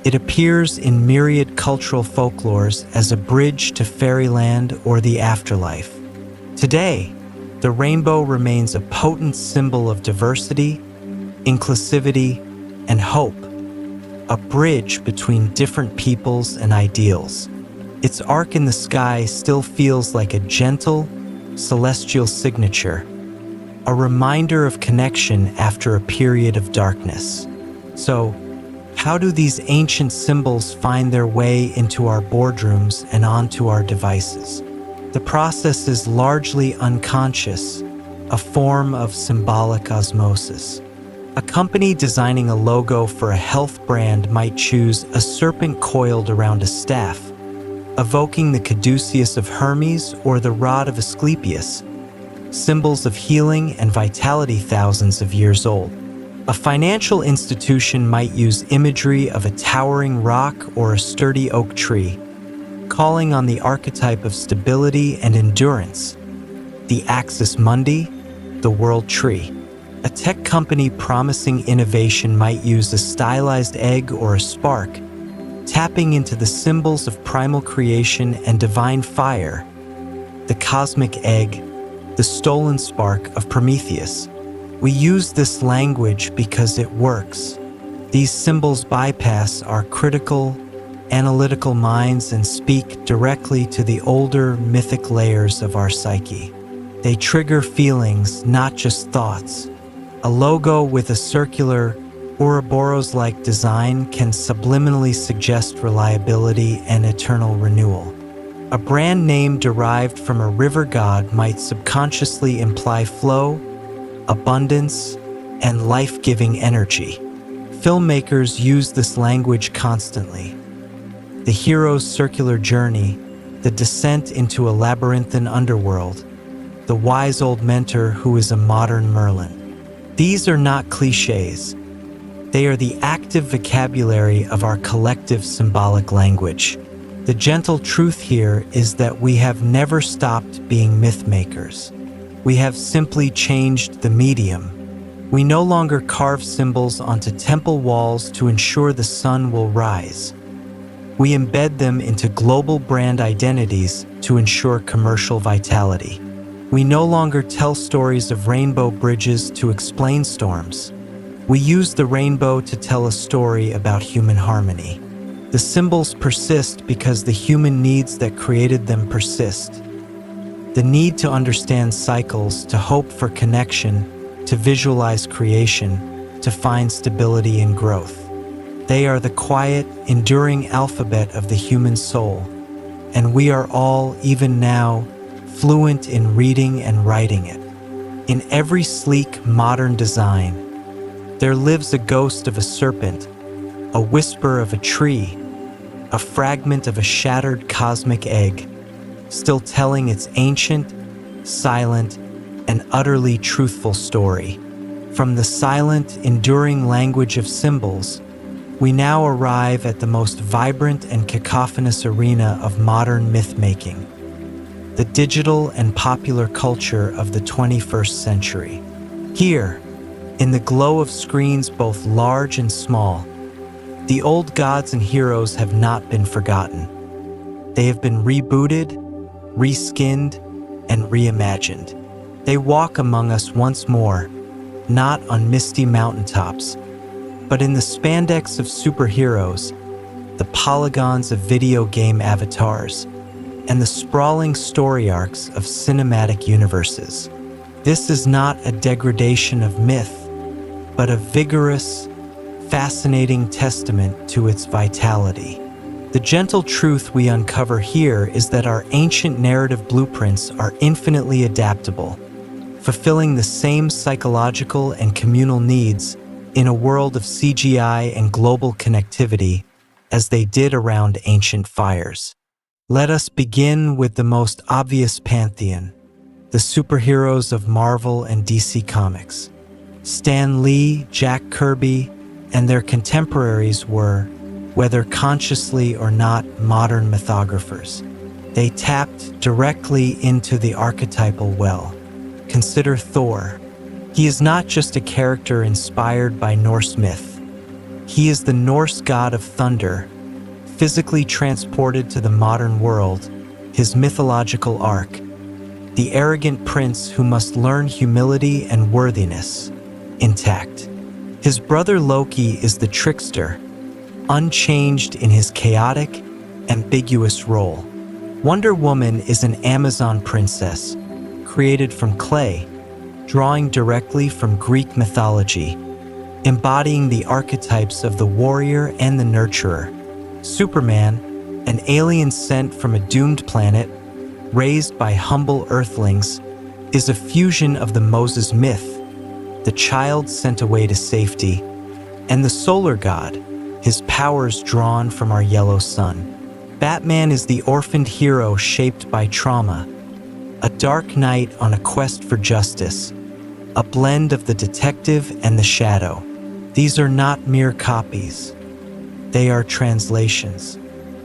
It appears in myriad cultural folklores as a bridge to fairyland or the afterlife. Today, the rainbow remains a potent symbol of diversity, inclusivity, and hope, a bridge between different peoples and ideals. Its arc in the sky still feels like a gentle, celestial signature, a reminder of connection after a period of darkness. So, how do these ancient symbols find their way into our boardrooms and onto our devices? The process is largely unconscious, a form of symbolic osmosis. A company designing a logo for a health brand might choose a serpent coiled around a staff, evoking the caduceus of Hermes or the rod of Asclepius, symbols of healing and vitality thousands of years old. A financial institution might use imagery of a towering rock or a sturdy oak tree, calling on the archetype of stability and endurance, the axis mundi, the world tree. A tech company promising innovation might use a stylized egg or a spark, tapping into the symbols of primal creation and divine fire, the cosmic egg, the stolen spark of Prometheus. We use this language because it works. These symbols bypass our critical, analytical minds and speak directly to the older mythic layers of our psyche. They trigger feelings, not just thoughts. A logo with a circular, Ouroboros-like design can subliminally suggest reliability and eternal renewal. A brand name derived from a river god might subconsciously imply flow, abundance, and life-giving energy. Filmmakers use this language constantly. The hero's circular journey, the descent into a labyrinthine underworld, the wise old mentor who is a modern Merlin. These are not cliches. They are the active vocabulary of our collective symbolic language. The gentle truth here is that we have never stopped being myth makers. We have simply changed the medium. We no longer carve symbols onto temple walls to ensure the sun will rise. We embed them into global brand identities to ensure commercial vitality. We no longer tell stories of rainbow bridges to explain storms. We use the rainbow to tell a story about human harmony. The symbols persist because the human needs that created them persist. The need to understand cycles, to hope for connection, to visualize creation, to find stability and growth. They are the quiet, enduring alphabet of the human soul, and we are all, even now, fluent in reading and writing it. In every sleek, modern design, there lives a ghost of a serpent, a whisper of a tree, a fragment of a shattered cosmic egg, still telling its ancient, silent, and utterly truthful story. From the silent, enduring language of symbols, we now arrive at the most vibrant and cacophonous arena of modern myth-making, the digital and popular culture of the 21st century. Here, in the glow of screens both large and small, the old gods and heroes have not been forgotten. They have been rebooted, reskinned, and reimagined. They walk among us once more, not on misty mountaintops, but in the spandex of superheroes, the polygons of video game avatars, and the sprawling story arcs of cinematic universes. This is not a degradation of myth, but a vigorous, fascinating testament to its vitality. The gentle truth we uncover here is that our ancient narrative blueprints are infinitely adaptable, fulfilling the same psychological and communal needs in a world of CGI and global connectivity as they did around ancient fires. Let us begin with the most obvious pantheon, the superheroes of Marvel and DC Comics. Stan Lee, Jack Kirby, and their contemporaries were, whether consciously or not, modern mythographers. They tapped directly into the archetypal well. Consider Thor. He is not just a character inspired by Norse myth. He is the Norse god of thunder, physically transported to the modern world, his mythological arc, the arrogant prince who must learn humility and worthiness, intact. His brother Loki is the trickster, unchanged in his chaotic, ambiguous role. Wonder Woman is an Amazon princess, created from clay, drawing directly from Greek mythology, embodying the archetypes of the warrior and the nurturer. Superman, an alien sent from a doomed planet, raised by humble earthlings, is a fusion of the Moses myth, the child sent away to safety, and the solar god, his powers drawn from our yellow sun. Batman is the orphaned hero shaped by trauma, a dark knight on a quest for justice, a blend of the detective and the shadow. These are not mere copies. They are translations.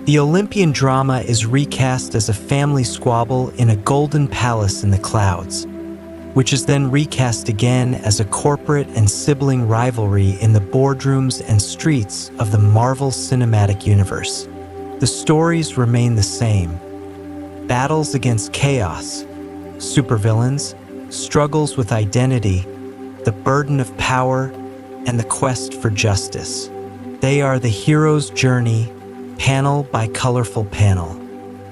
The Olympian drama is recast as a family squabble in a golden palace in the clouds, which is then recast again as a corporate and sibling rivalry in the boardrooms and streets of the Marvel Cinematic Universe. The stories remain the same. Battles against chaos, supervillains, struggles with identity, the burden of power, and the quest for justice. They are the hero's journey, panel by colorful panel.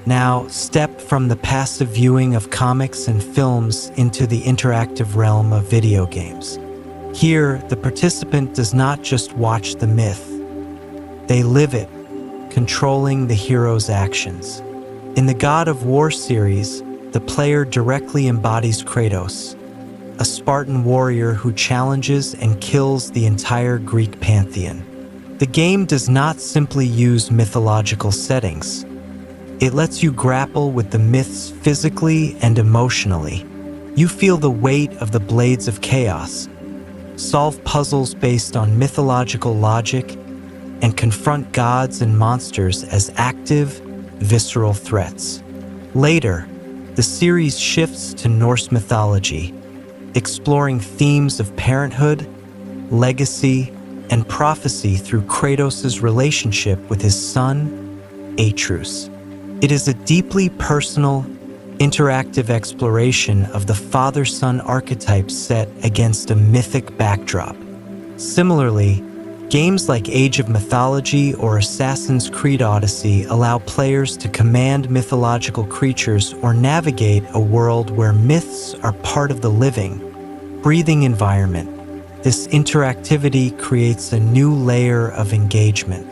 Now, step from the passive viewing of comics and films into the interactive realm of video games. Here, the participant does not just watch the myth. They live it, controlling the hero's actions. In the God of War series, the player directly embodies Kratos, a Spartan warrior who challenges and kills the entire Greek pantheon. The game does not simply use mythological settings. It lets you grapple with the myths physically and emotionally. You feel the weight of the blades of chaos, solve puzzles based on mythological logic, and confront gods and monsters as active, visceral threats. Later, the series shifts to Norse mythology, exploring themes of parenthood, legacy, and prophecy through Kratos' relationship with his son, Atreus. It is a deeply personal, interactive exploration of the father-son archetype set against a mythic backdrop. Similarly, games like Age of Mythology or Assassin's Creed Odyssey allow players to command mythological creatures or navigate a world where myths are part of the living, breathing environment. This interactivity creates a new layer of engagement.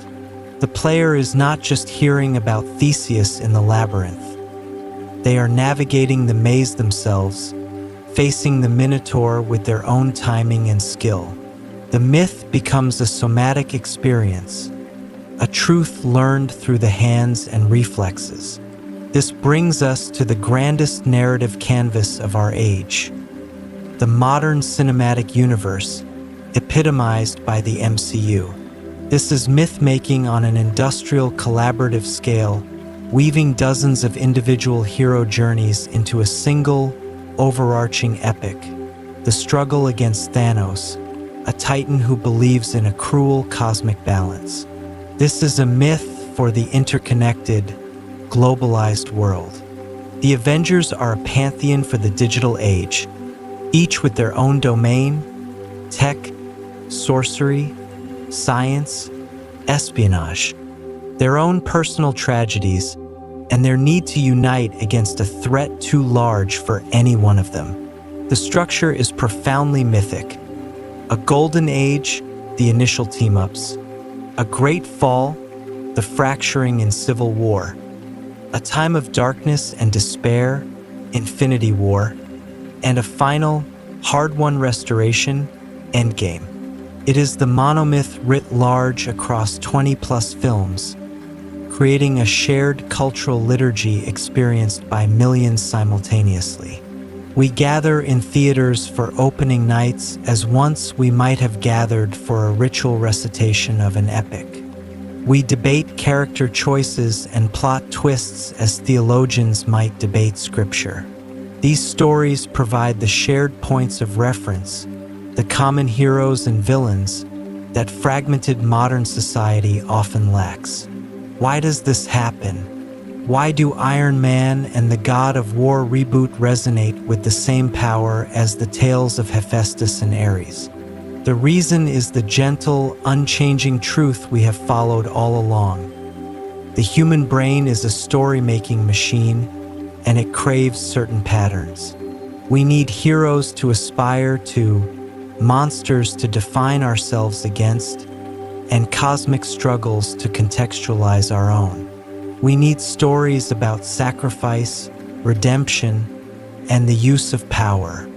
The player is not just hearing about Theseus in the labyrinth. They are navigating the maze themselves, facing the Minotaur with their own timing and skill. The myth becomes a somatic experience, a truth learned through the hands and reflexes. This brings us to the grandest narrative canvas of our age, the modern cinematic universe, epitomized by the MCU. This is myth-making on an industrial collaborative scale, weaving dozens of individual hero journeys into a single, overarching epic. The struggle against Thanos, a titan who believes in a cruel cosmic balance. This is a myth for the interconnected, globalized world. The Avengers are a pantheon for the digital age, each with their own domain, tech, sorcery, science, espionage, their own personal tragedies, and their need to unite against a threat too large for any one of them. The structure is profoundly mythic. A golden age, the initial team-ups. A great fall, the fracturing in civil war. A time of darkness and despair, Infinity War. And a final, hard-won restoration, Endgame. It is the monomyth writ large across 20-plus films, creating a shared cultural liturgy experienced by millions simultaneously. We gather in theaters for opening nights as once we might have gathered for a ritual recitation of an epic. We debate character choices and plot twists as theologians might debate scripture. These stories provide the shared points of reference, the common heroes and villains that fragmented modern society often lacks. Why does this happen? Why do Iron Man and the God of War reboot resonate with the same power as the tales of Hephaestus and Ares? The reason is the gentle, unchanging truth we have followed all along. The human brain is a story-making machine, and it craves certain patterns. We need heroes to aspire to, monsters to define ourselves against, and cosmic struggles to contextualize our own. We need stories about sacrifice, redemption, and the use of power.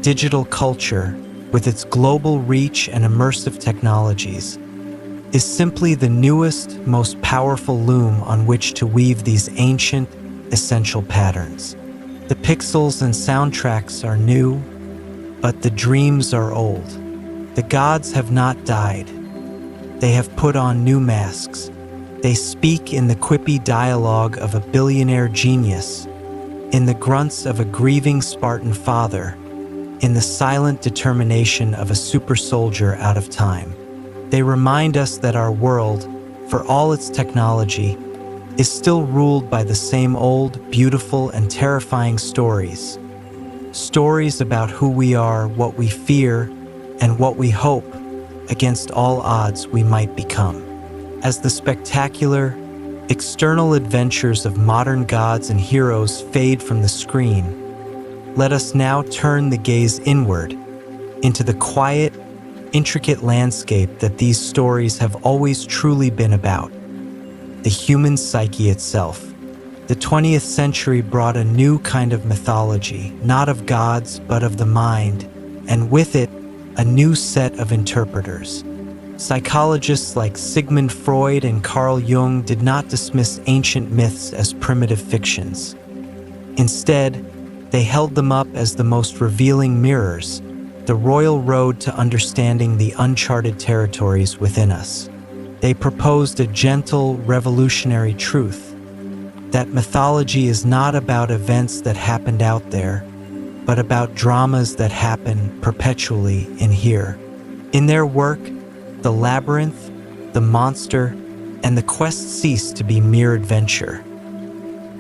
Digital culture, with its global reach and immersive technologies, is simply the newest, most powerful loom on which to weave these ancient, essential patterns. The pixels and soundtracks are new, but the dreams are old. The gods have not died. They have put on new masks. They speak in the quippy dialogue of a billionaire genius, in the grunts of a grieving Spartan father, in the silent determination of a super soldier out of time. They remind us that our world, for all its technology, is still ruled by the same old, beautiful, and terrifying stories. Stories about who we are, what we fear, and what we hope, against all odds, we might become. As the spectacular, external adventures of modern gods and heroes fade from the screen, let us now turn the gaze inward, into the quiet, intricate landscape that these stories have always truly been about, the human psyche itself. The 20th century brought a new kind of mythology, not of gods, but of the mind, and with it, a new set of interpreters. Psychologists like Sigmund Freud and Carl Jung did not dismiss ancient myths as primitive fictions. Instead, they held them up as the most revealing mirrors, the royal road to understanding the uncharted territories within us. They proposed a gentle, revolutionary truth, that mythology is not about events that happened out there, but about dramas that happen perpetually in here. In their work, the labyrinth, the monster, and the quest cease to be mere adventure.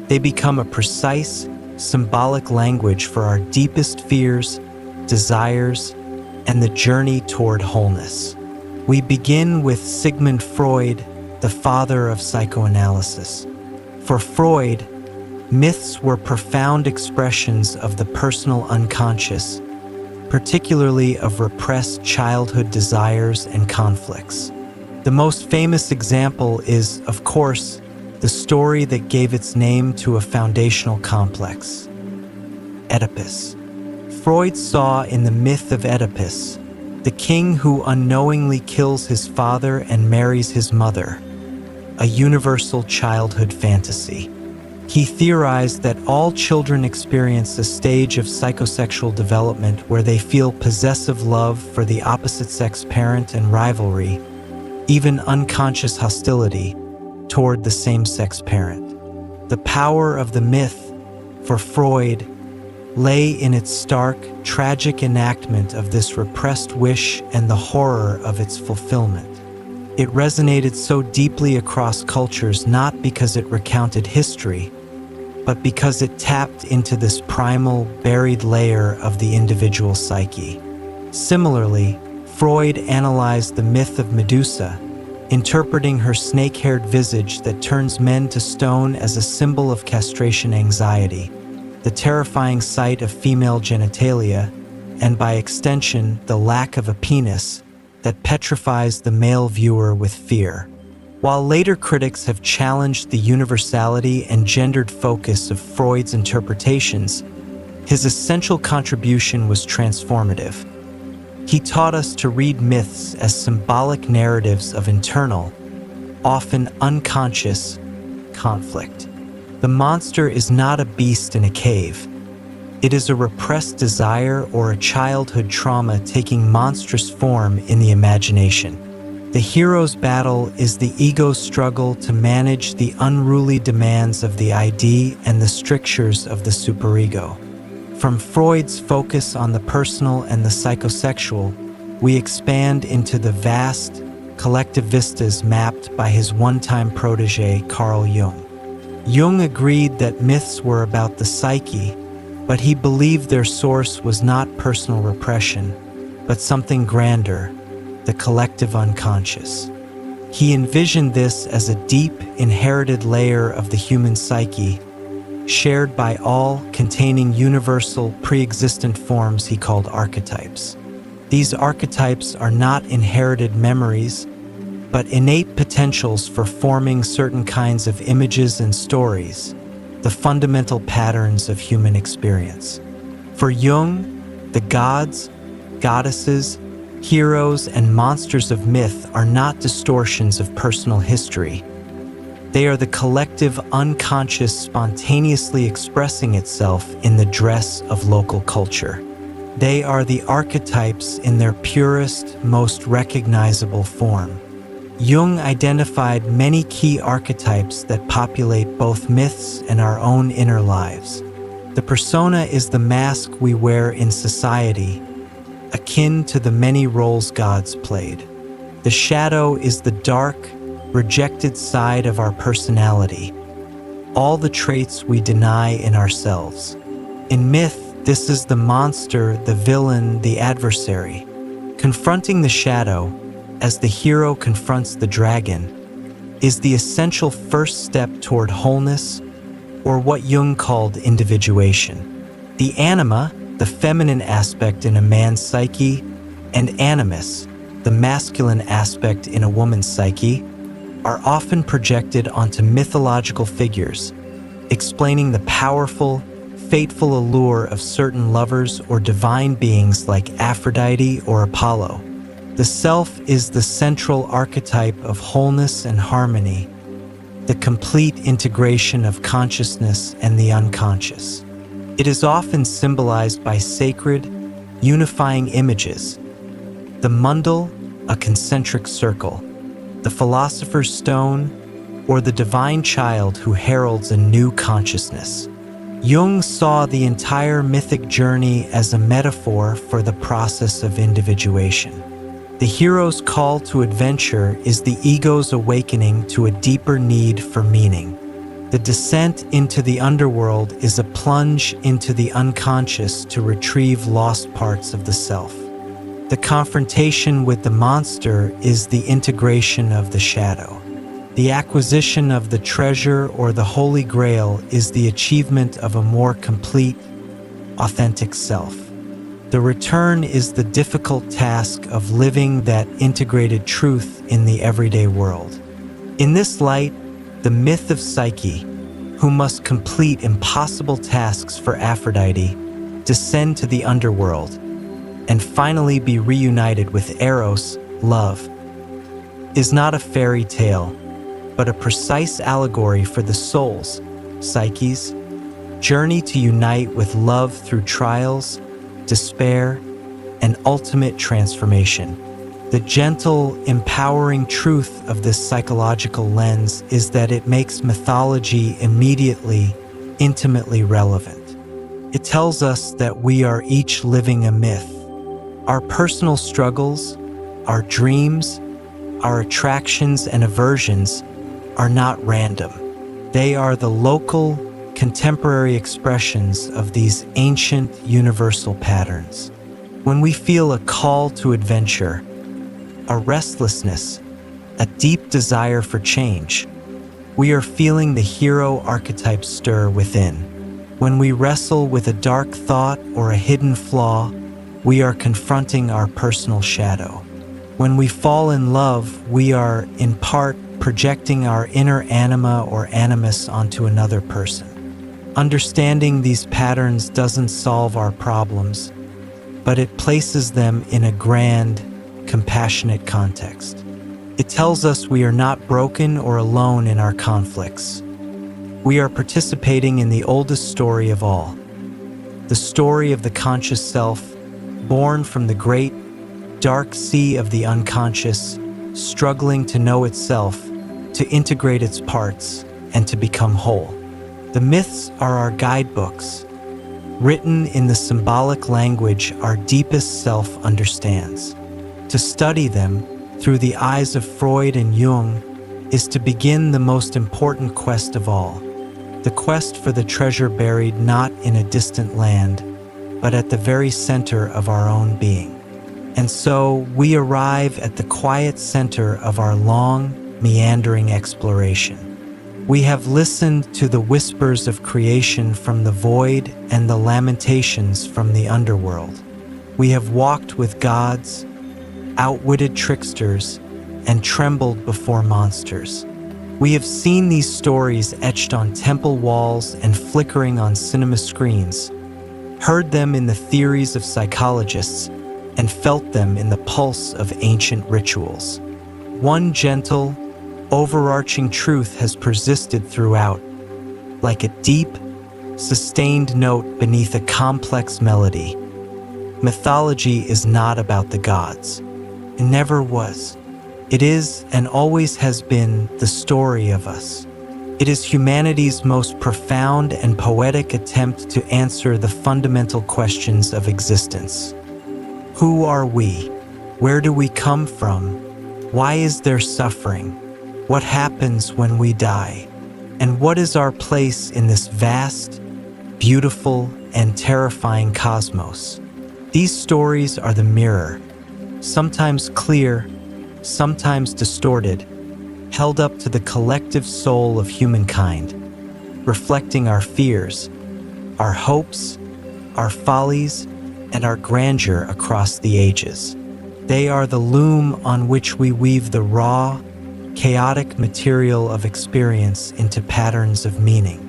They become a precise, symbolic language for our deepest fears, desires, and the journey toward wholeness. We begin with Sigmund Freud, the father of psychoanalysis. For Freud, myths were profound expressions of the personal unconscious, particularly of repressed childhood desires and conflicts. The most famous example is, of course, the story that gave its name to a foundational complex, Oedipus. Freud saw in the myth of Oedipus the king who unknowingly kills his father and marries his mother, a universal childhood fantasy. He theorized that all children experience a stage of psychosexual development where they feel possessive love for the opposite-sex parent and rivalry, even unconscious hostility, toward the same-sex parent. The power of the myth, for Freud, lay in its stark, tragic enactment of this repressed wish and the horror of its fulfillment. It resonated so deeply across cultures not because it recounted history, but because it tapped into this primal, buried layer of the individual psyche. Similarly, Freud analyzed the myth of Medusa, interpreting her snake-haired visage that turns men to stone as a symbol of castration anxiety, the terrifying sight of female genitalia, and by extension, the lack of a penis that petrifies the male viewer with fear. While later critics have challenged the universality and gendered focus of Freud's interpretations, his essential contribution was transformative. He taught us to read myths as symbolic narratives of internal, often unconscious, conflict. The monster is not a beast in a cave. It is a repressed desire or a childhood trauma taking monstrous form in the imagination. The hero's battle is the ego's struggle to manage the unruly demands of the id and the strictures of the superego. From Freud's focus on the personal and the psychosexual, we expand into the vast, collective vistas mapped by his one-time protege, Carl Jung. Jung agreed that myths were about the psyche, but he believed their source was not personal repression, but something grander, the collective unconscious. He envisioned this as a deep, inherited layer of the human psyche, shared by all, containing universal, pre-existent forms he called archetypes. These archetypes are not inherited memories, but innate potentials for forming certain kinds of images and stories, the fundamental patterns of human experience. For Jung, the gods, goddesses, heroes, and monsters of myth are not distortions of personal history. They are the collective unconscious spontaneously expressing itself in the dress of local culture. They are the archetypes in their purest, most recognizable form. Jung identified many key archetypes that populate both myths and our own inner lives. The persona is the mask we wear in society, akin to the many roles gods played. The shadow is the dark, rejected side of our personality, all the traits we deny in ourselves. In myth, this is the monster, the villain, the adversary. Confronting the shadow, as the hero confronts the dragon, is the essential first step toward wholeness, or what Jung called individuation. The anima, the feminine aspect in a man's psyche, and animus, the masculine aspect in a woman's psyche, are often projected onto mythological figures, explaining the powerful, fateful allure of certain lovers or divine beings like Aphrodite or Apollo. The self is the central archetype of wholeness and harmony, the complete integration of consciousness and the unconscious. It is often symbolized by sacred, unifying images. The mundal, a concentric circle, the philosopher's stone, or the divine child who heralds a new consciousness. Jung saw the entire mythic journey as a metaphor for the process of individuation. The hero's call to adventure is the ego's awakening to a deeper need for meaning. The descent into the underworld is a plunge into the unconscious to retrieve lost parts of the self. The confrontation with the monster is the integration of the shadow. The acquisition of the treasure or the Holy Grail is the achievement of a more complete, authentic self. The return is the difficult task of living that integrated truth in the everyday world. In this light, the myth of Psyche, who must complete impossible tasks for Aphrodite, descend to the underworld, and finally be reunited with Eros, love, is not a fairy tale, but a precise allegory for the soul's, Psyche's, journey to unite with love through trials, despair, and ultimate transformation. The gentle, empowering truth of this psychological lens is that it makes mythology immediately, intimately relevant. It tells us that we are each living a myth. Our personal struggles, our dreams, our attractions and aversions are not random. They are the local, contemporary expressions of these ancient, universal patterns. When we feel a call to adventure, a restlessness, a deep desire for change, we are feeling the hero archetype stir within. When we wrestle with a dark thought or a hidden flaw, we are confronting our personal shadow. When we fall in love, we are, in part, projecting our inner anima or animus onto another person. Understanding these patterns doesn't solve our problems, but it places them in a grand, compassionate context. It tells us we are not broken or alone in our conflicts. We are participating in the oldest story of all, the story of the conscious self, born from the great, dark sea of the unconscious, struggling to know itself, to integrate its parts, and to become whole. The myths are our guidebooks, written in the symbolic language our deepest self understands. To study them through the eyes of Freud and Jung is to begin the most important quest of all, the quest for the treasure buried not in a distant land, but at the very center of our own being. And so we arrive at the quiet center of our long, meandering exploration. We have listened to the whispers of creation from the void and the lamentations from the underworld. We have walked with gods, outwitted tricksters, and trembled before monsters. We have seen these stories etched on temple walls and flickering on cinema screens, heard them in the theories of psychologists, and felt them in the pulse of ancient rituals. One gentle, overarching truth has persisted throughout, like a deep, sustained note beneath a complex melody. Mythology is not about the gods. It never was. It is and always has been the story of us. It is humanity's most profound and poetic attempt to answer the fundamental questions of existence. Who are we? Where do we come from? Why is there suffering? What happens when we die? And what is our place in this vast, beautiful, and terrifying cosmos? These stories are the mirror, sometimes clear, sometimes distorted, held up to the collective soul of humankind, reflecting our fears, our hopes, our follies, and our grandeur across the ages. They are the loom on which we weave the raw, chaotic material of experience into patterns of meaning.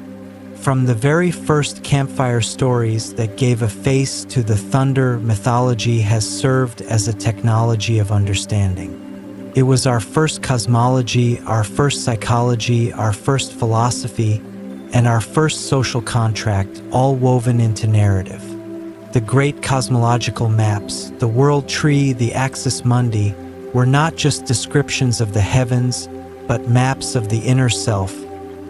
From the very first campfire stories that gave a face to the thunder, mythology has served as a technology of understanding. It was our first cosmology, our first psychology, our first philosophy, and our first social contract, all woven into narrative. The great cosmological maps, the world tree, the axis mundi, were not just descriptions of the heavens, but maps of the inner self,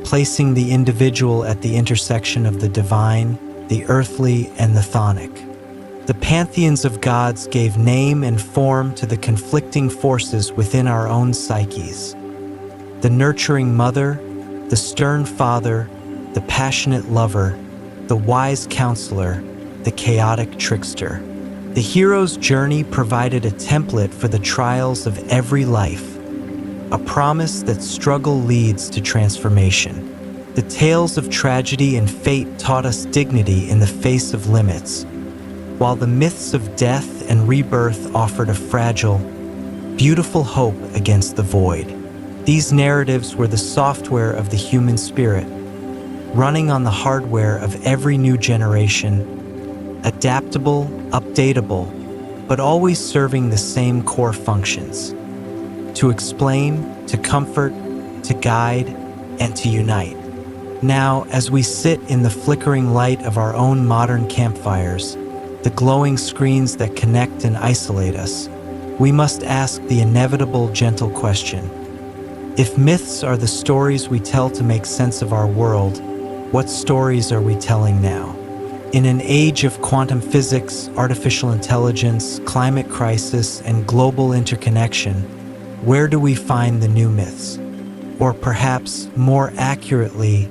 placing the individual at the intersection of the divine, the earthly, and the chthonic. The pantheons of gods gave name and form to the conflicting forces within our own psyches. The nurturing mother, the stern father, the passionate lover, the wise counselor, the chaotic trickster. The hero's journey provided a template for the trials of every life, a promise that struggle leads to transformation. The tales of tragedy and fate taught us dignity in the face of limits, while the myths of death and rebirth offered a fragile, beautiful hope against the void. These narratives were the software of the human spirit, running on the hardware of every new generation, adaptable, updatable, but always serving the same core functions: to explain, to comfort, to guide, and to unite. Now, as we sit in the flickering light of our own modern campfires, the glowing screens that connect and isolate us, we must ask the inevitable gentle question: if myths are the stories we tell to make sense of our world, what stories are we telling now? In an age of quantum physics, artificial intelligence, climate crisis, and global interconnection, where do we find the new myths? Or perhaps, more accurately,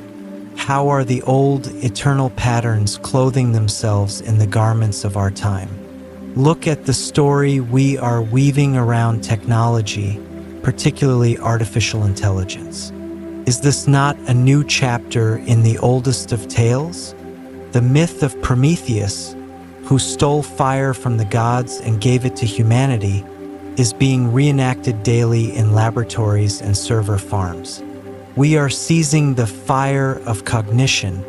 how are the old, eternal patterns clothing themselves in the garments of our time? Look at the story we are weaving around technology, particularly artificial intelligence. Is this not a new chapter in the oldest of tales? The myth of Prometheus, who stole fire from the gods and gave it to humanity, is being reenacted daily in laboratories and server farms. We are seizing the fire of cognition,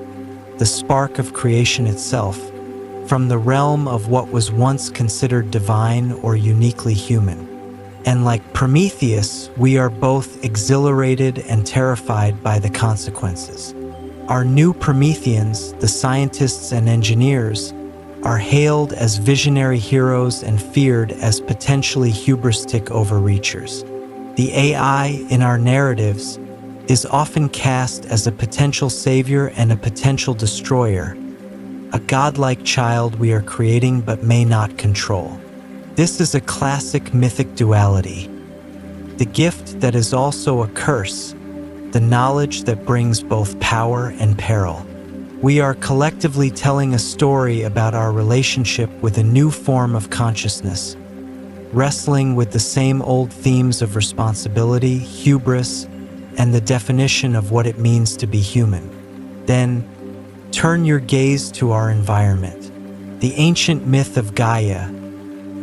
the spark of creation itself, from the realm of what was once considered divine or uniquely human. And like Prometheus, we are both exhilarated and terrified by the consequences. Our new Prometheans, the scientists and engineers, are hailed as visionary heroes and feared as potentially hubristic overreachers. The AI in our narratives is often cast as a potential savior and a potential destroyer, a godlike child we are creating but may not control. This is a classic mythic duality, the gift that is also a curse, the knowledge that brings both power and peril. We are collectively telling a story about our relationship with a new form of consciousness, wrestling with the same old themes of responsibility, hubris, and the definition of what it means to be human. Then, turn your gaze to our environment. The ancient myth of Gaia,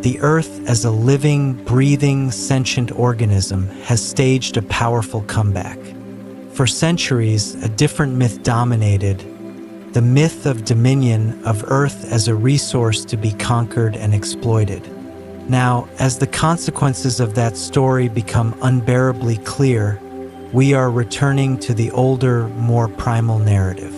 the earth as a living, breathing, sentient organism, has staged a powerful comeback. For centuries, a different myth dominated, the myth of dominion of Earth as a resource to be conquered and exploited. Now, as the consequences of that story become unbearably clear, we are returning to the older, more primal narrative.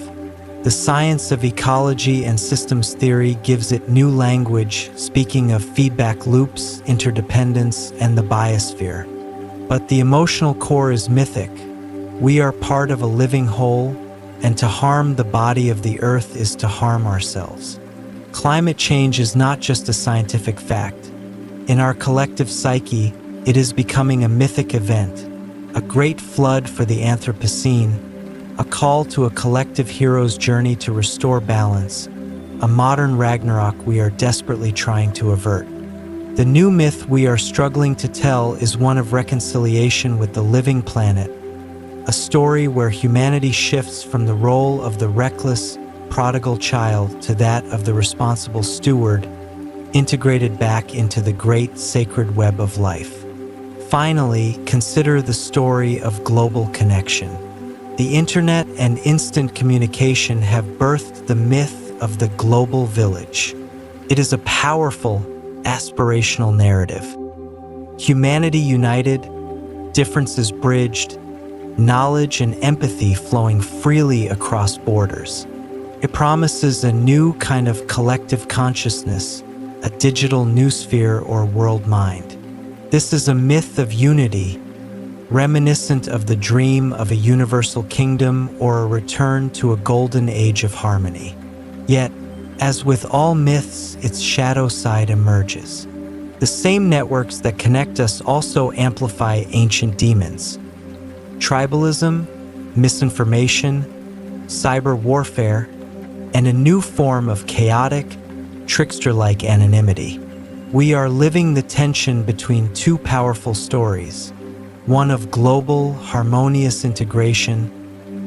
The science of ecology and systems theory gives it new language, speaking of feedback loops, interdependence, and the biosphere. But the emotional core is mythic. We are part of a living whole, and to harm the body of the earth is to harm ourselves. Climate change is not just a scientific fact. In our collective psyche, it is becoming a mythic event, a great flood for the Anthropocene, a call to a collective hero's journey to restore balance, a modern Ragnarok we are desperately trying to avert. The new myth we are struggling to tell is one of reconciliation with the living planet, a story where humanity shifts from the role of the reckless, prodigal child to that of the responsible steward, integrated back into the great sacred web of life. Finally, consider the story of global connection. The internet and instant communication have birthed the myth of the global village. It is a powerful, aspirational narrative. Humanity united, differences bridged, knowledge and empathy flowing freely across borders. It promises a new kind of collective consciousness, a digital noosphere or world mind. This is a myth of unity, reminiscent of the dream of a universal kingdom or a return to a golden age of harmony. Yet, as with all myths, its shadow side emerges. The same networks that connect us also amplify ancient demons. Tribalism, misinformation, cyber warfare, and a new form of chaotic, trickster-like anonymity. We are living the tension between two powerful stories, one of global, harmonious integration,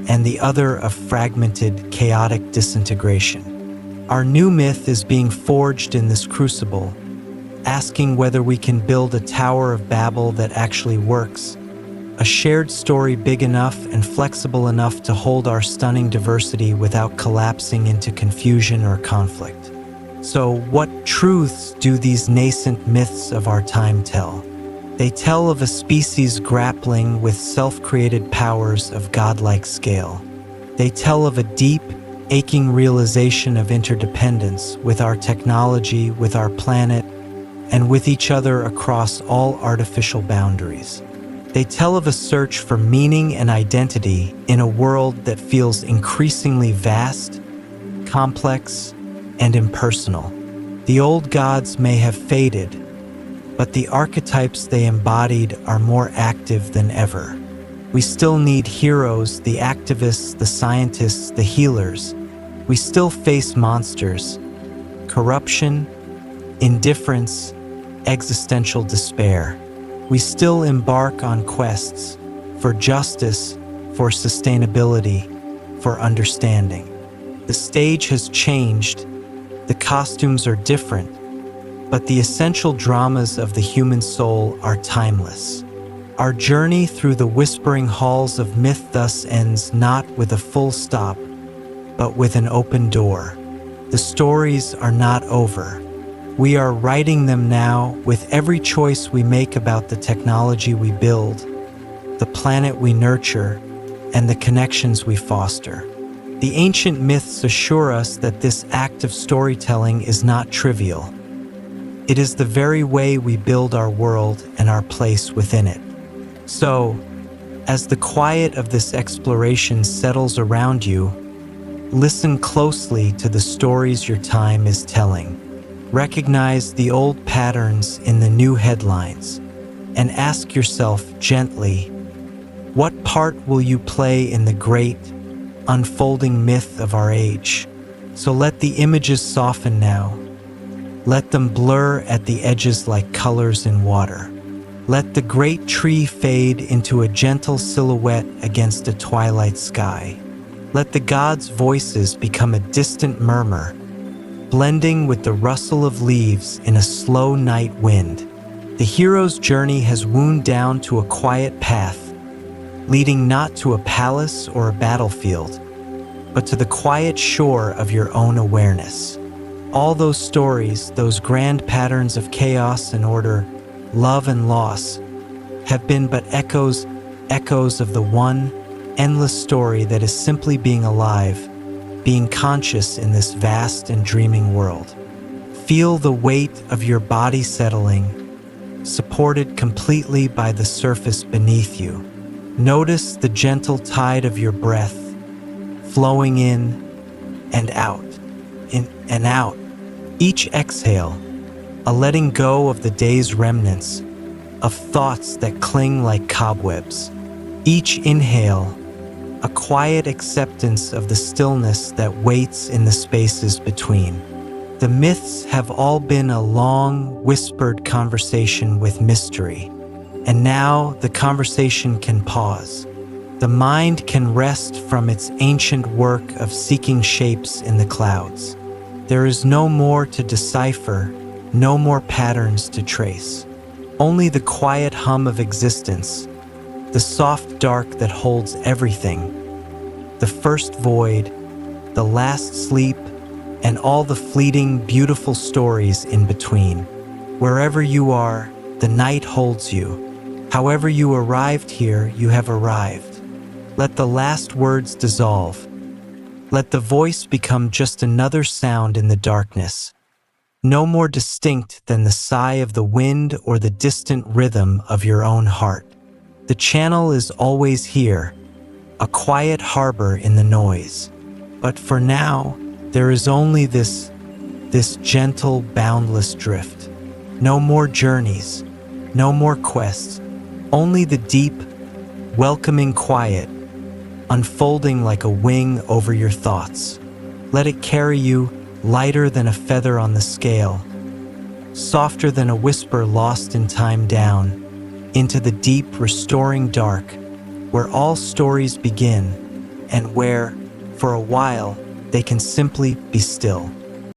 and the other of fragmented, chaotic disintegration. Our new myth is being forged in this crucible, asking whether we can build a Tower of Babel that actually works, a shared story big enough and flexible enough to hold our stunning diversity without collapsing into confusion or conflict. So, what truths do these nascent myths of our time tell? They tell of a species grappling with self-created powers of godlike scale. They tell of a deep, aching realization of interdependence with our technology, with our planet, and with each other across all artificial boundaries. They tell of a search for meaning and identity in a world that feels increasingly vast, complex, and impersonal. The old gods may have faded, but the archetypes they embodied are more active than ever. We still need heroes, the activists, the scientists, the healers. We still face monsters, corruption, indifference, existential despair. We still embark on quests for justice, for sustainability, for understanding. The stage has changed, the costumes are different, but the essential dramas of the human soul are timeless. Our journey through the whispering halls of myth thus ends not with a full stop, but with an open door. The stories are not over. We are writing them now with every choice we make about the technology we build, the planet we nurture, and the connections we foster. The ancient myths assure us that this act of storytelling is not trivial. It is the very way we build our world and our place within it. So, as the quiet of this exploration settles around you, listen closely to the stories your time is telling. Recognize the old patterns in the new headlines, and ask yourself gently, what part will you play in the great, unfolding myth of our age? So let the images soften now. Let them blur at the edges like colors in water. Let the great tree fade into a gentle silhouette against a twilight sky. Let the gods' voices become a distant murmur, blending with the rustle of leaves in a slow night wind. The hero's journey has wound down to a quiet path, leading not to a palace or a battlefield, but to the quiet shore of your own awareness. All those stories, those grand patterns of chaos and order, love and loss, have been but echoes of the one endless story that is simply being alive, being conscious in this vast and dreaming world. Feel the weight of your body settling, supported completely by the surface beneath you. Notice the gentle tide of your breath, flowing in and out, in and out. Each exhale, a letting go of the day's remnants, of thoughts that cling like cobwebs. Each inhale, a quiet acceptance of the stillness that waits in the spaces between. The myths have all been a long, whispered conversation with mystery, and now the conversation can pause. The mind can rest from its ancient work of seeking shapes in the clouds. There is no more to decipher, no more patterns to trace. Only the quiet hum of existence, the soft dark that holds everything, the first void, the last sleep, and all the fleeting, beautiful stories in between. Wherever you are, the night holds you. However you arrived here, you have arrived. Let the last words dissolve. Let the voice become just another sound in the darkness, no more distinct than the sigh of the wind or the distant rhythm of your own heart. The channel is always here, a quiet harbor in the noise. But for now, there is only this gentle, boundless drift. No more journeys, no more quests, only the deep, welcoming quiet, unfolding like a wing over your thoughts. Let it carry you, lighter than a feather on the scale, softer than a whisper lost in time, down into the deep, restoring dark, where all stories begin and where, for a while, they can simply be still.